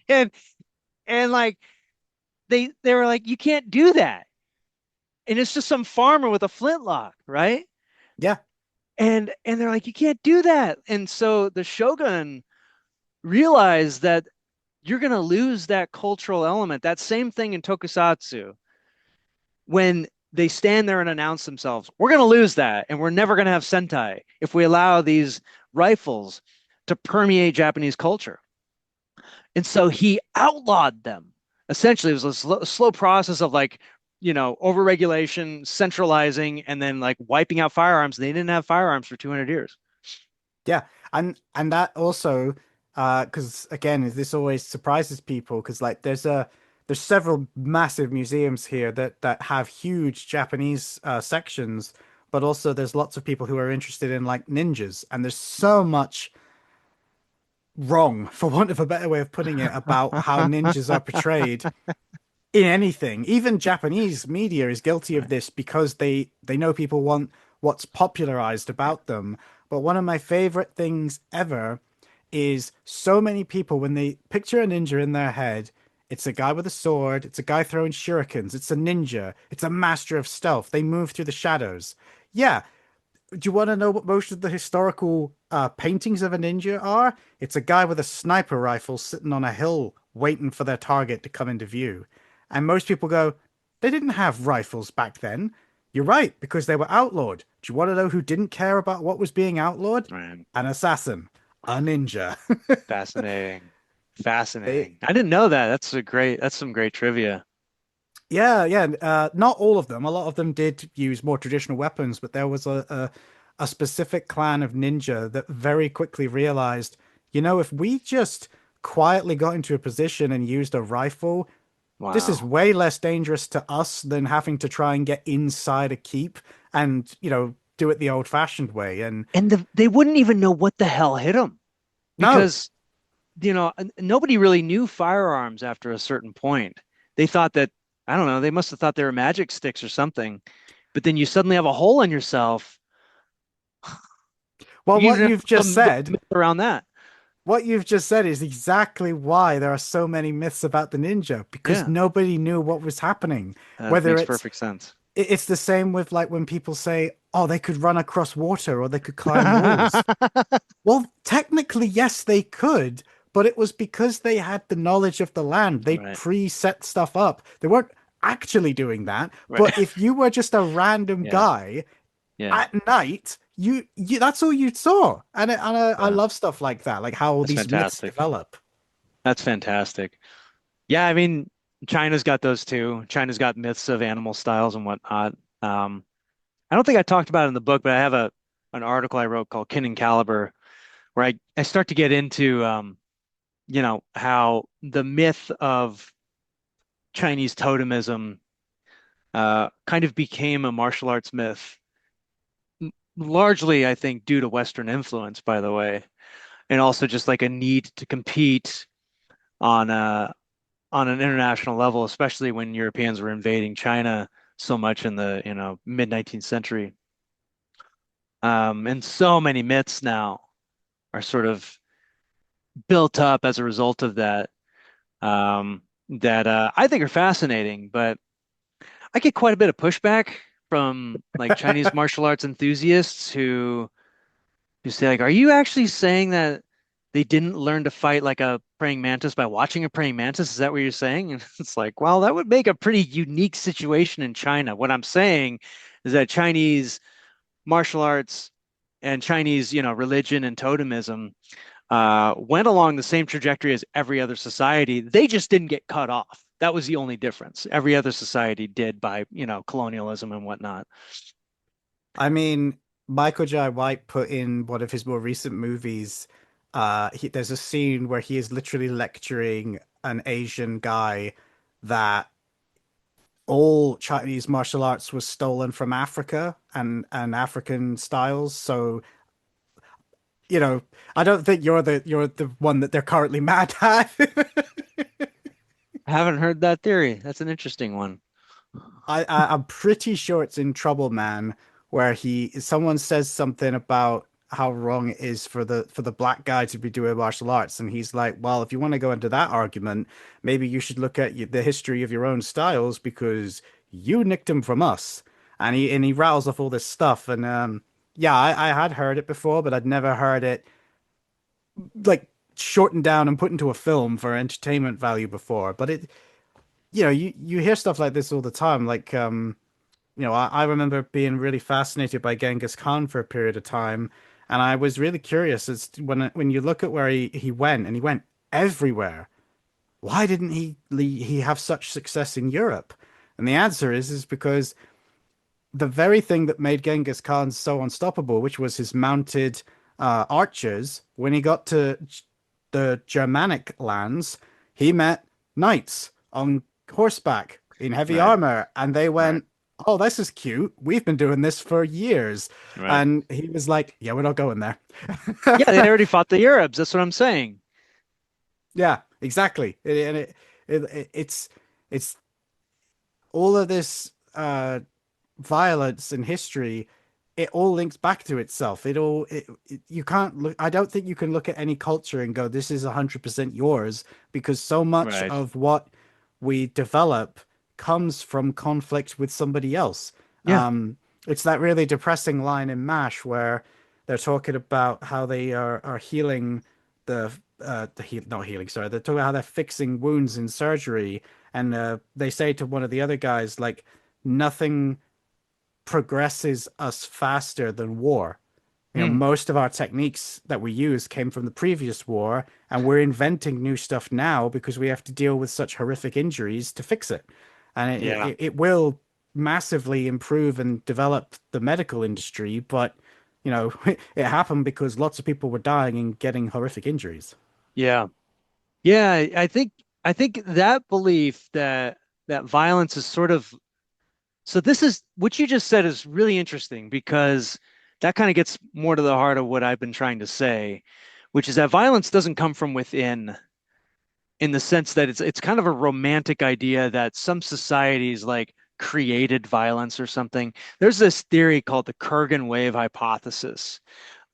and like they were like, "You can't do that." And it's just some farmer with a flintlock, right? Yeah. And they're like, "You can't do that." And so the shogun realized that you're going to lose that cultural element. That same thing in tokusatsu, when they stand there and announce themselves, we're going to lose that, and we're never going to have Sentai if we allow these rifles to permeate Japanese culture. And so he outlawed them. Essentially, it was a slow process of like, overregulation, centralizing, and then like wiping out firearms. They didn't have firearms for 200 years. Yeah, and that also, because again, this always surprises people because like there's several massive museums here that have huge Japanese sections, but also there's lots of people who are interested in like ninjas, and there's so much wrong, for want of a better way of putting it, about how ninjas are portrayed in anything. Even Japanese media is guilty of Right. this because they know people want what's popularized about them. But one of my favorite things ever is so many people when they picture a ninja in their head, it's a guy with a sword, it's a guy throwing shurikens, it's a ninja, it's a master of stealth. They move through the shadows. Yeah, do you want to know what most of the historical paintings of a ninja are? It's a guy with a sniper rifle sitting on a hill waiting for their target to come into view. And most people go, they didn't have rifles back then. You're right, because they were outlawed. Do you want to know who didn't care about what was being outlawed? Right. An assassin, a ninja. Fascinating. They, Fascinating. I didn't know that. That's some great trivia. yeah, yeah. Not all of them. A lot of them did use more traditional weapons, but there was a specific clan of ninja that very quickly realized, if we just quietly got into a position and used a rifle, this is Wow. way less dangerous to us than having to try and get inside a keep and, do it the old-fashioned way. And And they wouldn't even know what the hell hit them no, because, nobody really knew firearms after a certain point. They thought that, I don't know, they must have thought they were magic sticks or something. But then you suddenly have a hole in yourself. well, You what have you've just a said myth around that. What you've just said is exactly why there are so many myths about the ninja because Yeah, nobody knew what was happening. that Whether makes it's perfect sense. it's the same with like when people say, "Oh, they could run across water or they could climb walls." Well, technically, yes, they could, but it was because they had the knowledge of the land. They Right. pre-set stuff up. They weren't actually doing that. Right. But if you were just a random Yeah. guy Yeah. at night, you that's all you saw. I Yeah. love stuff like that, like how all That's these myths fantastic. develop. That's fantastic. Yeah, I mean, China's got those too. China's got myths of animal styles and whatnot. I don't think I talked about it in the book, but I have a an article I wrote called Kin and Caliber, where I start to get into how the myth of Chinese totemism kind of became a martial arts myth, largely, I think, due to Western influence, by the way, and also just like a need to compete on on an international level, especially when Europeans were invading China so much in the, mid 19th century. And so many myths now are sort of built up as a result of that, that I think are fascinating, but I get quite a bit of pushback from like Chinese martial arts enthusiasts who say like, "Are you actually saying that they didn't learn to fight like a praying mantis by watching a praying mantis? Is that what you're saying?" And it's like, well, that would make a pretty unique situation in China. What I'm saying is that Chinese martial arts and Chinese, religion and totemism went along the same trajectory as every other society. They just didn't get cut off. That was the only difference. Every other society did by, colonialism and whatnot. I mean, Michael Jai White put in one of his more recent movies. There's a scene where he is literally lecturing an Asian guy that all Chinese martial arts was stolen from Africa and African styles. So, I don't think you're the one that they're currently mad at. I haven't heard that theory. That's an interesting one. I'm pretty sure it's in Trouble Man where someone says something about how wrong it is for the black guy to be doing martial arts, and he's like, well, if you want to go into that argument, maybe you should look at the history of your own styles because you nicked them from us. And he rattles off all this stuff, and yeah, I had heard it before, but I'd never heard it like shortened down and put into a film for entertainment value before. But you hear stuff like this all the time. Like, I remember being really fascinated by Genghis Khan for a period of time, and I was really curious as to when you look at where he went, and he went everywhere. Why didn't he have such success in Europe? And the answer is because the very thing that made Genghis Khan so unstoppable, which was his mounted archers, when he got to the Germanic lands, he met knights on horseback in heavy Right, armor, and they right, went, "Oh, this is cute. We've been doing this for years." right. And he was like, "Yeah, we're not going there." Yeah, they'd already fought the Arabs. That's what I'm saying. Yeah, exactly. It's all of this violence in history. It all links back to itself. You can't look. I don't think you can look at any culture and go, "This is 100% yours," because so much Right. of what we develop comes from conflict with somebody else. Yeah. It's that really depressing line in MASH where they're talking about how they are healing not healing, sorry, they're talking about how they're fixing wounds in surgery, and they say to one of the other guys like, nothing progresses us faster than war. Hmm. Most of our techniques that we use came from the previous war, and we're inventing new stuff now because we have to deal with such horrific injuries to fix it. And Yeah. it will massively improve and develop the medical industry, but it happened because lots of people were dying and getting horrific injuries. Yeah. Yeah. I think that belief that violence is sort of so this is what you just said is really interesting because that kind of gets more to the heart of what I've been trying to say, which is that violence doesn't come from within in the sense that it's kind of a romantic idea that some societies like created violence or something. There's this theory called the Kurgan wave hypothesis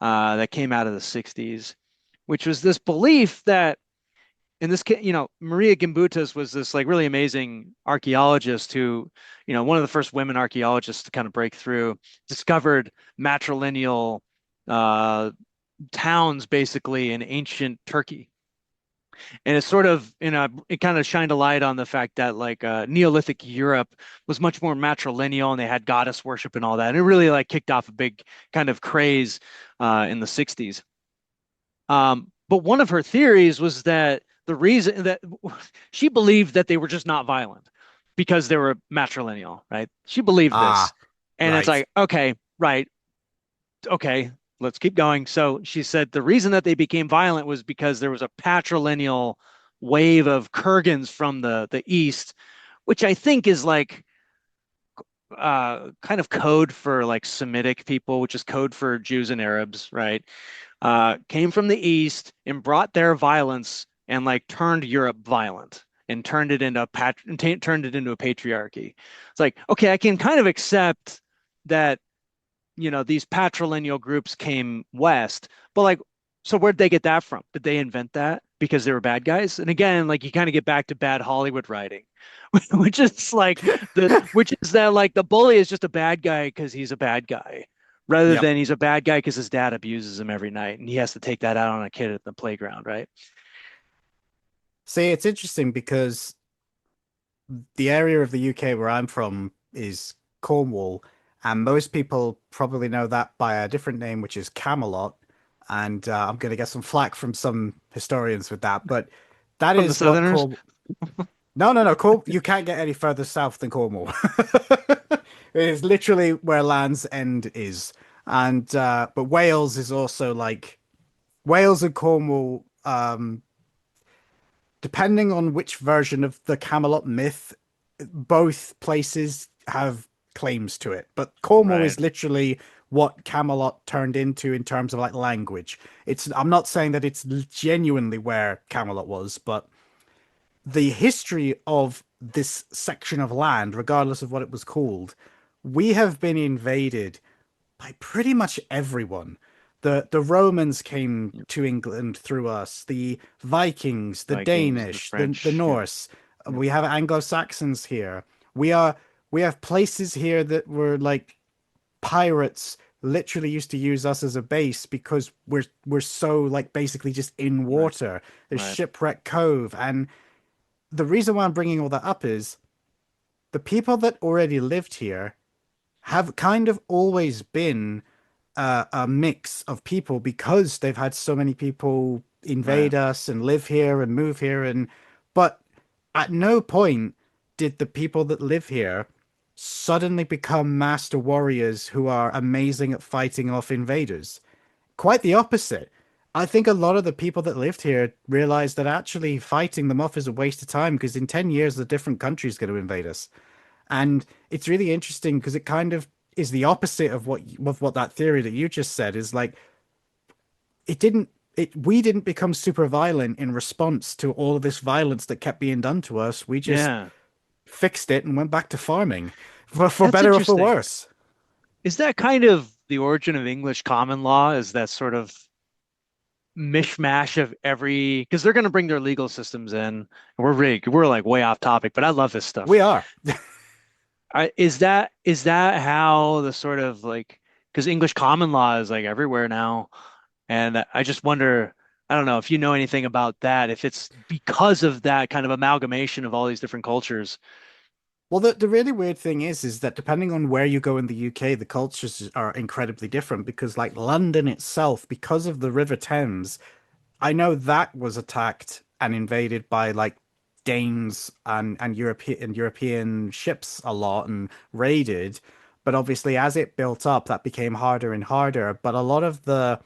that came out of the 60s, which was this belief that in this case, Maria Gimbutas was this like really amazing archaeologist who, one of the first women archaeologists to kind of break through, discovered matrilineal uh, towns basically in ancient Turkey. And it's sort of, it kind of shined a light on the fact that like Neolithic Europe was much more matrilineal, and they had goddess worship and all that. And it really like kicked off a big kind of craze in the 60s. But one of her theories was that the reason that she believed that they were just not violent because they were matrilineal, right? She believed this. Ah, And it's right. like, okay, right, okay, let's keep going. So she said the reason that they became violent was because there was a patrilineal wave of Kurgans from the east, which I think is like kind of code for like Semitic people, which is code for Jews and Arabs, right? Came from the east and brought their violence and like turned Europe violent and turned it into turned it into a patriarchy. It's like, okay, I can kind of accept that, these patrilineal groups came west, but like, so where'd they get that from? Did they invent that because they were bad guys? And again, like you kind of get back to bad Hollywood writing, which is like which is that like the bully is just a bad guy because he's a bad guy, rather Yep. than he's a bad guy because his dad abuses him every night and he has to take that out on a kid at the playground, right? See, it's interesting because the area of the UK where I'm from is Cornwall, and most people probably know that by a different name, which is Camelot. And I'm going to get some flack from some historians with that, but that From the is what Southerners. Cornwall. No, no, no. You can't get any further south than Cornwall. It is literally where Land's End is, and but Wales is also like Wales and Cornwall. Depending on which version of the Camelot myth, both places have claims to it. But Cornwall Right. is literally what Camelot turned into in terms of like language. I'm not saying that it's genuinely where Camelot was, but the history of this section of land, regardless of what it was called, we have been invaded by pretty much everyone. The Romans came Yep. to England through us, the Vikings, the Vikings, the Danish, the French. Yep. Norse. Yep. We have Anglo-Saxons here. We have places here that were like pirates literally used to use us as a base because we're so like basically just in Right. water. There's Right. Shipwreck Cove, and the reason why I'm bringing all that up is the people that already lived here have kind of always been a mix of people because they've had so many people Right. invade us and live here and move here, and but at no point did the people that live here suddenly become master warriors who are amazing at fighting off invaders. Quite the opposite. I think a lot of the people that lived here realized that actually fighting them off is a waste of time because in 10 years a different country is going to invade us. And it's really interesting because it kind of is the opposite of what that theory that you just said is like it didn't it we didn't become super violent in response to all of this violence that kept being done to us. We just Yeah. fixed it and went back to farming for That's better or for interesting. worse. Is that kind of the origin of English common law? Is that sort of mishmash of every, because they're going to bring their legal systems in. We're like way off topic, but I love this We stuff. are. Is that how the sort of like, because English common law is like everywhere now, and I just wonder, I don't know if you know anything about that, if it's because of that kind of amalgamation of all these different cultures. Well, the really weird thing is that depending on where you go in the UK, the cultures are incredibly different because, like London itself, because of the River Thames, I know that was attacked and invaded by like Danes and European ships a lot and raided. But obviously, as it built up, that became harder and harder. But a lot of the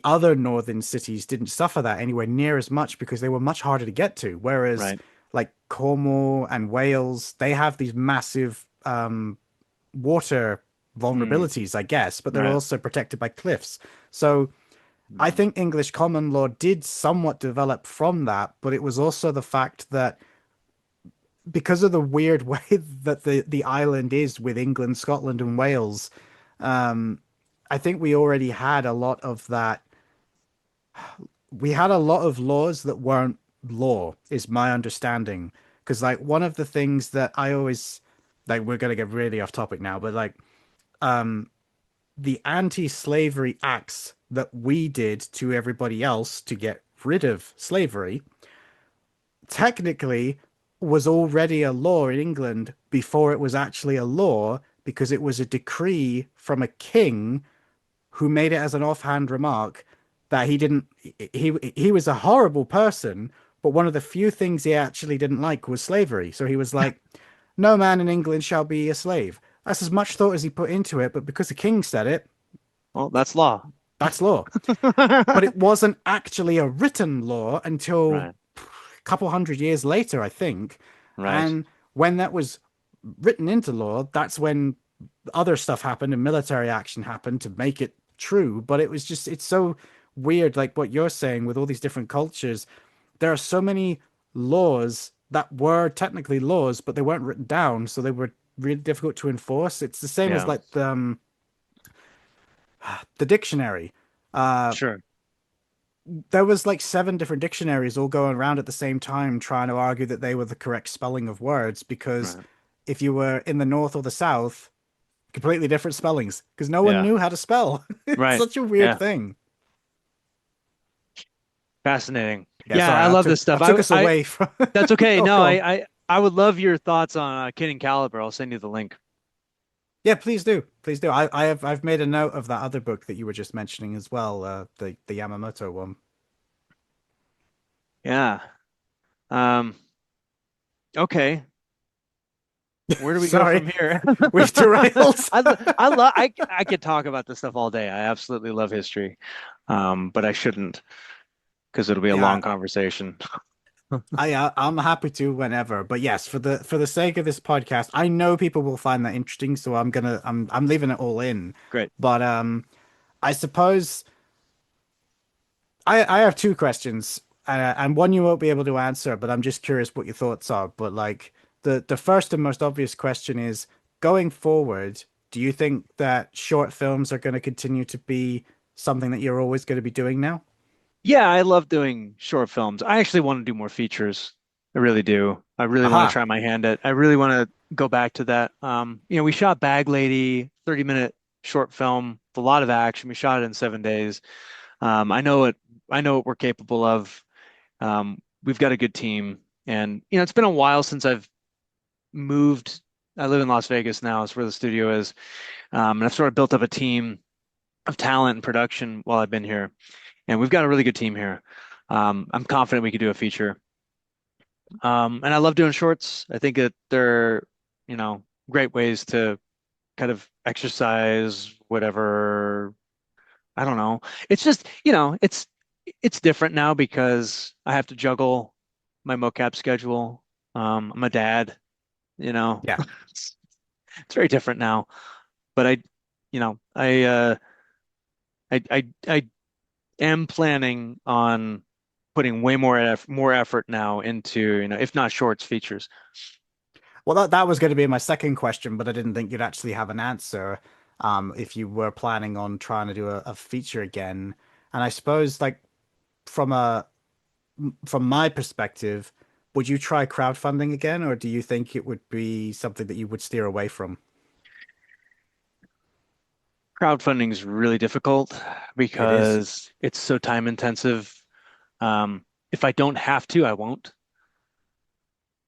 other northern cities didn't suffer that anywhere near as much because they were much harder to get to. Whereas Right. like Cornwall and Wales, they have these massive water Mm, vulnerabilities, I guess, but they're right. also protected by cliffs. So I Mm, think English common law did somewhat develop from that, but it was also the fact that because of the weird way that the island is with England, Scotland, and Wales, I think we already had a lot of that. We had a lot of laws that weren't law, is my understanding. Because like one of the things that I always like, we're gonna get really off topic now, but like the anti-slavery acts that we did to everybody else to get rid of slavery, technically was already a law in England before it was actually a law, because it was a decree from a king who made it as an offhand remark that he didn't he was a horrible person, but one of the few things he actually didn't like was slavery. So he was like, no man in England shall be a slave. That's as much thought as he put into it, but because the king said it, Well, that's law. that's law. But it wasn't actually a written law until Right. a couple hundred years later, I think. Right. And when that was written into law, that's when other stuff happened and military action happened to make it true. But it was just, it's so weird, like what you're saying with all these different cultures. There are so many laws that were technically laws, but they weren't written down, so they were really difficult to enforce. It's the same as Yeah. like the dictionary. Sure. There was like 7 different dictionaries all going around at the same time trying to argue that they were the correct spelling of words, because Right. if you were in the north or the south, completely different spellings, because no one Yeah. knew how to spell. It's Right. such a weird Yeah. thing. Fascinating. Yeah, Yeah, sorry, I love this I stuff. took us away from. That's okay. Oh, No, go on. I would love your thoughts on Kid and Caliber. I'll send you the link. Yeah, please do, please do. I've made a note of that other book that you were just mentioning as well, the Yamamoto one. Yeah. Um, okay. Where do we go Sorry, from here? we've derailed. I could talk about this stuff all day. I absolutely love history. But I shouldn't, because it'll be a Yeah, long conversation. I'm happy to whenever, but yes, for the sake of this podcast, I know people will find that interesting, so I'm leaving it all in. Great. But I suppose I have 2 questions, and one you won't be able to answer, but I'm just curious what your thoughts are. But like the first and most obvious question is, going forward, do you think that short films are going to continue to be something that you're always going to be doing now? Yeah, I love doing short films. I actually want to do more features. I really do. I really want to Aha. try my hand at. I really want to go back to that. We shot Bag Lady, 30-minute short film, with a lot of action. We shot it in 7 days. I know it. I know what we're capable of. We've got a good team, and it's been a while since I've moved. I live in Las Vegas now. It's where the studio is, and I've sort of built up a team of talent and production while I've been here, and we've got a really good team here. I'm confident we could do a feature. And I love doing shorts. I think that they're, great ways to kind of exercise, whatever. I don't know. It's just, it's different now because I have to juggle my mocap schedule. I'm a dad, you know. Yeah. It's, it's very different now. But I am planning on putting way more effort now into, if not shorts, features. Well, that was going to be my second question, but I didn't think you'd actually have an answer. If you were planning on trying to do a feature again, and I suppose like from a from my perspective, would you try crowdfunding again, or do you think it would be something that you would steer away from? Crowdfunding is really difficult It is. because it's so time intensive. If I don't have to, I won't.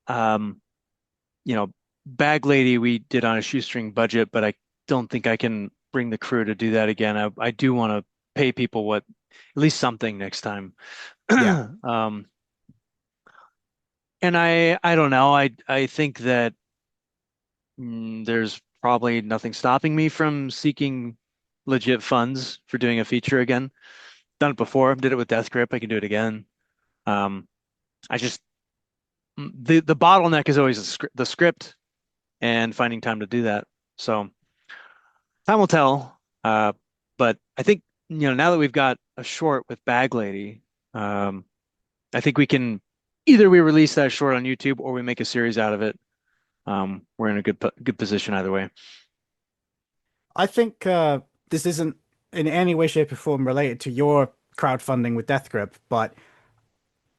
Um, Bag Lady we did on a shoestring budget, but I don't think I can bring the crew to do that again. I do want to pay people at least something next time. Yeah. Um, and I don't know. I think that there's probably nothing stopping me from seeking legit funds for doing a feature again. Done it before, did it with Death Grip. I can do it again. Um, I just the bottleneck is always the script and finding time to do that. So time will tell. But I think now that we've got a short with Bag Lady, I think we can either we release that short on YouTube or we make a series out of it. We're in a good position either way. I think this isn't in any way, shape, or form related to your crowdfunding with Death Grip, but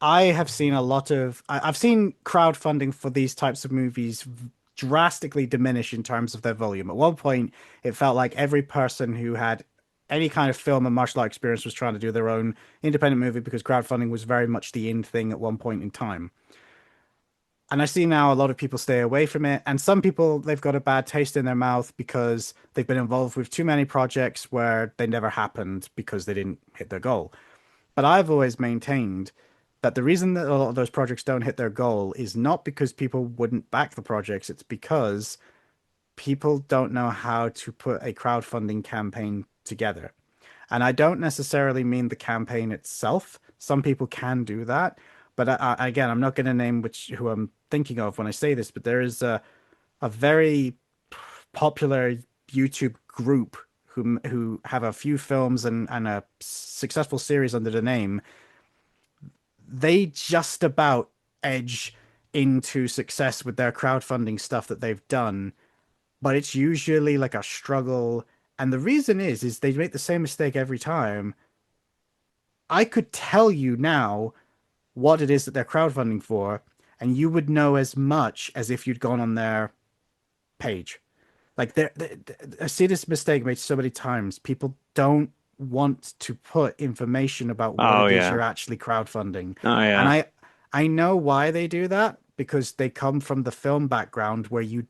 I have seen a lot of I've seen crowdfunding for these types of movies drastically diminish in terms of their volume. At one point, it felt like every person who had any kind of film and martial art experience was trying to do their own independent movie because crowdfunding was very much the in thing at one point in time. And I see now a lot of people stay away from it. And some people, they've got a bad taste in their mouth because they've been involved with too many projects where they never happened because they didn't hit their goal. But I've always maintained that the reason that a lot of those projects don't hit their goal is not because people wouldn't back the projects. It's because people don't know how to put a crowdfunding campaign together. And I don't necessarily mean the campaign itself. Some people can do that. But again, I'm not going to name who I'm thinking of when I say this, but there is a very popular YouTube group who have a few films and a successful series under the name. They just about edge into success with their crowdfunding stuff that they've done, but it's usually like a struggle. And the reason is they make the same mistake every time. I could tell you now what it is that they're crowdfunding for, and you would know as much as if you'd gone on their page. Like I see this mistake made so many times. People don't want to put information about what it is you're actually crowdfunding. Oh yeah. And I know why they do that, because they come from the film background where you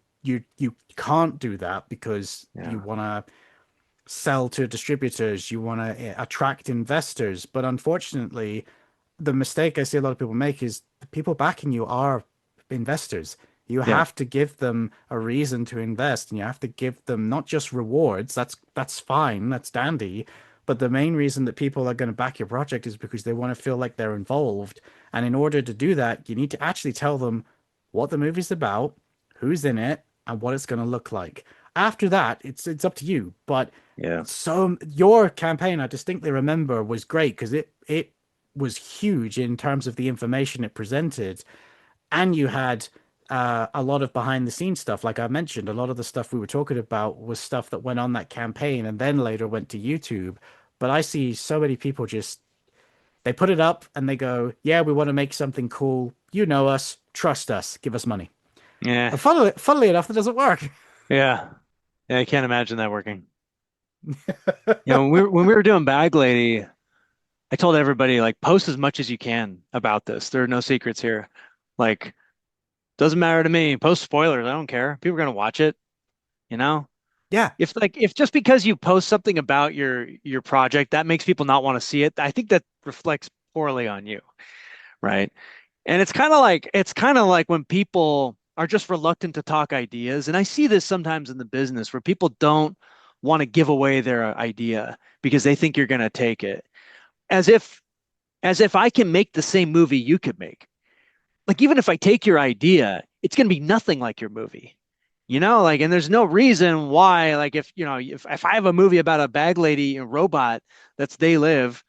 can't do that because you want to sell to distributors, you want to attract investors. But unfortunately, the mistake I see a lot of people make is the people backing you are investors. You have to give them a reason to invest, and you have to give them not just rewards. That's fine, that's dandy. But the main reason that people are going to back your project is because they want to feel like they're involved. And in order to do that, you need to actually tell them what the movie's about, who's in it, and what it's going to look like. After that, it's up to you. But so your campaign, I distinctly remember, was great because it was huge in terms of the information it presented, and you had a lot of behind the scenes stuff. Like I mentioned, a lot of the stuff we were talking about was stuff that went on that campaign and then later went to YouTube. But I see so many people they put it up and they go, yeah, we want to make something cool. You know us, trust us, give us money. Yeah. And funnily enough, it doesn't work. Yeah. I can't imagine that working. When we were doing Bag Lady, I told everybody, like, post as much as you can about this. There are no secrets here. Like, doesn't matter to me. Post spoilers. I don't care. People are gonna watch it, you know? Yeah. If just because you post something about your project, that makes people not want to see it, I think that reflects poorly on you, right? And it's kind of like when people are just reluctant to talk ideas. And I see this sometimes in the business where people don't want to give away their idea because they think you're gonna take it. As if I can make the same movie you could make. Like, even if I take your idea, it's going to be nothing like your movie, like, and there's no reason why, like, if I have a movie about a bag lady and robot they live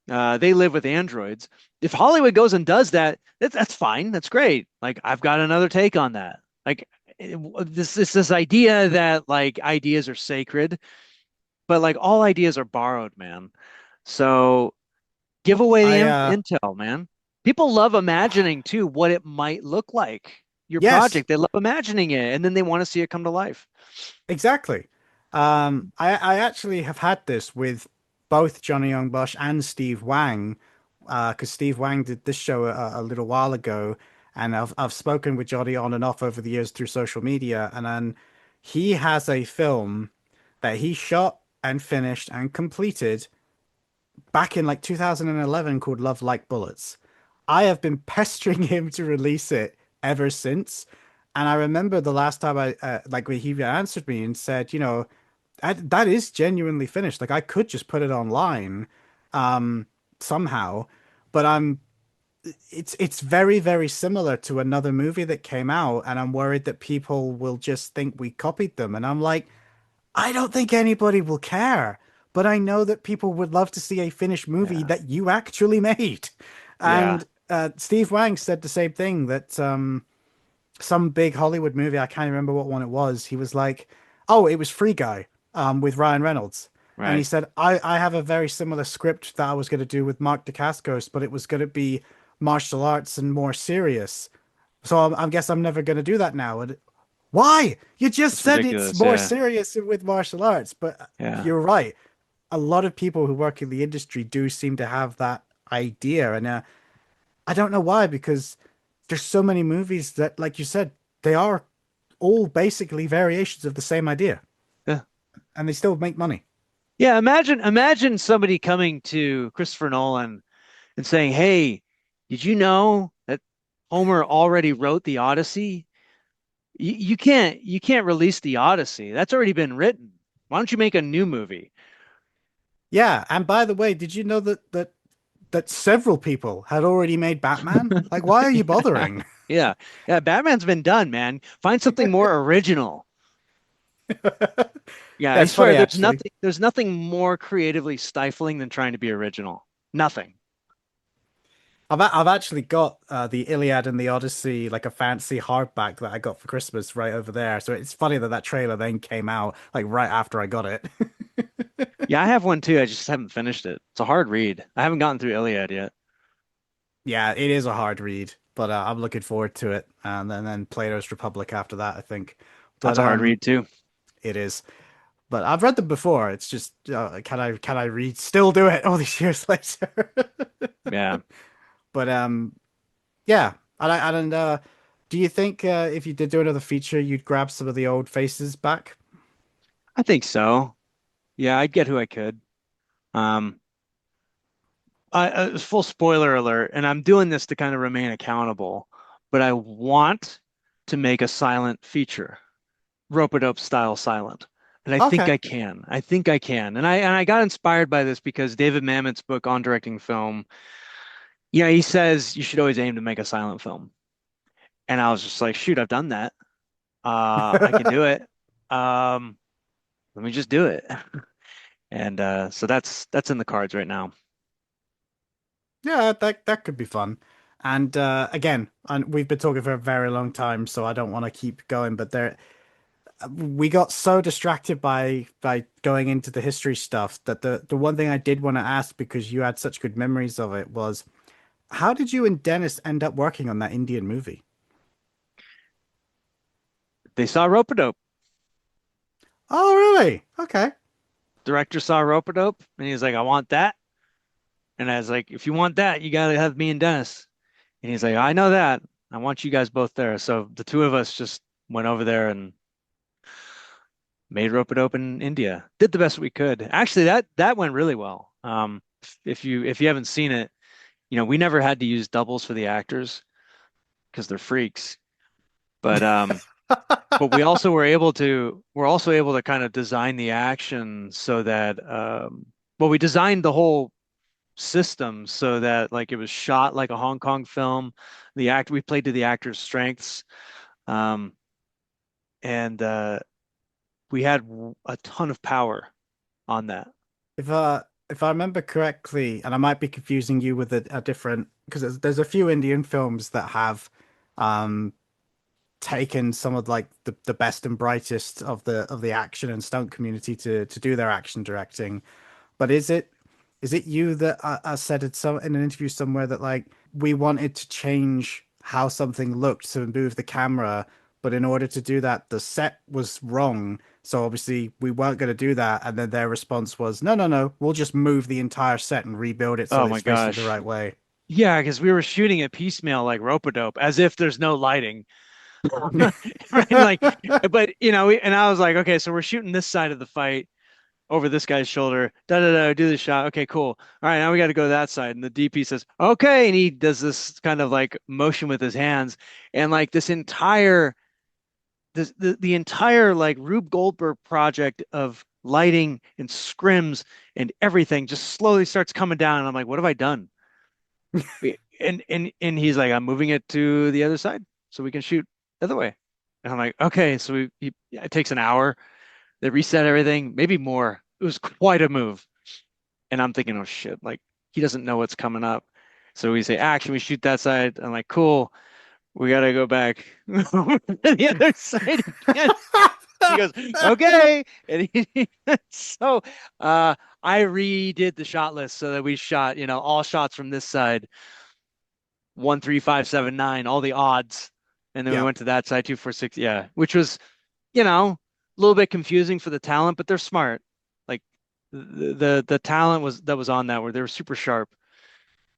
with androids. If Hollywood goes and does that, that's fine. That's great. Like, I've got another take on that. Like, this idea that, like, ideas are sacred, but, like, all ideas are borrowed, man. So give away the intel, man. People love imagining too what it might look like. Your project, they love imagining it, and then they want to see it come to life. Exactly. I actually have had this with both Johnny Young Bosch and Steve Wang, because Steve Wang did this show a little while ago, and I've spoken with Johnny on and off over the years through social media, and then he has a film that he shot and finished and completed back in like 2011 called Love Like Bullets. I have been pestering him to release it ever since. And I remember the last time when he answered me and said, that is genuinely finished. Like, I could just put it online somehow, but it's very, very similar to another movie that came out. And I'm worried that people will just think we copied them. And I'm like, I don't think anybody will care. But I know that people would love to see a finished movie that you actually made. And Steve Wang said the same thing, that some big Hollywood movie, I can't remember what one it was. He was like, oh, it was Free Guy with Ryan Reynolds. Right. And he said, I have a very similar script that I was going to do with Mark Dacascos, but it was going to be martial arts and more serious. So I guess I'm never going to do that now. And why? You just said it's more serious with martial arts, but you're right. a lot of people who work in the industry do seem to have that idea, and I don't know why, because there's so many movies that, like you said, they are all basically variations of the same idea, Yeah. and they still make money. Yeah, imagine somebody coming to Christopher Nolan and saying, "Hey, did you know that Homer already wrote the Odyssey? You can't release the Odyssey. That's already been written. Why don't you make a new movie?" Yeah, and by the way, did you know that several people had already made Batman? Like, why are you bothering? Yeah. Yeah, Batman's been done, man. Find something more original. Yeah, I That's swear funny, actually. there's nothing more creatively stifling than trying to be original. Nothing. I've actually got the Iliad and the Odyssey, like a fancy hardback that I got for Christmas right over there. So it's funny that that trailer then came out like right after I got it. Yeah, I have one too. I just haven't finished it. It's a hard read. I haven't gotten through Iliad yet. Yeah, it is a hard read, but I'm looking forward to it. And then Plato's Republic after that, I think. But That's a hard read too. it is. But I've read them before. It's just can I read still do it all these years later? Yeah, But yeah. And do you think if you did do another feature, you'd grab some of the old faces back? I think so. Yeah, I'd get who I could. Um, full spoiler alert, and I'm doing this to kind of remain accountable, but I want to make a silent feature, rope-a-dope style silent. And I think Okay. I can. I think I can. And I got inspired by this because David Mamet's book on directing film, yeah, he says you should always aim to make a silent film. And I was just like, shoot, I've done that. I can do it. Um, let me just do it. And so that's in the cards right now. Yeah, that could be fun. And again, and we've been talking for a very long time, so I don't want to keep going. But there, we got so distracted by going into the history stuff that the one thing I did want to ask, because you had such good memories of it, was how did you and Dennis end up working on that Indian movie? They saw Rope-a-Dope. Oh, really? Okay. Director saw Rope-a-Dope, and he was like, I want that. And I was like, if you want that, you gotta have me and Dennis. And he's like, I know that. I want you guys both there. So the two of us just went over there and made Rope-a-Dope in India. Did the best we could. Actually, that went really well. If you haven't seen it, we never had to use doubles for the actors because they're freaks. But but we're also able to kind of design the action so that well, we designed the whole system so that like it was shot like a Hong Kong film. We played to the actors' strengths. Um, and we had a ton of power on that. If I remember correctly, and I might be confusing you with a different, because there's a few Indian films that have um taken some of like the best and brightest of the action and stunt community to do their action directing. But is it you that said in an interview somewhere that like we wanted to change how something looked to move the camera, but in order to do that, the set was wrong. So obviously we weren't going to do that. And then their response was, no, no, no, we'll just move the entire set and rebuild it so Oh it's my facing the gosh. right way. Yeah, because we were shooting it piecemeal like rope-a-dope, as if there's no lighting. Right? Like, but and I was like, okay, so we're shooting this side of the fight over this guy's shoulder. Da da da, do the shot. Okay, cool. All right, now we got to go to that side. And the DP says, okay, and he does this kind of like motion with his hands, and like the entire like Rube Goldberg project of lighting and scrims and everything just slowly starts coming down. And I'm like, what have I done? And he's like, I'm moving it to the other side so we can shoot the other way. And I'm like, okay. So it takes an hour. They reset everything, maybe more. It was quite a move. And I'm thinking, oh shit, like he doesn't know what's coming up. So we say action, we shoot that side. I'm like, cool. We gotta go back to the other side again. He goes, okay. And so I redid the shot list so that we shot, all shots from this side, 1, 3, 5, 7, 9, all the odds. And then we Yeah. went to that side, 2, 4, 6. Yeah, which was, a little bit confusing for the talent, but they're smart. Like The talent that was on that where they were super sharp.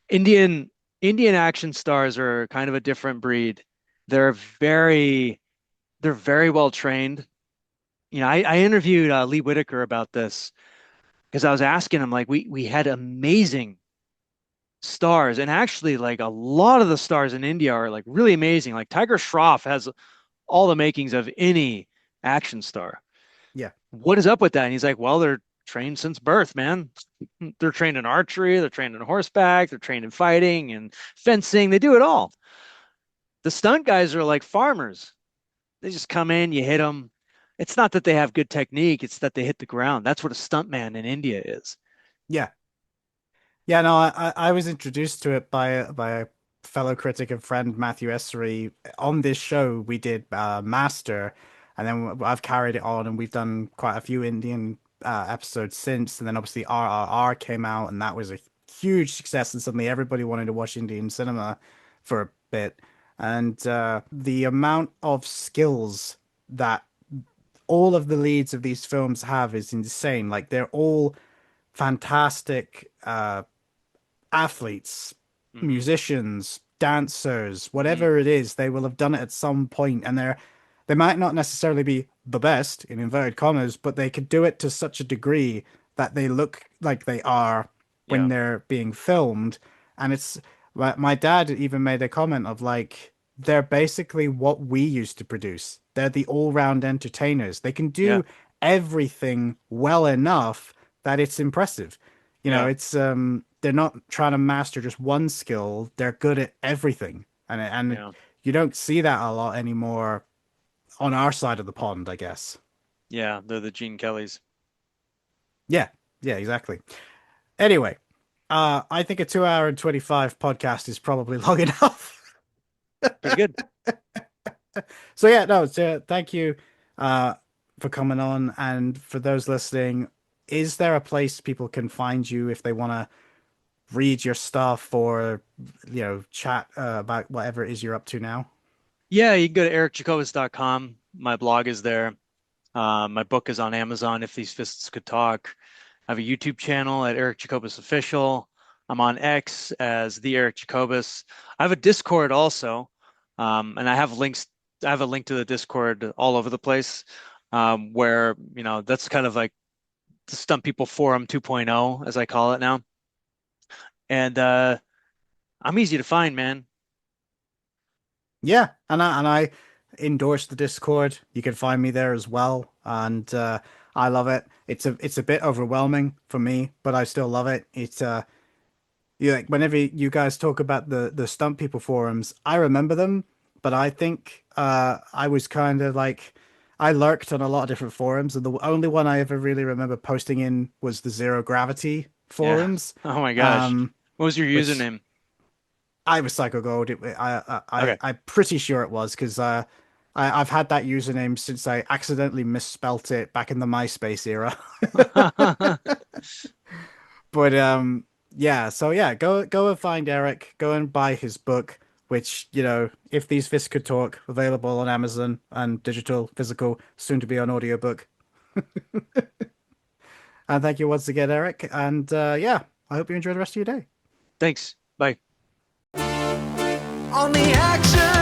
Indian Indian action stars are kind of a different breed. They're very they're very well trained. I interviewed Lee Whitaker about this because I was asking him like we had amazing stars, and actually like a lot of the stars in India are like really amazing. Like Tiger Shroff has all the makings of any action star. Yeah. What is up with that? And he's like, well, they're trained since birth, man. They're trained in archery, they're trained in horseback, they're trained in fighting and fencing. They do it all. The stunt guys are like farmers. They just come in, you hit them. It's not that they have good technique, it's that they hit the ground. That's what a stuntman in India is. Yeah. Yeah, no, I was introduced to it by a fellow critic and friend, Matthew Essery. On this show, we did Master, and then I've carried it on, and we've done quite a few Indian episodes since. And then obviously RRR came out, and that was a huge success, and suddenly everybody wanted to watch Indian cinema for a bit. And the amount of skills that all of the leads of these films have is insane. Like they're all fantastic athletes, Hmm. musicians, dancers, whatever it is, they will have done it at some point, and they might not necessarily be the best in inverted commas, but they could do it to such a degree that they look like they are when Yeah, they're being filmed. And it's my dad even made a comment of like they're basically what we used to produce. They're the all-round entertainers. They can yeah, do everything well enough that it's impressive. yeah, It's they're not trying to master just one skill. They're good at everything. And yeah, you don't see that a lot anymore on our side of the pond, I guess. yeah. They're the Gene Kellys. Yeah, yeah, exactly. Anyway, I think a 2 hour and 25 podcast is probably long enough. Pretty good. So yeah, no, so thank you uh for coming on. And for those listening, is there a place people can find you if they want to read your stuff or chat about whatever it is you're up to now? Yeah, you can go to ericjacobus.com. My blog is there. My book is on Amazon, If These Fists Could Talk. I have a YouTube channel at Eric Jacobus Official. I'm on X as the Eric Jacobus. I have a Discord also, and I have links. I have a link to the Discord all over the place, where that's kind of like the Stunt People Forum 2.0, as I call it now. And I'm easy to find, man. Yeah, and I endorse the Discord. You can find me there as well, and I love it. It's a bit overwhelming for me, but I still love it. It's like whenever you guys talk about the Stunt People forums, I remember them, but I think I was kind of like I lurked on a lot of different forums, and the only one I ever really remember posting in was the Zero Gravity Yeah. forums, Oh my gosh. um, What was your which username? I was Psycho Gold. Okay. I'm pretty sure it was because I've had that username since I accidentally misspelt it back in the MySpace era. But yeah, so yeah, go and find Eric. Go and buy his book, which If These Fists Could Talk, available on Amazon and digital, physical, soon to be on audiobook. And thank you once again, Eric. And yeah, I hope you enjoy the rest of your day. Thanks. Bye. On the Action